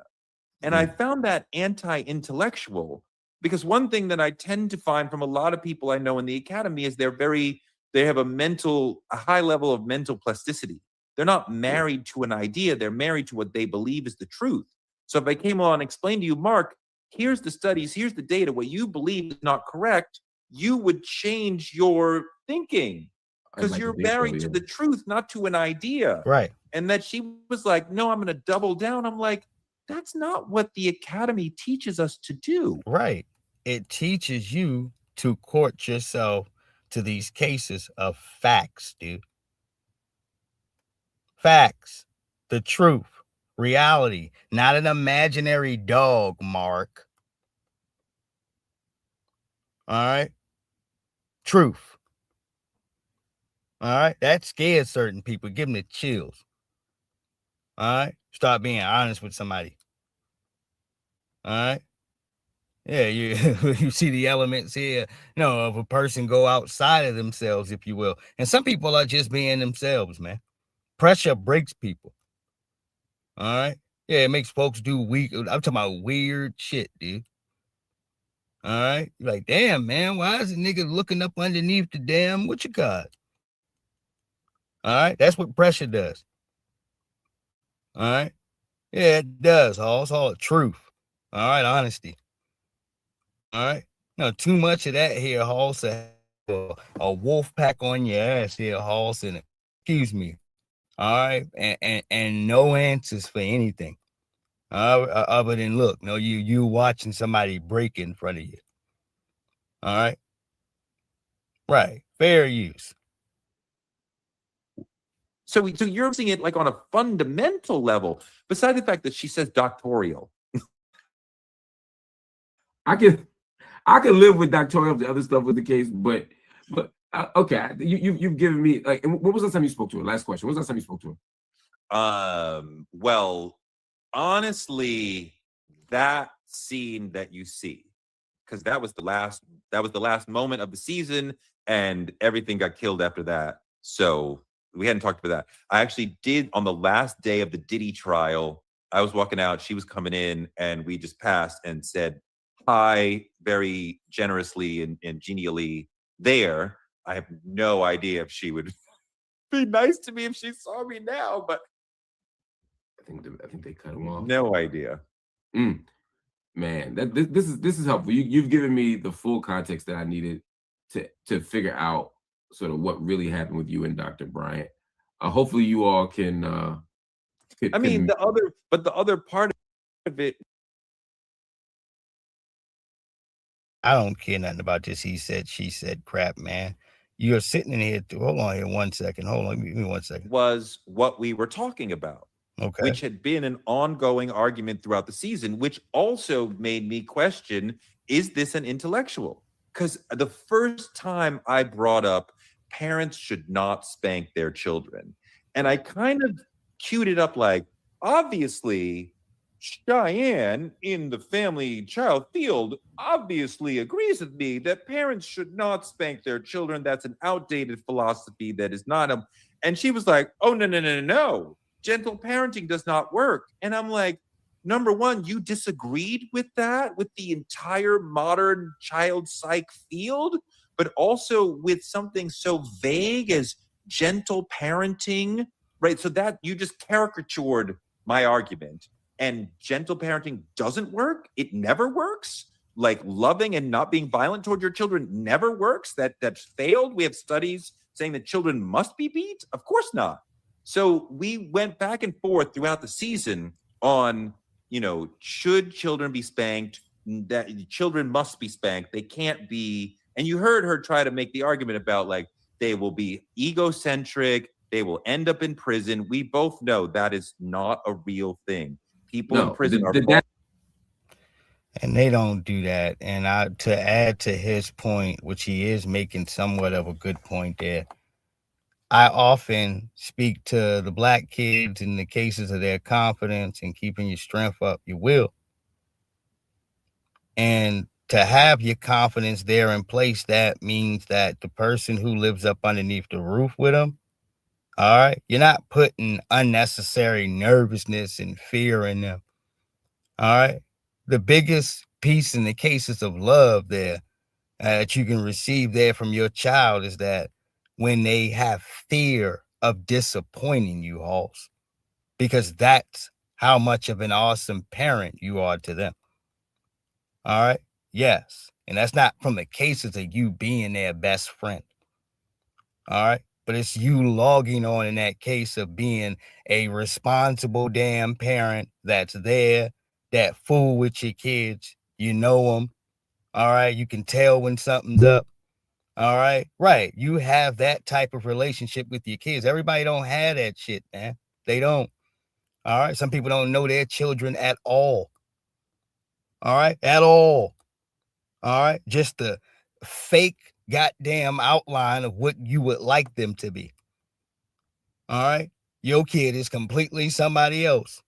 And I found that anti-intellectual, because one thing that I tend to find from a lot of people I know in the academy is they have a high level of mental plasticity. They're not married to an idea, they're married to what they believe is the truth. So if I came on and explained to you, Mark, here's the studies, here's the data, what you believe is not correct, you would change your thinking because you're married to the truth, not to an idea. Right. And that she was like, no, I'm going to double down. I'm like, that's not what the academy teaches us to do. Right. It teaches you to court yourself to these cases of facts, dude. Facts. The truth. Reality. Not an imaginary dog, Mark. All right. Truth. All right. That scares certain people. Give them the chills. All right. Start being honest with somebody. All right. Yeah, you see the elements here, of a person go outside of themselves, if you will. And some people are just being themselves, man. Pressure breaks people. All right. Yeah, it makes folks do I'm talking about weird shit, dude. All right. You're like, damn, man, why is a nigga looking up underneath the damn what you got? All right. That's what pressure does. All right. Yeah, it does. It's all truth. All right. Honesty. All right. No, too much of that here, Hoss. A wolf pack on your ass here, Hoss. And excuse me. All right. And no answers for anything. Other than look, you watching somebody break in front of you. All right. Right. Fair use. So you're seeing it like on a fundamental level, besides the fact that she says doctorial. I can live with doctorial, the other stuff with the case, but okay, you've given me like, what was the last time you spoke to her? Last question. What was the last time you spoke to her? Well, honestly, that scene that you see, because that was the last moment of the season, and everything got killed after that. So we hadn't talked about that. I actually did on the last day of the Diddy trial. I was walking out, she was coming in, and we just passed and said hi very generously and genially there. I have no idea if she would be nice to me if she saw me now, but I think they cut him off. No idea. Man, this is helpful. You've given me the full context that I needed to figure out sort of what really happened with you and Dr. Bryant. Hopefully, you all can. The other part of it. I don't care nothing about this he said, she said crap, man. You're sitting in here. Hold on here 1 second. Hold on. Give me 1 second. Was what we were talking about. Okay. Which had been an ongoing argument throughout the season, which also made me question, is this an intellectual? Because the first time I brought up parents should not spank their children, and I kind of queued it up like, obviously, Cheyenne in the family child field obviously agrees with me that parents should not spank their children. That's an outdated philosophy that is not a... And she was like, oh, no. Gentle parenting does not work. And I'm like, number one, you disagreed with that, with the entire modern child psych field, but also with something so vague as gentle parenting, right? So that you just caricatured my argument. And gentle parenting doesn't work. It never works. Like loving and not being violent toward your children never works. That's failed. We have studies saying that children must be beat. Of course not. So we went back and forth throughout the season on, should children be spanked? That children must be spanked. They can't be. And you heard her try to make the argument about like, they will be egocentric. They will end up in prison. We both know that is not a real thing. People in prison are... And they don't do that. And to add to his point, which he is making somewhat of a good point there, I often speak to the black kids in the cases of their confidence and keeping your strength up, your will. And to have your confidence there in place, that means that the person who lives up underneath the roof with them, All right. You're not putting unnecessary nervousness and fear in them. All right. The biggest piece in the cases of love there that you can receive there from your child is that when they have fear of disappointing you, Halls, because that's how much of an awesome parent you are to them. All right. Yes. And that's not from the cases of you being their best friend. All right. But it's you logging on in that case of being a responsible damn parent that's there, that fool with your kids. You know them. All right. You can tell when something's up. All right. Right. You have that type of relationship with your kids. Everybody don't have that shit, man. They don't. All right. Some people don't know their children at all. All right. At all. All right. Just the fake goddamn outline of what you would like them to be. All right. Your kid is completely somebody else.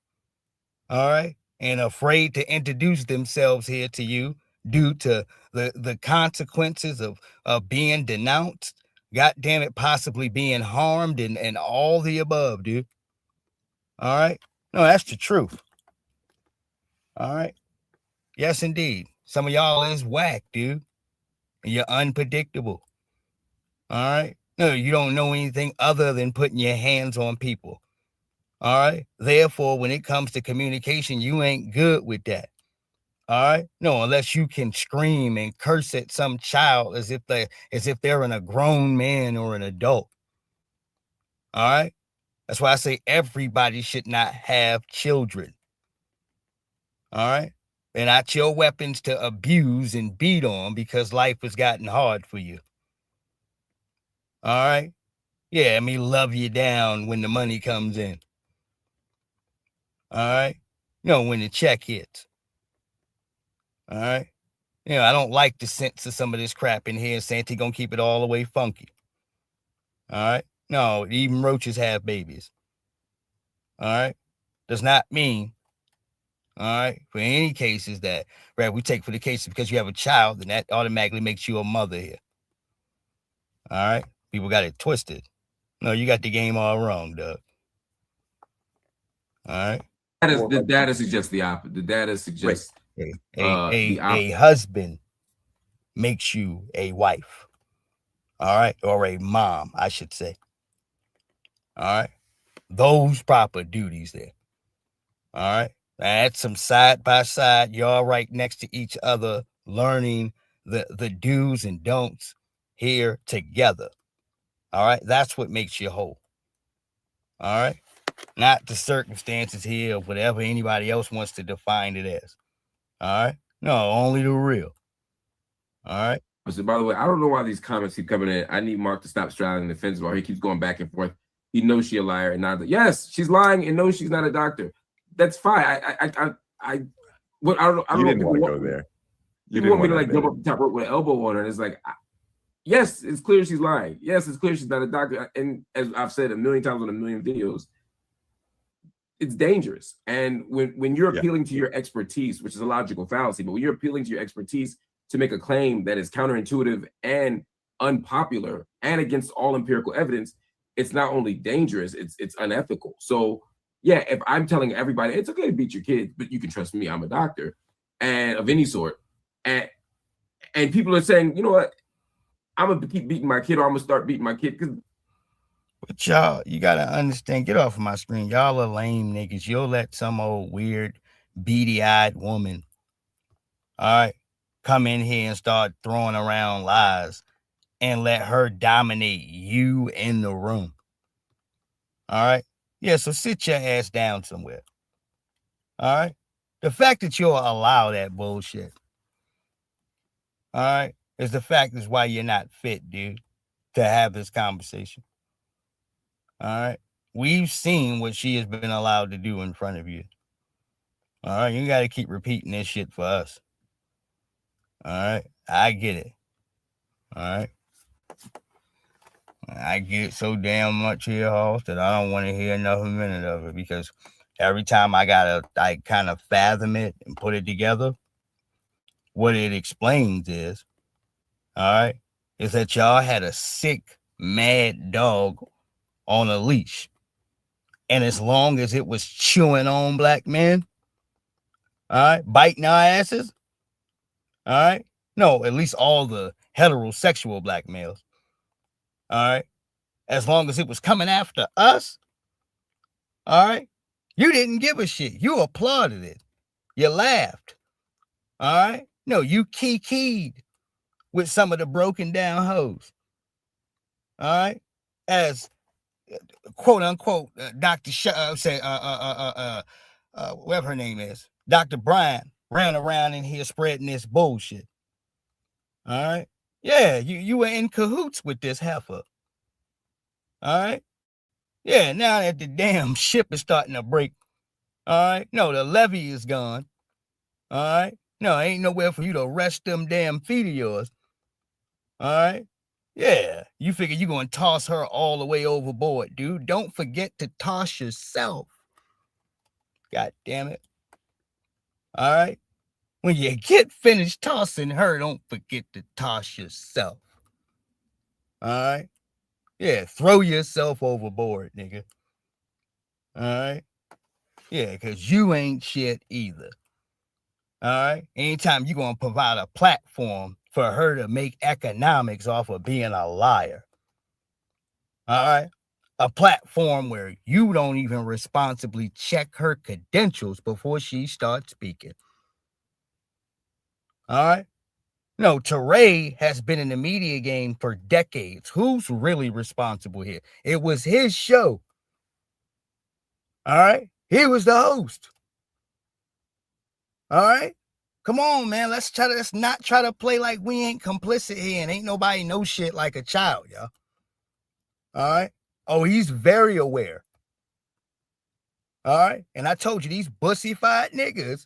All right. And afraid to introduce themselves here to you due to the consequences of being denounced. God damn it, possibly being harmed and all the above, dude. All right. No, that's the truth. All right. Yes, indeed. Some of y'all is whack, dude. And you're unpredictable. All right. No, you don't know anything other than putting your hands on people. All right. Therefore, when it comes to communication, you ain't good with that. All right. No, unless you can scream and curse at some child as if they're a grown man or an adult. All right. That's why I say everybody should not have children. All right. They're not your weapons to abuse and beat on because life has gotten hard for you. All right. Yeah, me love you down when the money comes in. All right. When the check hits. All right. I don't like the sense of some of this crap in here. Santa gonna keep it all the way funky. All right. No, even roaches have babies. All right. Does not mean, all right, for any cases that, right, we take for the cases because you have a child, then that automatically makes you a mother here. All right. People got it twisted. No, you got the game all wrong, Doug. All right. The data suggests the opposite. The data suggests a husband makes you a wife. All right. Or a mom, I should say. All right. Those proper duties there. All right. That's some side by side. Y'all right next to each other, learning the do's and don'ts here together. All right. That's what makes you whole. All right. Not the circumstances here of whatever anybody else wants to define it as. All right. No, only the real. All right. So, by the way, I don't know why these comments keep coming in. I need Mark to stop straddling the fence while he keeps going back and forth. He knows she's a liar and not. Yes, she's lying and knows she's not a doctor. That's fine. I don't know. You didn't want to go there. You want me to like jump up the top rope with an elbow on her? And it's like, yes, it's clear she's lying. Yes, it's clear she's not a doctor. And as I've said a million times on a million videos, it's dangerous. And when you're appealing to your expertise, which is a logical fallacy, but when you're appealing to your expertise to make a claim that is counterintuitive and unpopular and against all empirical evidence, it's not only dangerous, it's unethical. So yeah, if I'm telling everybody it's okay to beat your kids, but you can trust me, I'm a doctor and of any sort, and people are saying, you know what, I'm gonna keep beating my kid or I'm gonna start beating my kid because. But y'all, you gotta understand, get off of my screen. Y'all are lame niggas. You'll let some old weird, beady-eyed woman, all right, come in here and start throwing around lies and let her dominate you in the room. All right. Yeah, so sit your ass down somewhere. All right. The fact that you'll allow that bullshit, all right, is the fact is why you're not fit, dude, to have this conversation. All right. We've seen what she has been allowed to do in front of you. All right. You got to keep repeating this shit for us. All right. I get it. All right. I get it so damn much here, Hoss, that I don't want to hear another minute of it because every time I kind of fathom it and put it together, what it explains is, all right, is that y'all had a sick, mad dog on a leash. And as long as it was chewing on black men, all right, biting our asses, all right, no, at least all the heterosexual black males, all right, as long as it was coming after us, all right, you didn't give a shit. You applauded it. You laughed, all right? No, you kikied with some of the broken down hoes, all right? As quote unquote Dr. Whatever her name is, Dr. Bryant ran around in here spreading this bullshit. All right. Yeah, you were in cahoots with this heifer. All right. Yeah, now that the damn ship is starting to break. All right. No, the levee is gone. All right. No, ain't nowhere for you to rest them damn feet of yours. All right. Yeah, you figure you're going to toss her all the way overboard, dude. Don't forget to toss yourself. God damn it. All right. When you get finished tossing her, don't forget to toss yourself. All right. Yeah, throw yourself overboard, nigga. All right. Yeah, because you ain't shit either. All right. Anytime you're going to provide a platform for her to make economics off of being a liar. All right. A platform where you don't even responsibly check her credentials before she starts speaking. All right. No, Teray has been in the media game for decades. Who's really responsible here? It was his show. All right. He was the host. All right. Come on, man. Let's not try to play like we ain't complicit here and ain't nobody know shit like a child, y'all. All right. Oh, he's very aware. All right. And I told you, these bussified niggas,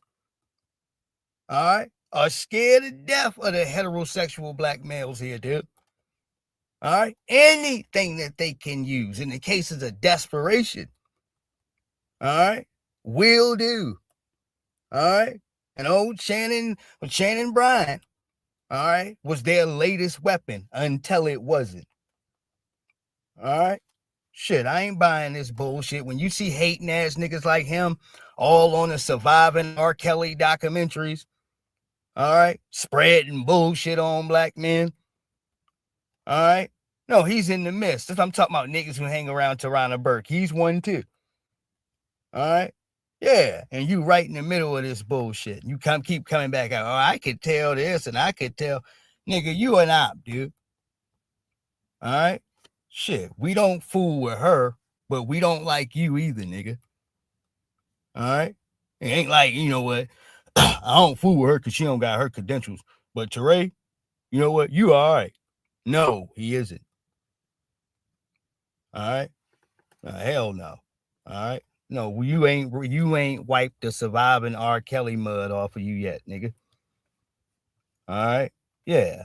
all right, are scared to death of the heterosexual black males here, dude. All right. Anything that they can use in the cases of desperation, all right, will do. All right. And old Shannon Bryant, all right, was their latest weapon until it wasn't. All right. Shit, I ain't buying this bullshit. When you see hating ass niggas like him all on the surviving R. Kelly documentaries, all right, spreading bullshit on black men. All right. No, he's in the midst. I'm talking about niggas who hang around Tarana Burke. He's one too. All right. Yeah. And you right in the middle of this bullshit. You keep coming back out. Oh, I could tell this and I could tell. Nigga, you an op, dude. All right. Shit. We don't fool with her, but we don't like you either, nigga. All right. It ain't like, you know what? I don't fool with her because she don't got her credentials. But Teray, you know what? You all right. No, he isn't. All right. Hell no. All right. No, you ain't wiped the surviving R. Kelly mud off of you yet, nigga. All right. Yeah.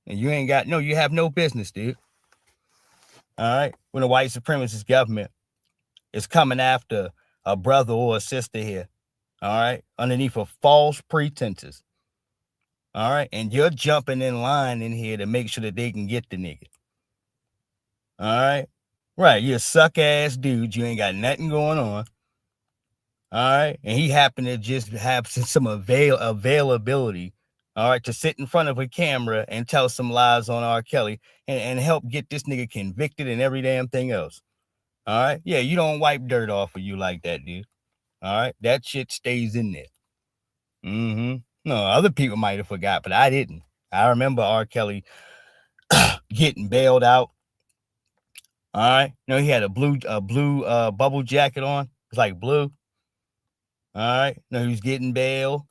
And you have no business, dude. All right. When the white supremacist government is coming after a brother or a sister here, all right, underneath of false pretenses. All right. And you're jumping in line in here to make sure that they can get the nigga. All right. Right. You're a suck ass dude. You ain't got nothing going on. All right. And he happened to just have some availability. All right. To sit in front of a camera and tell some lies on R. Kelly and help get this nigga convicted and every damn thing else. All right. Yeah. You don't wipe dirt off of you like that, dude. All right. That shit stays in there. Mm-hmm. No, other people might have forgot, but I didn't. I remember R. Kelly getting bailed out. All right. No, he had a blue bubble jacket on. It's like blue. All right. No, he was getting bail.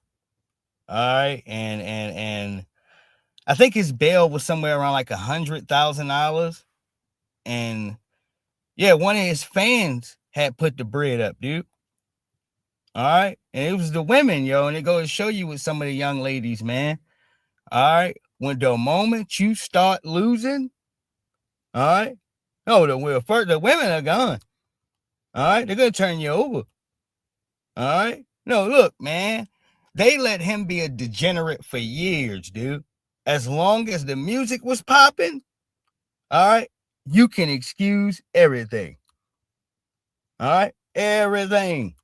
All right. And I think his bail was somewhere around like $100,000. And yeah, one of his fans had put the bread up, dude. All right. And it was the women, yo. And it goes to show you with some of the young ladies, man. All right. When the moment you start losing, all right. No, the women are gone. All right. They're going to turn you over. All right. No, look, man. They let him be a degenerate for years, dude. As long as the music was popping, all right. you can excuse everything. All right, everything.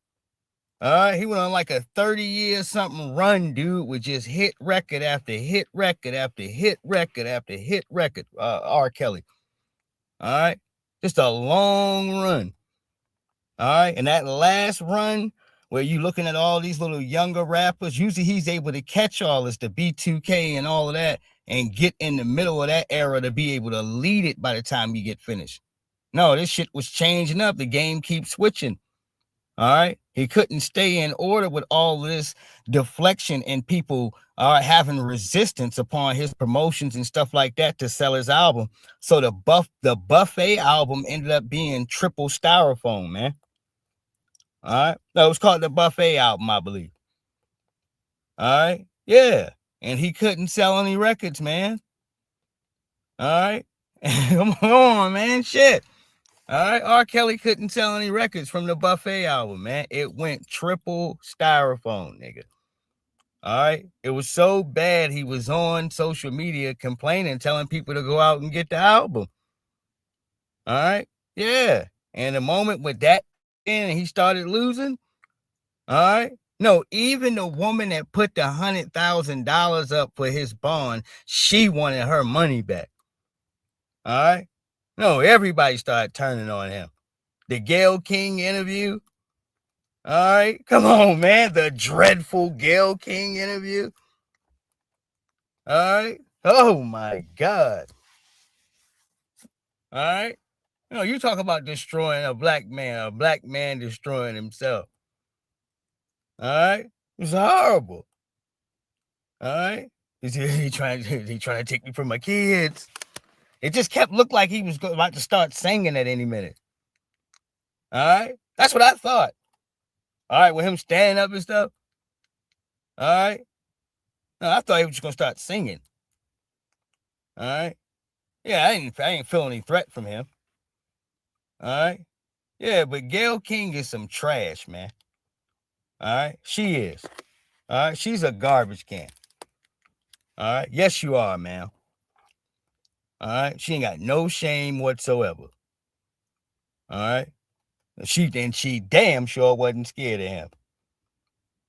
All right, he went on like a 30-year something run, dude, with just hit record after hit record after hit record after hit record. R. Kelly. All right, just a long run. All right, and that last run where you looking at all these little younger rappers, usually he's able to catch all this, the B2K and all of that, and get in the middle of that era to be able to lead it by the time you get finished. No, this shit was changing up. The game keeps switching. All right. He couldn't stay in order with all this deflection and people having resistance upon his promotions and stuff like that to sell his album. So the Buffet album ended up being triple styrofoam, man. All right. No, it was called the Buffet album, I believe. All right. Yeah. And he couldn't sell any records, man. All right. Come on, man. Shit. All right, R. Kelly couldn't sell any records from the Buffet album, man. It went triple styrofoam, nigga. All right, it was so bad he was on social media complaining, telling people to go out and get the album. All right, yeah. And the moment with that, and he started losing. All right, no, even the woman that put the $100,000 up for his bond, she wanted her money back. All right, no, everybody started turning on him. The Gayle King interview. All right. Come on, man. The dreadful Gayle King interview. All right. Oh, my God. All right. You know, you talk about destroying a black man destroying himself. All right. It's horrible. All right. He trying to take me from my kids. It just kept looked like he was about to start singing at any minute. All right. That's what I thought. All right, with him standing up and stuff. All right. No, I thought he was just gonna start singing. All right. Yeah, I ain't feeling any threat from him. All right. Yeah, but Gayle King is some trash, man. All right. She is. All right. She's a garbage can. All right. Yes, you are, man. All right. She ain't got no shame whatsoever. All right. She damn sure wasn't scared of him.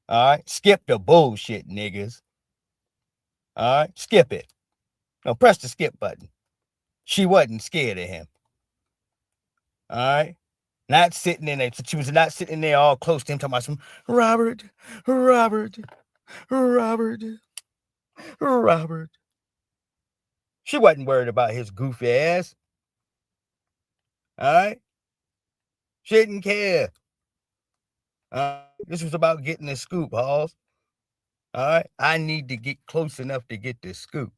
All right. Skip the bullshit, niggas. All right. Skip it. No, press the skip button. She wasn't scared of him. All right. Not sitting in there. She was not sitting there all close to him talking about some Robert. She wasn't worried about his goofy ass. All right. She didn't care. This was about getting the scoop, Halls. All right. I need to get close enough to get the scoop.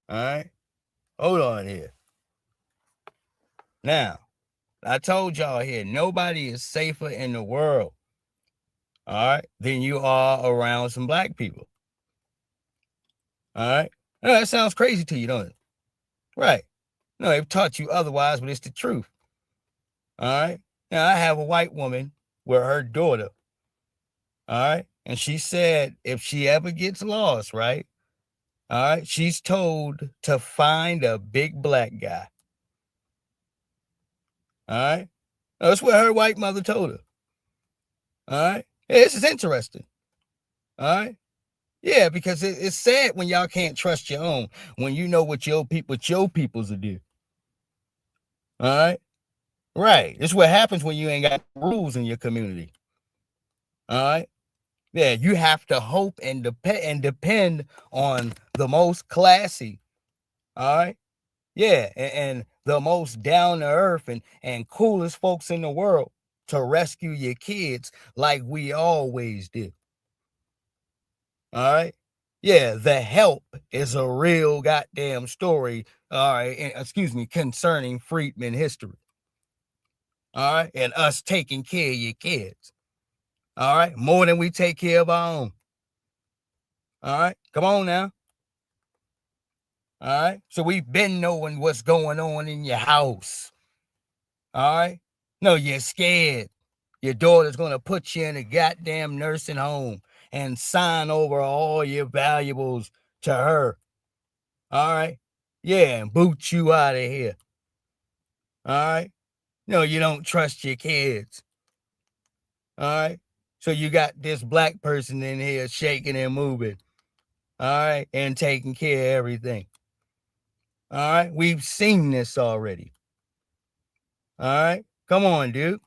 All right. Hold on here. Now, I told y'all here, nobody is safer in the world, all right, than you are around some black people. All right. Now, that sounds crazy to you, don't it? Right. No, they've taught you otherwise, but it's the truth. All right. Now, I have a white woman with her daughter. All right. And she said if she ever gets lost, right? All right. She's told to find a big black guy. All right. That's what her white mother told her. All right. Hey, this is interesting. All right. Yeah, because it's sad when y'all can't trust your own, when you know what your peoples will do. All right. Right. This is what happens when you ain't got rules in your community. All right. Yeah, you have to hope and depend on the most classy. All right. Yeah, and the most down to earth and coolest folks in the world to rescue your kids like we always do. All right. Yeah, the help is a real goddamn story. All right. Excuse me, concerning Freedman history. All right. And us taking care of your kids. All right. More than we take care of our own. All right. Come on now. All right. So we've been knowing what's going on in your house. All right. No, you're scared. Your daughter's going to put you in a goddamn nursing home and sign over all your valuables to her. All right. Yeah, and boot you out of here. All right. No, you don't trust your kids. All right. So you got this black person in here shaking and moving. All right. And taking care of everything. All right. We've seen this already. All right. Come on, dude.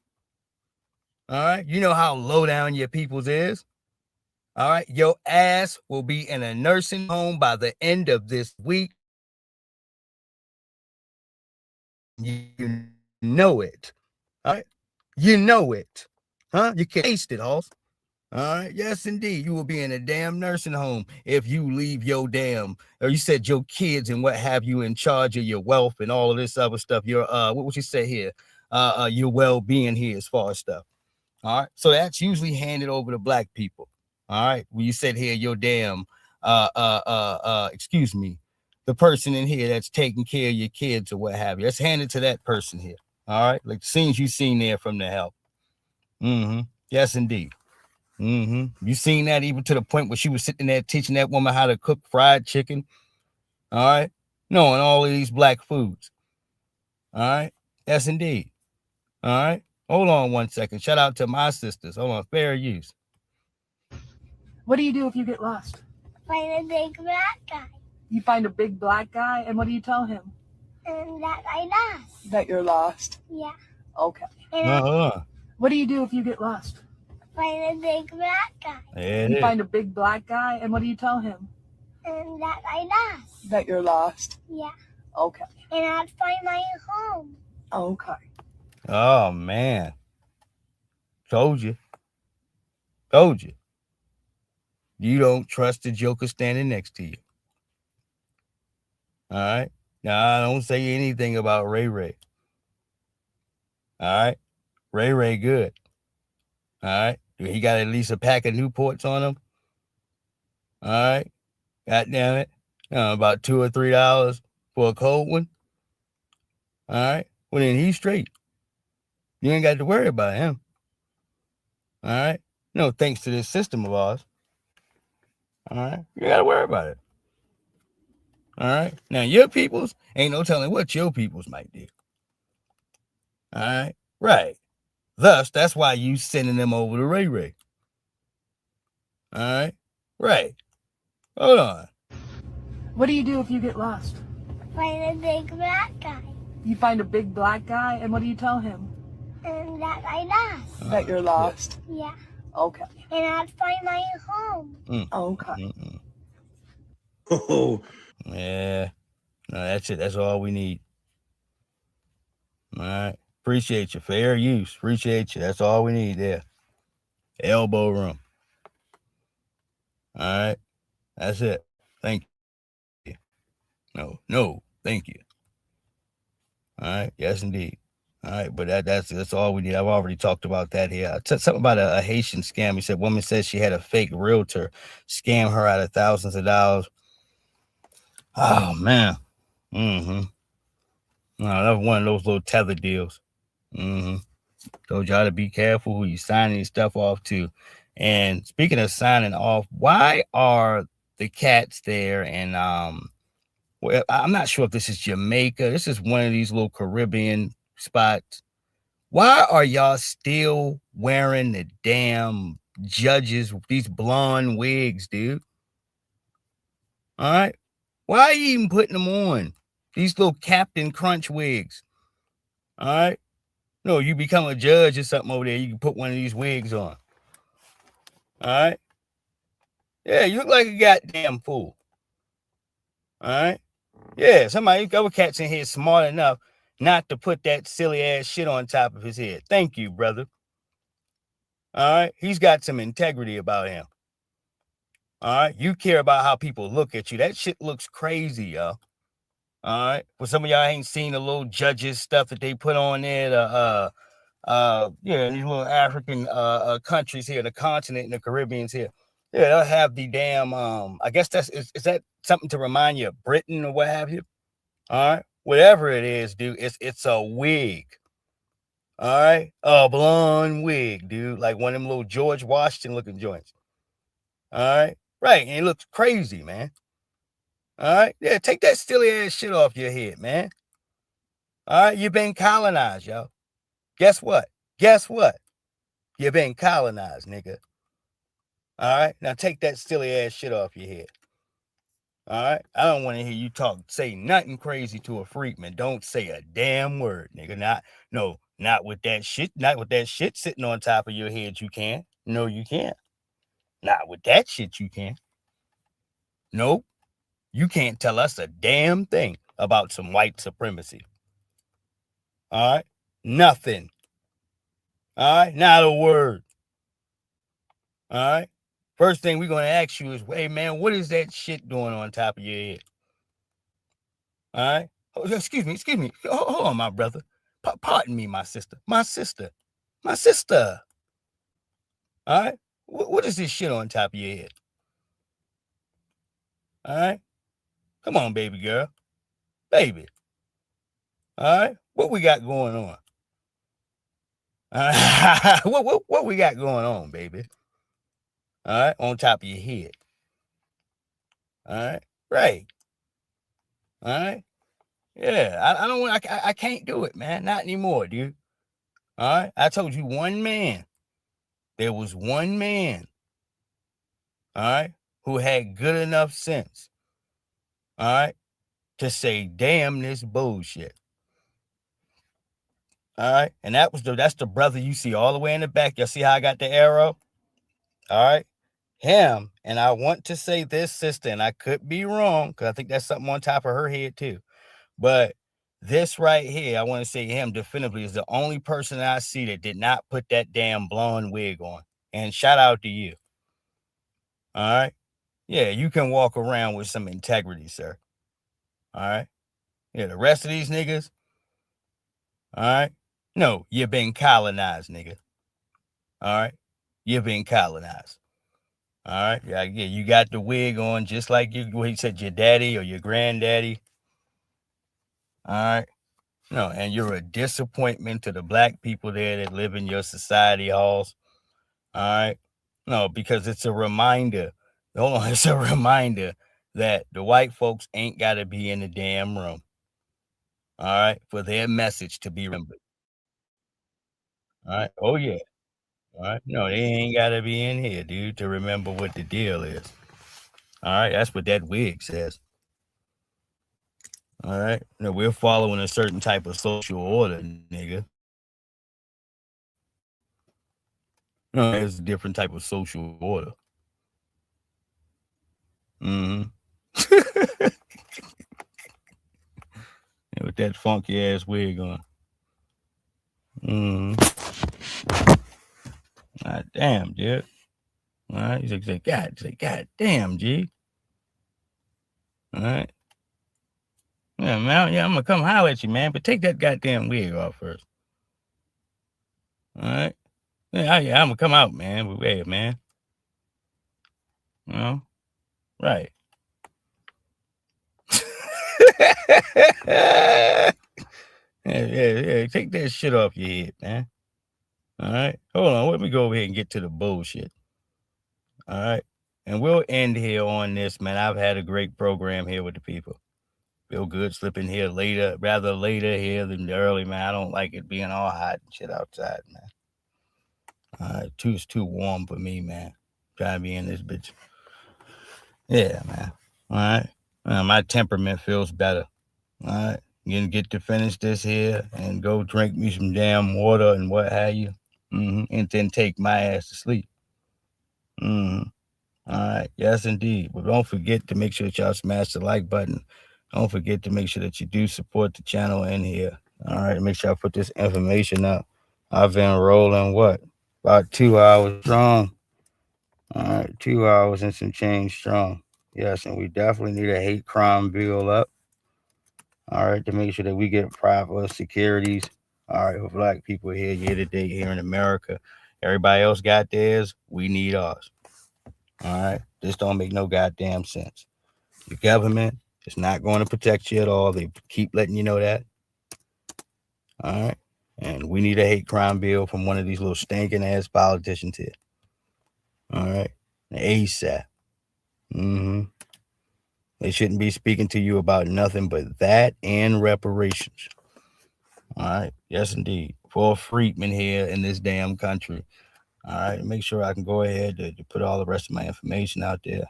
All right. You know how low down your people's is. All right. Your ass will be in a nursing home by the end of this week. You know it. All right. You know it. Huh? You can taste it, Hoss. All right. Yes, indeed. You will be in a damn nursing home if you leave your damn, or you said your kids and what have you in charge of your wealth and all of this other stuff. Your what would you say here? Your well-being here as far as stuff. All right. So that's usually handed over to black people. All right. When you said here, your damn excuse me, the person in here that's taking care of your kids or what have you. That's handed to that person here. All right. Like the scenes you seen there from the help. Mm-hmm. Yes, indeed. Mm-hmm. You seen that even to the point where she was sitting there teaching that woman how to cook fried chicken. All right. No, and all of these black foods. All right. Yes, indeed. All right. Hold on 1 second. Shout out to my sisters. Hold on. Fair use. What do you do if you get lost? Find a big black guy. You find a big black guy, and what do you tell him? And that I lost. That you're lost? Yeah. Okay. And What do you do if you get lost? find a big black guy. You find a big black guy, and what do you tell him? And that I lost. That you're lost? Yeah. Okay. And I'd find my home. Okay. Oh man. Told you. Told you. You don't trust the joker standing next to you. All right. Now I don't say anything about Ray Ray. All right. Ray Ray good. All right. He got at least a pack of Newports on him. All right. God damn it. About $2 or $3 for a cold one. All right. Well, then he's straight. You ain't got to worry about him. All right. No, thanks to this system of ours. All right. You got to worry about it. All right. Now, your peoples, ain't no telling what your peoples might do. All right. Right. Thus, that's why you sending them over to Ray Ray. All right. Right. Hold on. What do you do if you get lost? Find a big black guy. You find a big black guy, and what do you tell him? And that I lost. That you're lost? Yeah. Okay. And I'd find my home. Okay. Oh. Yeah. No, that's it. That's all we need. All right. Appreciate you. Fair use. Appreciate you. That's all we need there. Elbow room. All right. That's it. Thank you. No. Thank you. All right. Yes, indeed. All right. But that's all we need. I've already talked about that here. I said something about a Haitian scam. He said woman says she had a fake realtor scam her out of thousands of dollars. Oh, man. Mm-hmm. No, that was one of those little tether deals. Mm-hmm. Told y'all to be careful who you signing stuff off to. And speaking of signing off, why are the cats there? And well, I'm not sure if this is Jamaica. This is one of these little Caribbean spots. Why are y'all still wearing the damn judges with these blonde wigs, dude? All right. Why are you even putting them on? These little Captain Crunch wigs. All right. No, you become a judge or something over there, you can put one of these wigs on. All right. Yeah, you look like a goddamn fool. All right. Yeah, somebody, other cats in here smart enough not to put that silly ass shit on top of his head. Thank you, brother. All right. He's got some integrity about him. All right. You care about how people look at you. That shit looks crazy, y'all. All right. Well, some of y'all ain't seen the little judges stuff that they put on there. These little African countries here, the continent and the Caribbeans here. Yeah, they'll have the damn I guess is that something to remind you of Britain or what have you? All right. Whatever it is, dude, it's a wig. All right. A blonde wig, dude. Like one of them little George Washington looking joints. All right. Right. And it looks crazy, man. All right? Yeah, take that silly ass shit off your head, man. All right? You've been colonized, yo. Guess what? Guess what? You've been colonized, nigga. All right? Now take that silly ass shit off your head. All right? I don't want to hear you say nothing crazy to a freak, man. Don't say a damn word, nigga. Not with that shit. Not with that shit sitting on top of your head, you can't. No, you can't. Not with that shit, you can't. Nope. You can't tell us a damn thing about some white supremacy. All right? Nothing. All right? Not a word. All right? First thing we're going to ask you is, hey, man, what is that shit doing on top of your head? All right? Oh, excuse me. Hold on, my brother. Pardon me, my sister. My sister. All right? What is this shit on top of your head? All right? Come on, baby girl. Baby. All right? What we got going on? What we got going on, baby? All right? On top of your head. All right? Right. All right? Yeah, I don't want, I can't do it, man. Not anymore, dude. All right? I told you one man. There was one man, all right, who had good enough sense, all right, to say, damn this bullshit. All right. And that's the brother you see all the way in the back. Y'all see how I got the arrow? All right. Him, and I want to say this sister, and I could be wrong, because I think that's something on top of her head too. But this right here, I want to say him definitively is the only person I see that did not put that damn blonde wig on. And shout out to you. All right. Yeah, you can walk around with some integrity, sir. All right. Yeah, the rest of these niggas, all right. No, you've been colonized, nigga. All right. You've been colonized. All right. Yeah, you got the wig on just like he said your daddy or your granddaddy. All right. No, and you're a disappointment to the black people there that live in your society halls. All right. No, because it's a reminder. Hold on, it's a reminder that the white folks ain't got to be in the damn room. All right, for their message to be remembered. All right. Oh yeah. All right. No, they ain't got to be in here, dude, to remember what the deal is. All right. That's what that wig says. All right. No, we're following a certain type of social order, nigga. No, there's a different type of social order. Mm-hmm. With that funky ass wig on. God damn, dude. All right. He's like, God damn, G. All right. Yeah, man. Yeah, I'm gonna come holler at you, man. But take that goddamn wig off first. All right. Yeah, I'm gonna come out, man. But wait, man. You know? Right. Yeah. Take that shit off your head, man. All right. Hold on. Let me go over here and get to the bullshit. All right. And we'll end here on this, man. I've had a great program here with the people. Feel good slipping here rather later here than early, man. I don't like it being all hot and shit outside, man. All right. It's too warm for me, man. Trying to be in this bitch. Yeah, man. All right. My temperament feels better. All right. Gonna get to finish this here and go drink me some damn water and what have you. And then take my ass to sleep. All right. Yes, indeed. But don't forget to make sure that y'all smash the like button. Don't forget to make sure that you do support the channel in here. All right. Make sure I put this information up. I've been rolling about 2 hours strong. All right. 2 hours and some change strong. Yes. And we definitely need a hate crime bill up. All right. To make sure that we get proper securities. All right. For black people here to date here in America. Everybody else got theirs. We need ours. All right. This don't make no goddamn sense. The government is not going to protect you at all. They keep letting you know that. All right. And we need a hate crime bill from one of these little stinking ass politicians here. All right. ASAP. They shouldn't be speaking to you about nothing but that and reparations. All right. Yes, indeed. For a freedman here in this damn country. All right. Make sure I can go ahead to put all the rest of my information out there.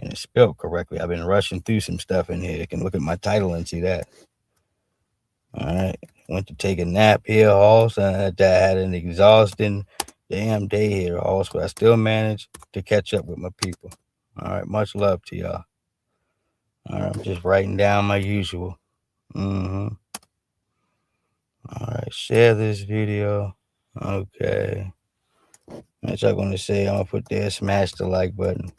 And it's spelled correctly. I've been rushing through some stuff in here. You can look at my title and see that. All right. Went to take a nap here also. I had an exhausting damn day here also. I still managed to catch up with my people. All right. Much love to y'all. All right. I'm just writing down my usual. All right. Share this video. Okay. What y'all gonna say? I'm gonna put there. Smash the like button.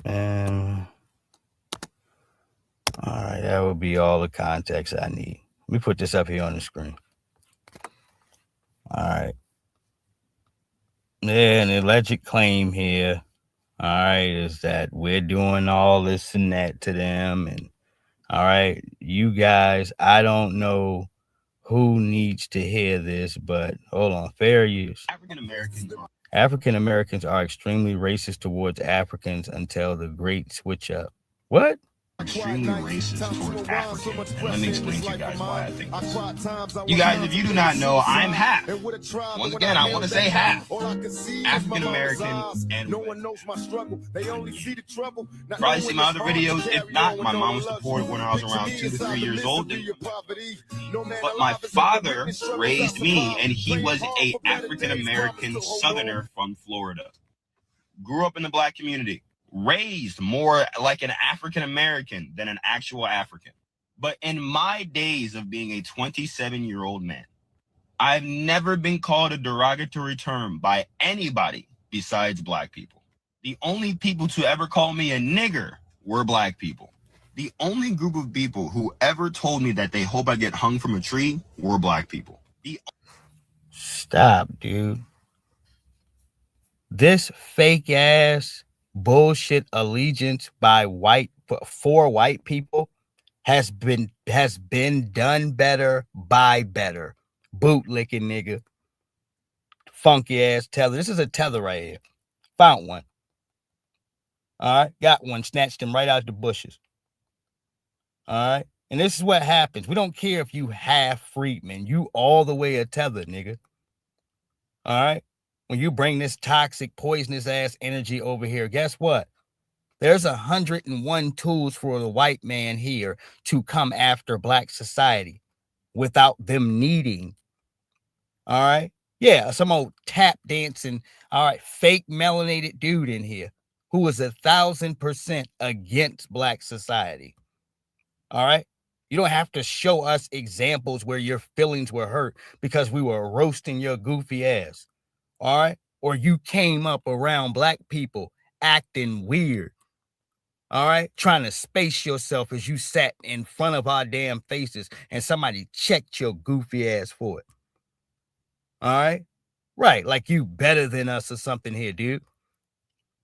And all right, that would be all the context I need. Let me put this up here on the screen. All right. Yeah, an alleged claim here, all right, is that we're doing all this and that to them. And all right, you guys, I don't know who needs to hear this, but hold on. Fair use. African Americans are extremely racist towards Africans until the great switch up. What? Extremely racist towards Africans. And let me explain to you guys why I think this. You guys, if you do not know, I'm half. Once again, I want to say half African American and probably see my other videos. If not, my mom was deported when I was around 2 to 3 years old. But my father raised me, and he was a African American Southerner from Florida. Grew up in the black community. Raised more like an African American than an actual African. But in my days of being a 27-year-old man, I've never been called a derogatory term by anybody besides black people. The only people to ever call me a nigger were black people. The only group of people who ever told me that they hope I get hung from a tree were black people. Stop, dude. This fake ass bullshit allegiance by for white people has been done better by better. Bootlicking nigga. Funky ass tether. This is a tether right here. Found one. All right. Got one. Snatched him right out the bushes. All right. And this is what happens. We don't care if you half freedman. You all the way a tether, nigga. All right. When you bring this toxic, poisonous ass energy over here, guess what? There's 101 tools for the white man here to come after black society without them needing. All right. Yeah. Some old tap dancing. All right. Fake melanated dude in here who is 1,000% against black society. All right. You don't have to show us examples where your feelings were hurt because we were roasting your goofy ass. All right. Or you came up around black people acting weird. All right. Trying to space yourself as you sat in front of our damn faces and somebody checked your goofy ass for it. All right. Right. Like you better than us or something here, dude.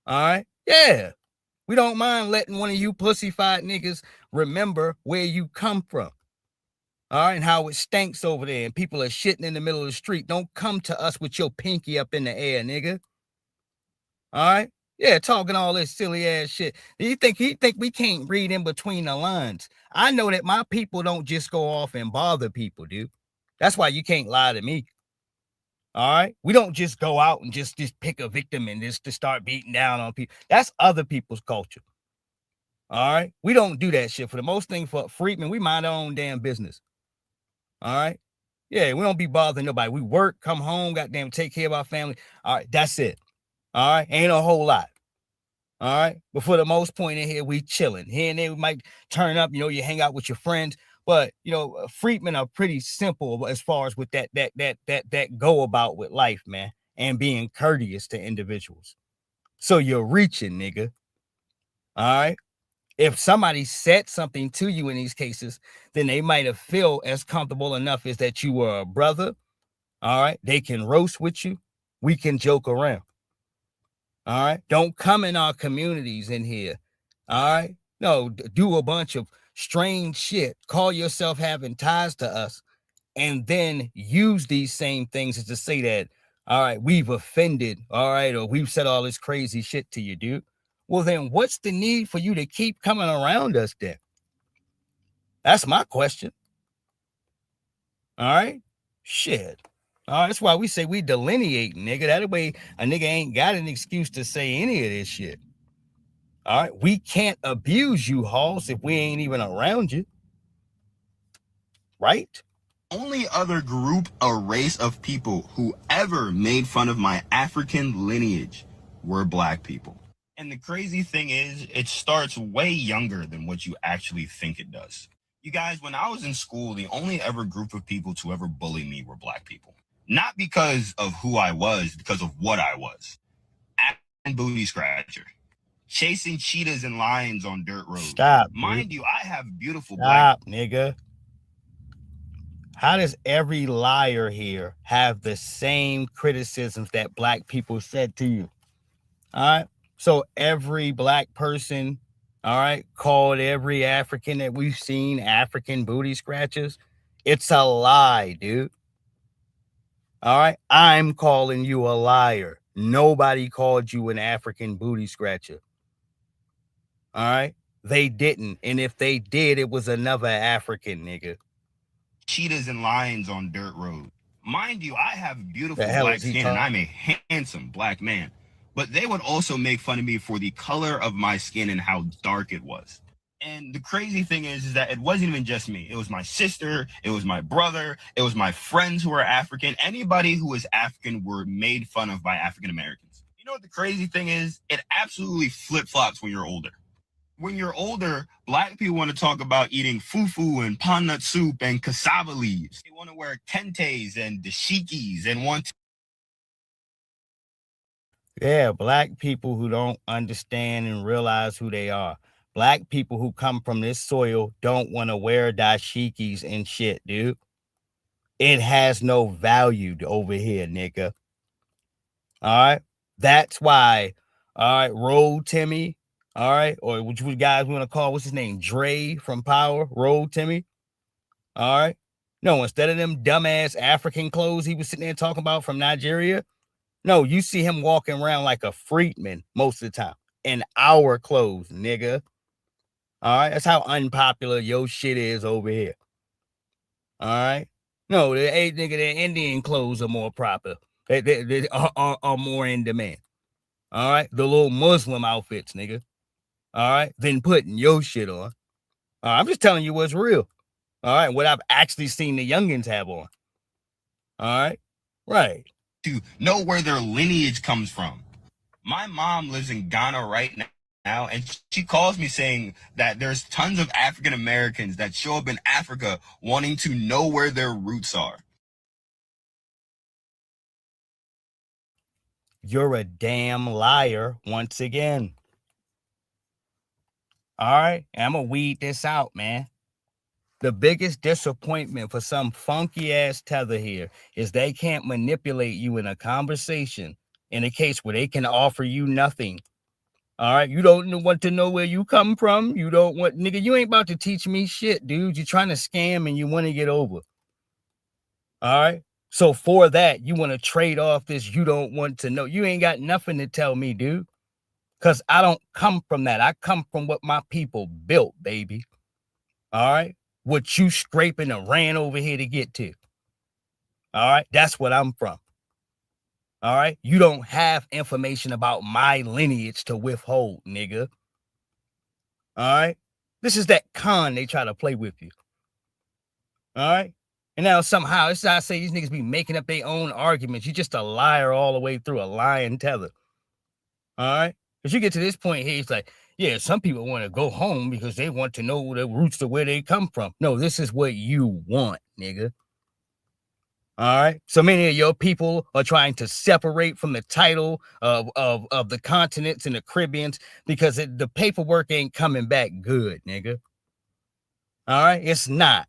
All right. Yeah. We don't mind letting one of you pussyfied niggas remember where you come from. All right, and how it stinks over there and people are shitting in the middle of the street. Don't come to us with your pinky up in the air, nigga. All right? Yeah, talking all this silly ass shit. He think we can't read in between the lines. I know that my people don't just go off and bother people, dude. That's why you can't lie to me. All right? We don't just go out and just pick a victim and just to start beating down on people. That's other people's culture. All right? We don't do that shit. For the most thing for freedmen, we mind our own damn business. All right. Yeah, we don't be bothering nobody. We work, come home, goddamn, take care of our family. All right, that's it. All right, ain't a whole lot. All right, but for the most point in here, we chilling. Here and there, we might turn up. You know, you hang out with your friends, but you know, freedmen are pretty simple as far as with that go about with life, man, and being courteous to individuals. So you're reaching, nigga. All right. If somebody said something to you in these cases, then they might have felt as comfortable enough as that you were a brother. All right. They can roast with you. We can joke around. All right. Don't come in our communities in here. All right. No, do a bunch of strange shit. Call yourself having ties to us and then use these same things as to say that, all right, we've offended, all right, or we've said all this crazy shit to you, dude. Well, then what's the need for you to keep coming around us then? That's my question. All right? Shit. All right, that's why we say we delineate, nigga. That way a nigga ain't got an excuse to say any of this shit. All right? We can't abuse you, Hoss, if we ain't even around you. Right? Only other group or race of people who ever made fun of my African lineage were black people. And the crazy thing is, it starts way younger than what you actually think it does. You guys, when I was in school, the only ever group of people to ever bully me were black people. Not because of who I was, because of what I was. African booty scratcher. Chasing cheetahs and lions on dirt roads. Stop, Mind dude. you, I have beautiful Stop, nigga. How does every liar here have the same criticisms that black people said to you? All right. So every black person, all right, called every African that we've seen African booty scratchers. It's a lie, dude. All right. I'm calling you a liar. Nobody called you an African booty scratcher. All right. They didn't. And if they did, it was another African nigga. Cheetahs and lions on dirt road. Mind you, I have beautiful black skin and I'm a handsome black man. But they would also make fun of me for the color of my skin and how dark it was. And the crazy thing is that it wasn't even just me. It was my sister, it was my brother, it was my friends who are African. Anybody who is African were made fun of by African Americans. You know what the crazy thing is? It absolutely flip-flops when you're older. When you're older, black people want to talk about eating fufu and pond nut soup and cassava leaves. They want to wear kentes and dashikis and want to... Yeah, black people who don't understand and realize who they are. Black people who come from this soil don't want to wear dashikis and shit, dude. It has no value over here, nigga. All right? That's why, all right, Roll Timmy, all right, or which you guys want to call, what's his name? Dre from Power, Roll Timmy. All right. No, instead of them dumbass African clothes he was sitting there talking about from Nigeria, no, you see him walking around like a freedman most of the time in our clothes, nigga. All right. That's how unpopular your shit is over here. All right. No, the Indian clothes are more proper. They are more in demand. All right. The little Muslim outfits, nigga. All right. Then putting your shit on. I'm just telling you what's real. All right. What I've actually seen the youngins have on. All right. Right. To know where their lineage comes from. My mom lives in Ghana right now, and she calls me saying that there's tons of African Americans that show up in Africa wanting to know where their roots are. You're a damn liar once again. All right. I'm going to weed this out, man. The biggest disappointment for some funky ass tether here is they can't manipulate you in a conversation in a case where they can offer you nothing. All right. You don't want to know where you come from. You don't want, nigga, you ain't about to teach me shit, dude. You're trying to scam and you want to get over. All right. So for that, you want to trade off this. You don't want to know. You ain't got nothing to tell me, dude. Because I don't come from that. I come from what my people built, baby. All right. What you scraping and ran over here to get to. All right. That's what I'm from. All right. You don't have information about my lineage to withhold, nigga. All right. This is that con they try to play with you. All right. And now somehow, this is how I say these niggas be making up their own arguments. You're just a liar all the way through, a lying tether. All right. Because you get to this point here, it's like, yeah, some people want to go home because they want to know the roots to where they come from. No, this is what you want, nigga. All right. So many of your people are trying to separate from the title of the continents and the Caribbeans because the paperwork ain't coming back good, nigga. All right. It's not.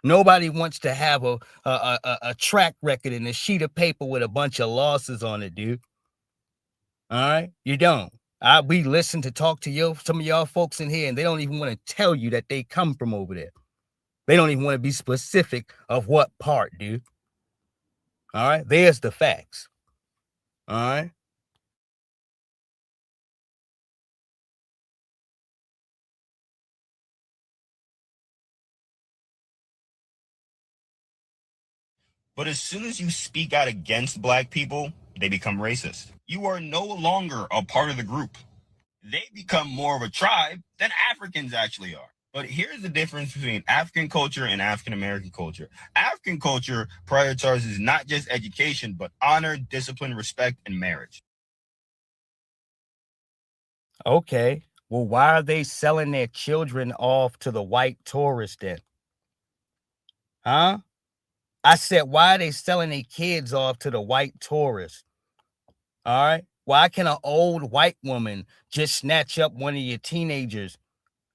Nobody wants to have a track record and a sheet of paper with a bunch of losses on it, dude. All right. You don't. We listen to talk to some of y'all folks in here, and they don't even want to tell you that they come from over there. They don't even want to be specific of what part, dude. All right, there's the facts. All right. But as soon as you speak out against black people, they become racist. You are no longer a part of the group. They become more of a tribe than Africans actually are. But here's the difference between African culture and African American culture. African culture prioritizes not just education, but honor, discipline, respect, and marriage. Okay. Well, why are they selling their children off to the white tourists then? Huh? I said, why are they selling their kids off to the white tourists? All right. Why can an old white woman just snatch up one of your teenagers,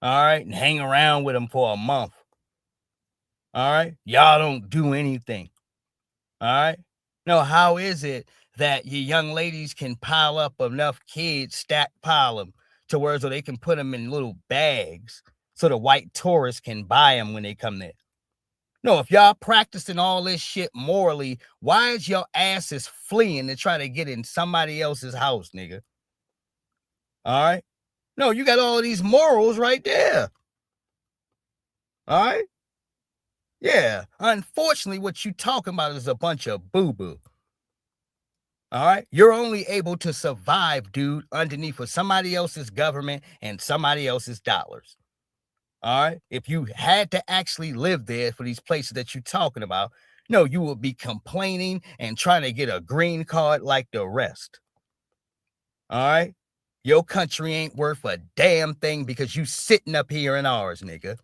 all right, and hang around with them for a month? All right. Y'all don't do anything. All right. No, how is it that your young ladies can pile up enough kids, pile them to where so they can put them in little bags so the white tourists can buy them when they come there? No, if y'all practicing all this shit morally, why is your asses fleeing to try to get in somebody else's house, nigga? All right. No, you got all these morals right there. All right. Yeah. Unfortunately, what you talking about is a bunch of boo-boo. All right. You're only able to survive, dude, underneath of somebody else's government and somebody else's dollars. All right. If you had to actually live there for these places that you're talking about, no, you would be complaining and trying to get a green card like the rest. All right. Your country ain't worth a damn thing because you sitting up here in ours, nigga.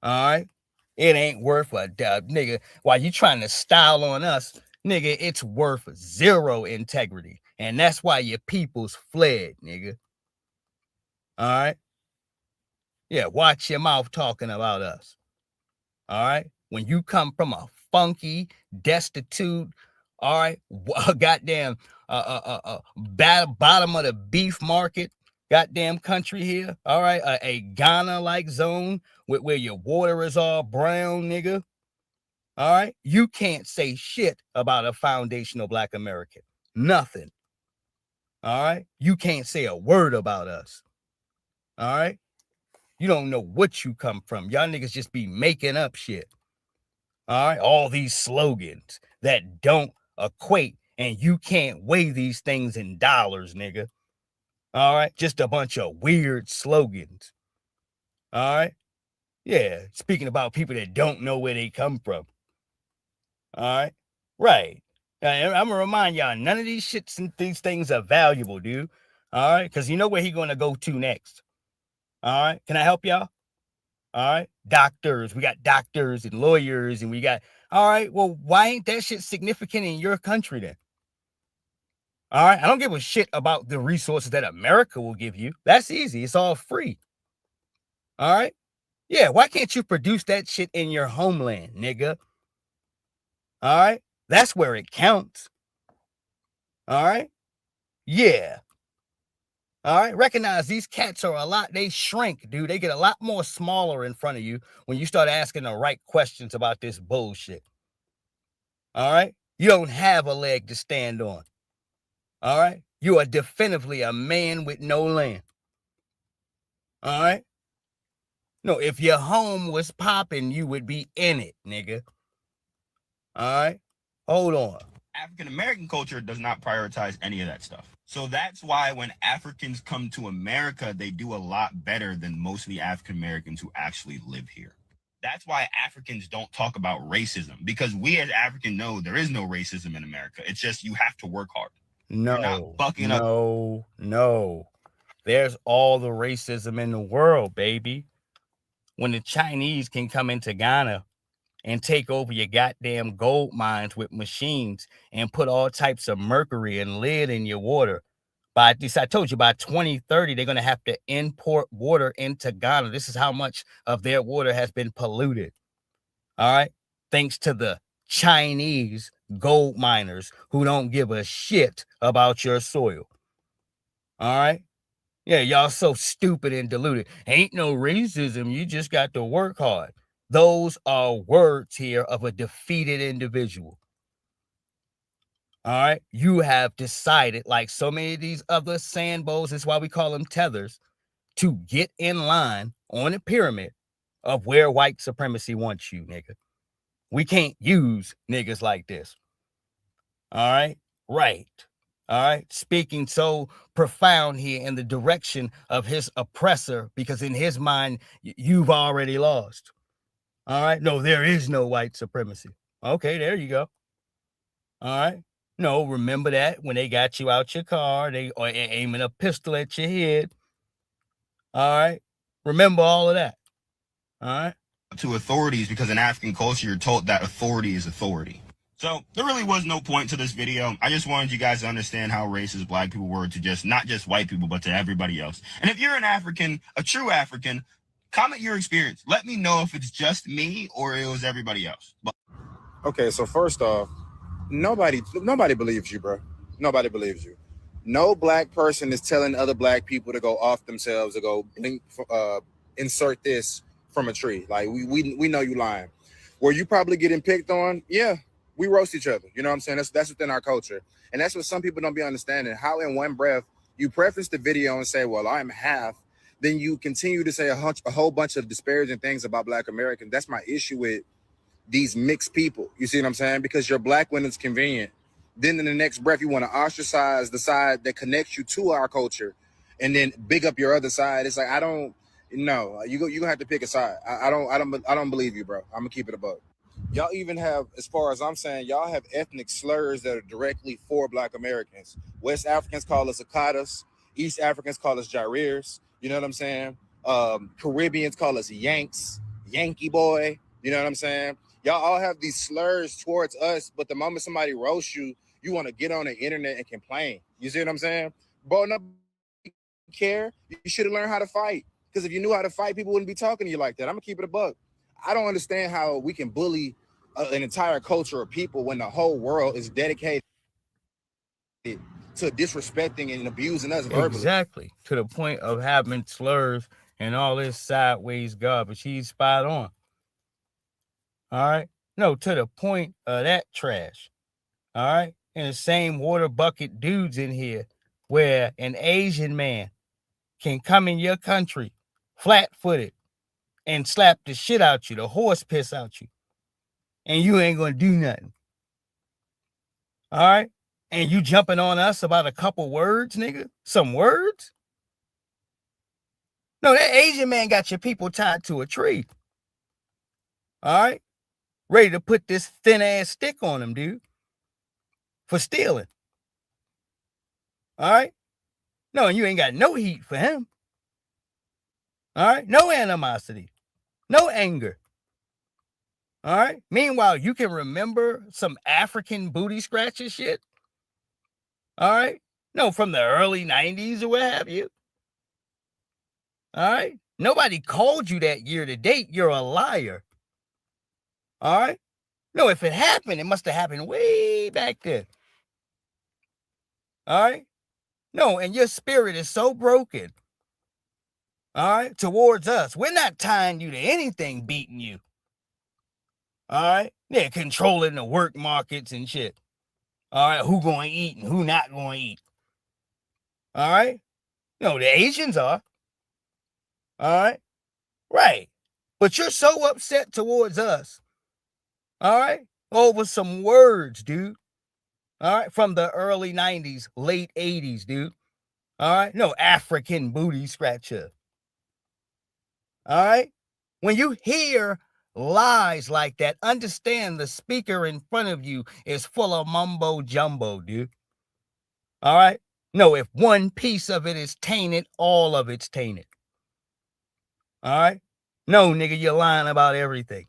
All right. It ain't worth a nigga. While you trying to style on us, nigga, it's worth zero integrity. And that's why your people's fled, nigga. All right. Yeah, watch your mouth talking about us. All right. When you come from a funky, destitute, all right, goddamn bottom of the beef market, goddamn country here, all right, a Ghana-like zone where your water is all brown, nigga. All right, you can't say shit about a foundational Black American. Nothing. All right, you can't say a word about us. All right, you don't know what you come from. Y'all niggas just be making up shit. All right, all these slogans that don't equate, and you can't weigh these things in dollars, nigga. All right, just a bunch of weird slogans. All right, yeah, speaking about people that don't know where they come from. All right, right. I'm gonna remind y'all, none of these shits and these things are valuable, dude. All right, because you know where he gonna go to next. All right, can I help y'all? All right, doctors. We got doctors and lawyers, and we got. All right, well, why ain't that shit significant in your country then? All right, I don't give a shit about the resources that America will give you. That's easy. It's all free. All right, yeah. Why can't you produce that shit in your homeland, nigga? All right, that's where it counts. All right, yeah. All right, recognize these cats are a lot, they shrink, dude. They get a lot more smaller in front of you when you start asking the right questions about this bullshit. All right, you don't have a leg to stand on. All right, you are definitively a man with no land. All right, no, if your home was popping, you would be in it, nigga. All right, hold on. African American culture does not prioritize any of that stuff. So that's why when Africans come to America, they do a lot better than most of the African Americans who actually live here. That's why Africans don't talk about racism, because we as Africans know there is no racism in America. It's just you have to work hard. No. There's all the racism in the world, baby. When the Chinese can come into Ghana and take over your goddamn gold mines with machines and put all types of mercury and lead in your water. By this, I told you, by 2030, they're going to have to import water into Ghana. This is how much of their water has been polluted. All right. Thanks to the Chinese gold miners who don't give a shit about your soil. All right. Yeah, y'all so stupid and deluded. Ain't no racism. You just got to work hard. Those are words here of a defeated individual. All right. You have decided, like so many of these other sandbows, that's why we call them tethers, to get in line on a pyramid of where white supremacy wants you, nigga. We can't use niggas like this. All right. Right. All right. Speaking so profound here in the direction of his oppressor, because in his mind, you've already lost. All right. No, there is no white supremacy. Okay, there you go. All right. No, remember that when they got you out your car, they are aiming a pistol at your head. All right. Remember all of that. All right. To authorities, because in African culture, you're told that authority is authority. So there really was no point to this video. I just wanted you guys to understand how racist black people were to just not just white people, but to everybody else. And if you're an African, a true African, comment your experience. Let me know if it's just me or it was everybody else. Okay, so first off, nobody believes you, bro. Nobody believes you. No black person is telling other black people to go off themselves or go blink, insert this from a tree. Like we know you lying. Were you probably getting picked on? Yeah, we roast each other. You know what I'm saying? That's within our culture, and that's what some people don't be understanding. How in one breath you preface the video and say, "Well, I'm half," then you continue to say a whole bunch of disparaging things about Black Americans. That's my issue with these mixed people. You see what I'm saying? Because you're black when it's convenient. Then in the next breath, you want to ostracize the side that connects you to our culture, and then big up your other side. It's like I don't. No, you gonna have to pick a side. I don't believe you, bro. I'm gonna keep it a buck. Y'all even have, as far as I'm saying, y'all have ethnic slurs that are directly for Black Americans. West Africans call us Akatas. East Africans call us Jaireers. You know what I'm saying? Caribbeans call us Yanks, Yankee boy. You know what I'm saying? Y'all all have these slurs towards us, but the moment somebody roasts you, you want to get on the internet and complain. You see what I'm saying? Bro, nobody care. You should have learned how to fight. Because if you knew how to fight, people wouldn't be talking to you like that. I'm gonna keep it a buck. I don't understand how we can bully an entire culture of people when the whole world is dedicated to disrespecting and abusing us verbally. Exactly. To the point of having slurs and all this sideways garbage. He's spot on. All right. No, to the point of that trash. All right. And the same water bucket dudes in here where an Asian man can come in your country flat-footed and slap the shit out you, the horse piss out you, and you ain't gonna do nothing. All right? And you jumping on us about a couple words, nigga? Some words? No, that Asian man got your people tied to a tree. All right? Ready to put this thin-ass stick on him, dude, for stealing. All right? No, and you ain't got no heat for him. All right? No animosity. No anger. All right? Meanwhile, you can remember some African booty scratcher shit. All right? No, from the early 90s or what have you. All right? Nobody called you that year to date. You're a liar. All right? No, if it happened, it must have happened way back then. All right? No, and your spirit is so broken. All right? Towards us. We're not tying you to anything beating you. All right? They're controlling the work markets and shit. All right? Who going to eat and who not going to eat. All right? No, the Asians are. All right? Right. But you're so upset towards us. All right? Over some words, dude. All right? From the early 90s, late 80s, dude. All right? No, African booty scratcher. All right? When you hear lies like that, understand the speaker in front of you is full of mumbo jumbo, dude. All right? No, if one piece of it is tainted, all of it's tainted. All right? No, nigga, you're lying about everything.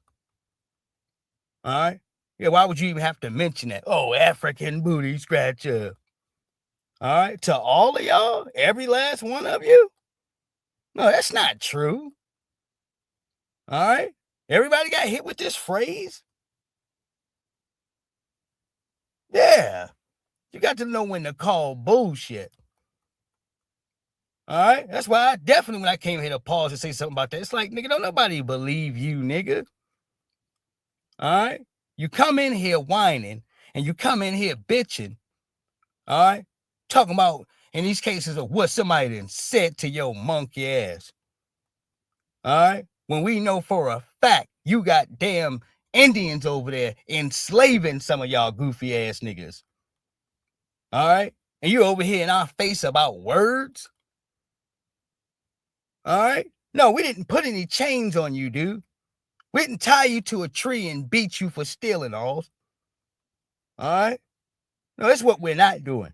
All right? Yeah, why would you even have to mention that? Oh, African booty scratcher. All right? To all of y'all, every last one of you? No, that's not true. All right? Everybody got hit with this phrase? Yeah. You got to know when to call bullshit. All right? That's why I definitely, when I came here to pause and say something about that, it's like, nigga, don't nobody believe you, nigga. All right. You come in here whining and you come in here bitching. All right. Talking about in these cases of what somebody done said to your monkey ass. All right. When we know for a fact you got damn Indians over there enslaving some of y'all goofy ass niggas. All right. And you over here in our face about words. All right. No, we didn't put any chains on you, dude. We didn't tie you to a tree and beat you for stealing all. All right. No, that's what we're not doing.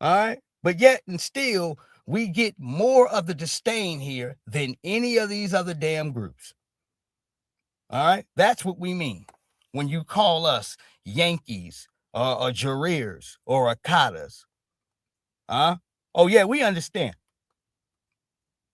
All right. But yet and still, we get more of the disdain here than any of these other damn groups. All right. That's what we mean when you call us Yankees or Jareers or Akatas. Huh? Oh, yeah, we understand.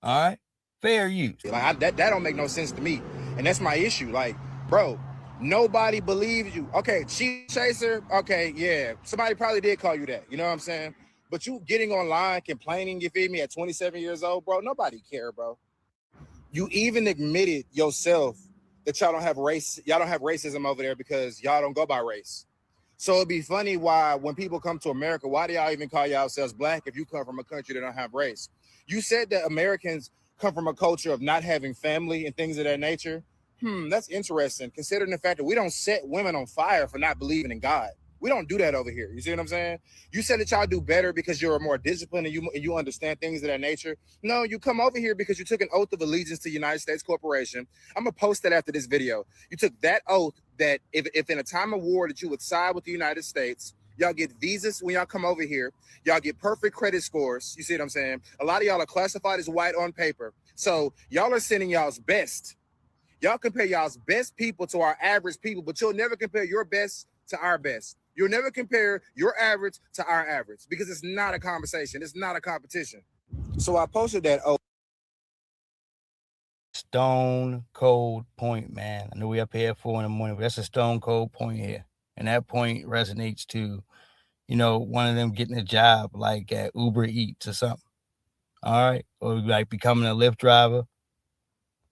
All right. Fair use. Like that don't make no sense to me, and that's my issue. Like, bro, nobody believes you. Okay, cheat chaser. Okay, yeah, somebody probably did call you that. You know what I'm saying? But you getting online complaining, you feel me, at 27 years old, bro? Nobody care, bro. You even admitted yourself that y'all don't have race. Y'all don't have racism over there because y'all don't go by race. So it'd be funny why when people come to America, why do y'all even call yourselves black if you come from a country that don't have race? You said that Americans come from a culture of not having family and things of that nature. That's interesting, considering the fact that we don't set women on fire for not believing in God. We don't do that over here. You see what I'm saying? You said that y'all do better because you're more disciplined and you understand things of that nature. No, you come over here because you took an oath of allegiance to United States Corporation. I'm gonna post that after this video. You took that oath that if in a time of war that you would side with the United States. Y'all get visas when y'all come over here. Y'all get perfect credit scores. You see what I'm saying? A lot of y'all are classified as white on paper. So y'all are sending y'all's best. Y'all compare y'all's best people to our average people, but you'll never compare your best to our best. You'll never compare your average to our average because it's not a conversation. It's not a competition. So I posted that. Oh, stone cold point, man. I know we up here at 4 a.m, but that's a stone cold point here. And that point resonates to, one of them getting a job like at Uber Eats or something. All right. Or like becoming a Lyft driver.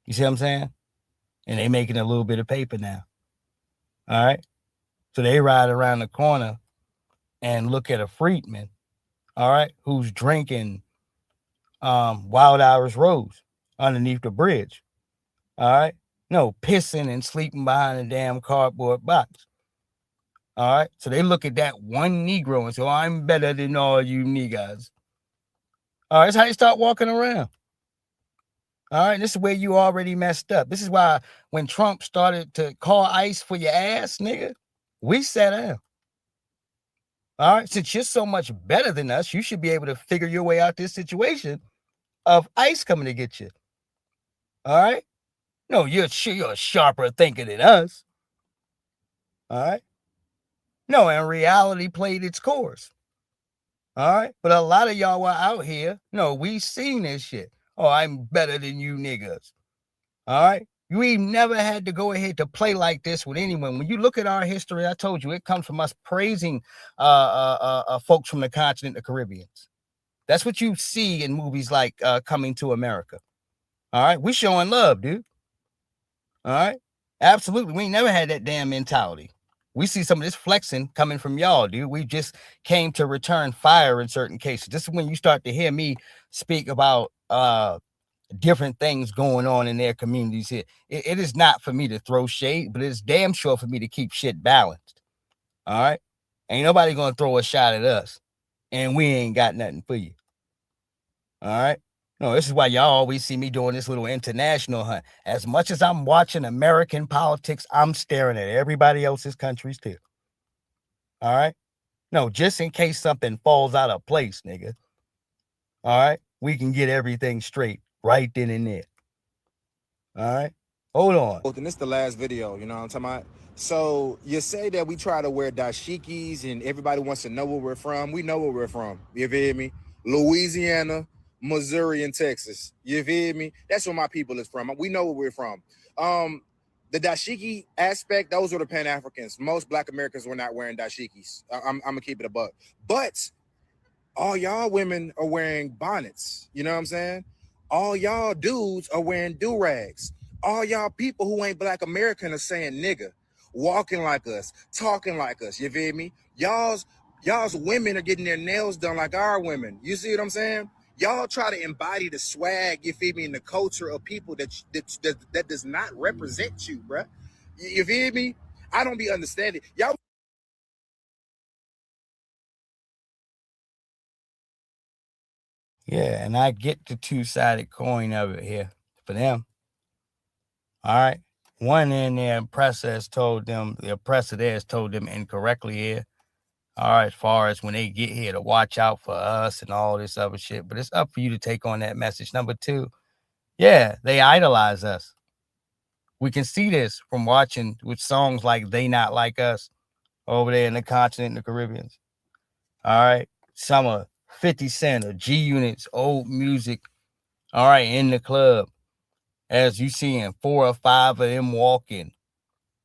You see what I'm saying? And they making a little bit of paper now. All right. So they ride around the corner and look at a freedman, all right, who's drinking Wild Irish Rose underneath the bridge. All right. No, pissing and sleeping behind a damn cardboard box. All right. So they look at that one Negro and say, I'm better than all you niggas. All right. That's how they start walking around. All right. This is where you already messed up. This is why when Trump started to call ICE for your ass, nigga, we sat down. All right. Since you're so much better than us, you should be able to figure your way out this situation of ICE coming to get you. All right. No, you're a sharper thinker than us. All right. No, and reality played its course. All right. But a lot of y'all were out here. No, we seen this shit. Oh, I'm better than you niggas. All right. We never had to go ahead to play like this with anyone. When you look at our history, I told you it comes from us praising folks from the continent, the Caribbeans. That's what you see in movies like Coming to America. All right. We showing love, dude. All right. Absolutely. We ain't never had that damn mentality. We see some of this flexing coming from y'all, dude. We just came to return fire in certain cases. This is when you start to hear me speak about different things going on in their communities here. It is not for me to throw shade, but it's damn sure for me to keep shit balanced. All right. Ain't nobody gonna throw a shot at us, and we ain't got nothing for you. All right. No, this is why y'all always see me doing this little international hunt. As much as I'm watching American politics, I'm staring at everybody else's countries too. All right. No, just in case something falls out of place, nigga. All right. We can get everything straight right then and there. All right. Hold on. And this is the last video, you know what I'm talking about? So you say that we try to wear dashikis and everybody wants to know where we're from. We know where we're from. You feel me? Louisiana, Missouri, and Texas. You feel me? That's where my people is from. We know where we're from. The dashiki aspect, those were the Pan-Africans. Most Black Americans were not wearing dashikis. I'm gonna keep it a buck. But all y'all women are wearing bonnets. You know what I'm saying? All y'all dudes are wearing do-rags. All y'all people who ain't Black American are saying nigga, walking like us, talking like us. You feel me? Y'all's women are getting their nails done like our women. You see what I'm saying? Y'all try to embody the swag, you feel me, and the culture of people that does not represent you, bruh. You feel me? I don't be understanding. Y'all. Yeah, and I get the two-sided coin of it here for them. All right. One in their oppressor has told them, the oppressor there has told them incorrectly here. All right, as far as when they get here to watch out for us and all this other shit. But it's up for you to take on that message. Number two, yeah, they idolize us. We can see this from watching with songs like They Not Like Us over there in the continent, in the Caribbean. All right. Some of 50 Cent or G Unit's old music, all right, in the club. As you seeing 4 or 5 of them walking,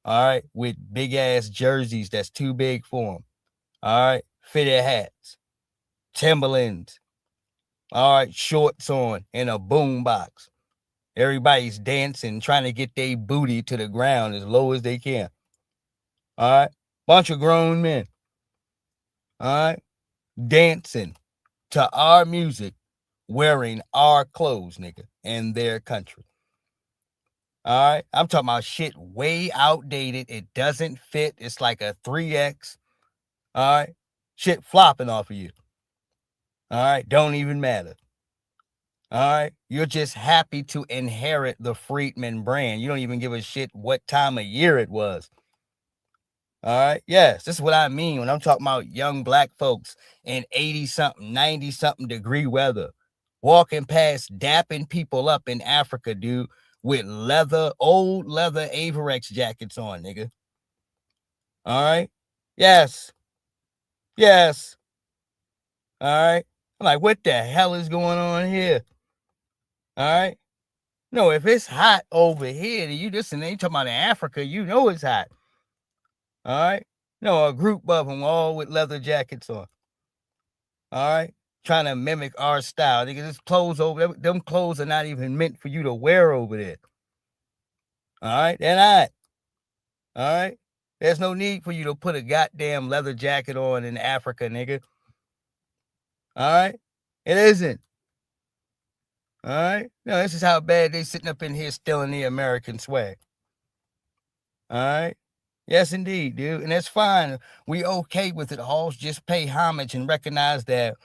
all right, with big ass jerseys that's too big for them. All right, fitted hats, Timberlands, all right, shorts on, and a boom box. Everybody's dancing, trying to get their booty to the ground as low as they can. All right, bunch of grown men, all right, dancing to our music, wearing our clothes, nigga, in their country. All right, I'm talking about shit way outdated. It doesn't fit. It's like a 3X. All right, shit flopping off of you. All right, don't even matter. All right, you're just happy to inherit the Friedman brand. You don't even give a shit what time of year it was. All right, yes, this is what I mean when I'm talking about young Black folks in 80-something, 90-something degree weather, walking past, dapping people up in Africa, dude, with old leather Averex jackets on, nigga. All right, yes. All right, I'm like, what the hell is going on here? All right. No, if it's hot over here, you just ain't talking about in Africa, you know it's hot. All right. No, a group of them all with leather jackets on. All right. Trying to mimic our style. Nigga, this clothes over there, them clothes are not even meant for you to wear over there. All right. They're not. All right. There's no need for you to put a goddamn leather jacket on in Africa, nigga. All right. It isn't. All right. No, this is how bad they sitting up in here stealing the American swag. All right. Yes, indeed, dude. And that's fine. We okay with it, Halls. Just pay homage and recognize that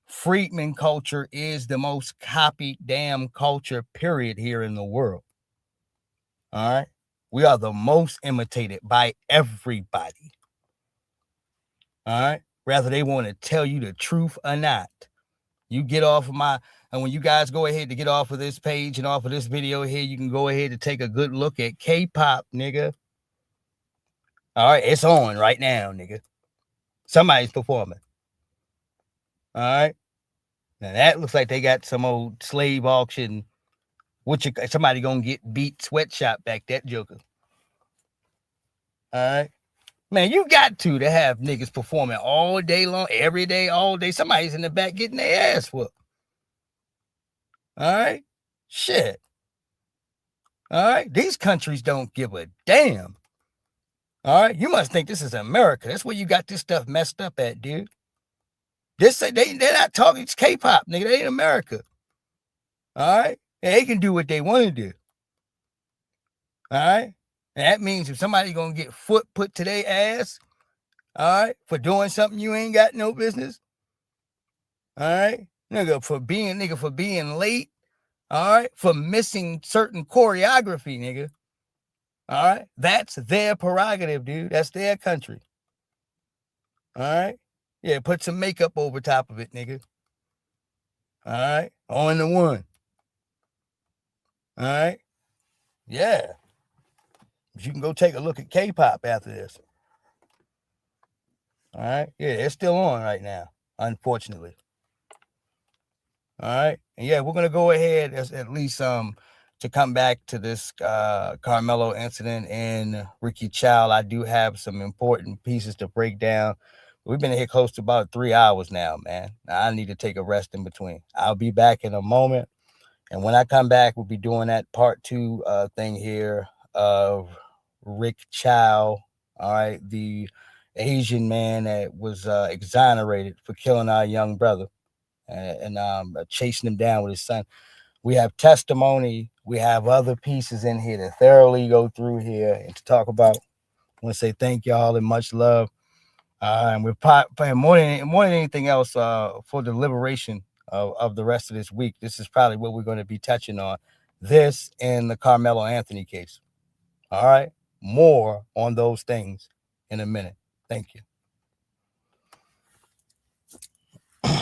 Friedman culture is the most copied damn culture, period, here in the world. All right. We are the most imitated by everybody. All right. Whether they want to tell you the truth or not. You get off of and when you guys go ahead to get off of this page and off of this video here, you can go ahead and take a good look at K-pop, nigga. All right, it's on right now, nigga. Somebody's performing. All right. Now that looks like they got some old slave auction. Somebody gonna get beat sweatshop back, that joker. All right. Man, you got to have niggas performing all day long, every day, all day. Somebody's in the back getting their ass whooped. All right. Shit. All right. These countries don't give a damn. All right. You must think this is America. That's where you got this stuff messed up at, dude. They're not talking. It's K-pop, nigga. They ain't America. All right. And they can do what they want to do. All right. And that means if somebody gonna get foot put to their ass, all right, for doing something you ain't got no business. All right. Nigga, for being late. All right. For missing certain choreography, nigga. All right. That's their prerogative, dude. That's their country. All right. Yeah, put some makeup over top of it, nigga. All right. On the one. All right. Yeah. You can go take a look at K-pop after this. All right. Yeah, it's still on right now, unfortunately. All right. And yeah, we're gonna go ahead at least to come back to this Carmelo incident and Ricky Chow. I do have some important pieces to break down. We've been here close to about 3 hours now, man. I need to take a rest in between. I'll be back in a moment. And when I come back, we'll be doing that part 2 thing here of Rick Chow. All right, the Asian man that was exonerated for killing our young brother and chasing him down with his son. We have testimony. We have other pieces in here to thoroughly go through here and to talk about. I want to say thank y'all and much love. And we're playing more than anything else for the liberation of the rest of this week. This is probably what we're going to be touching on. This and the Carmelo Anthony case. All right. More on those things in a minute. Thank you.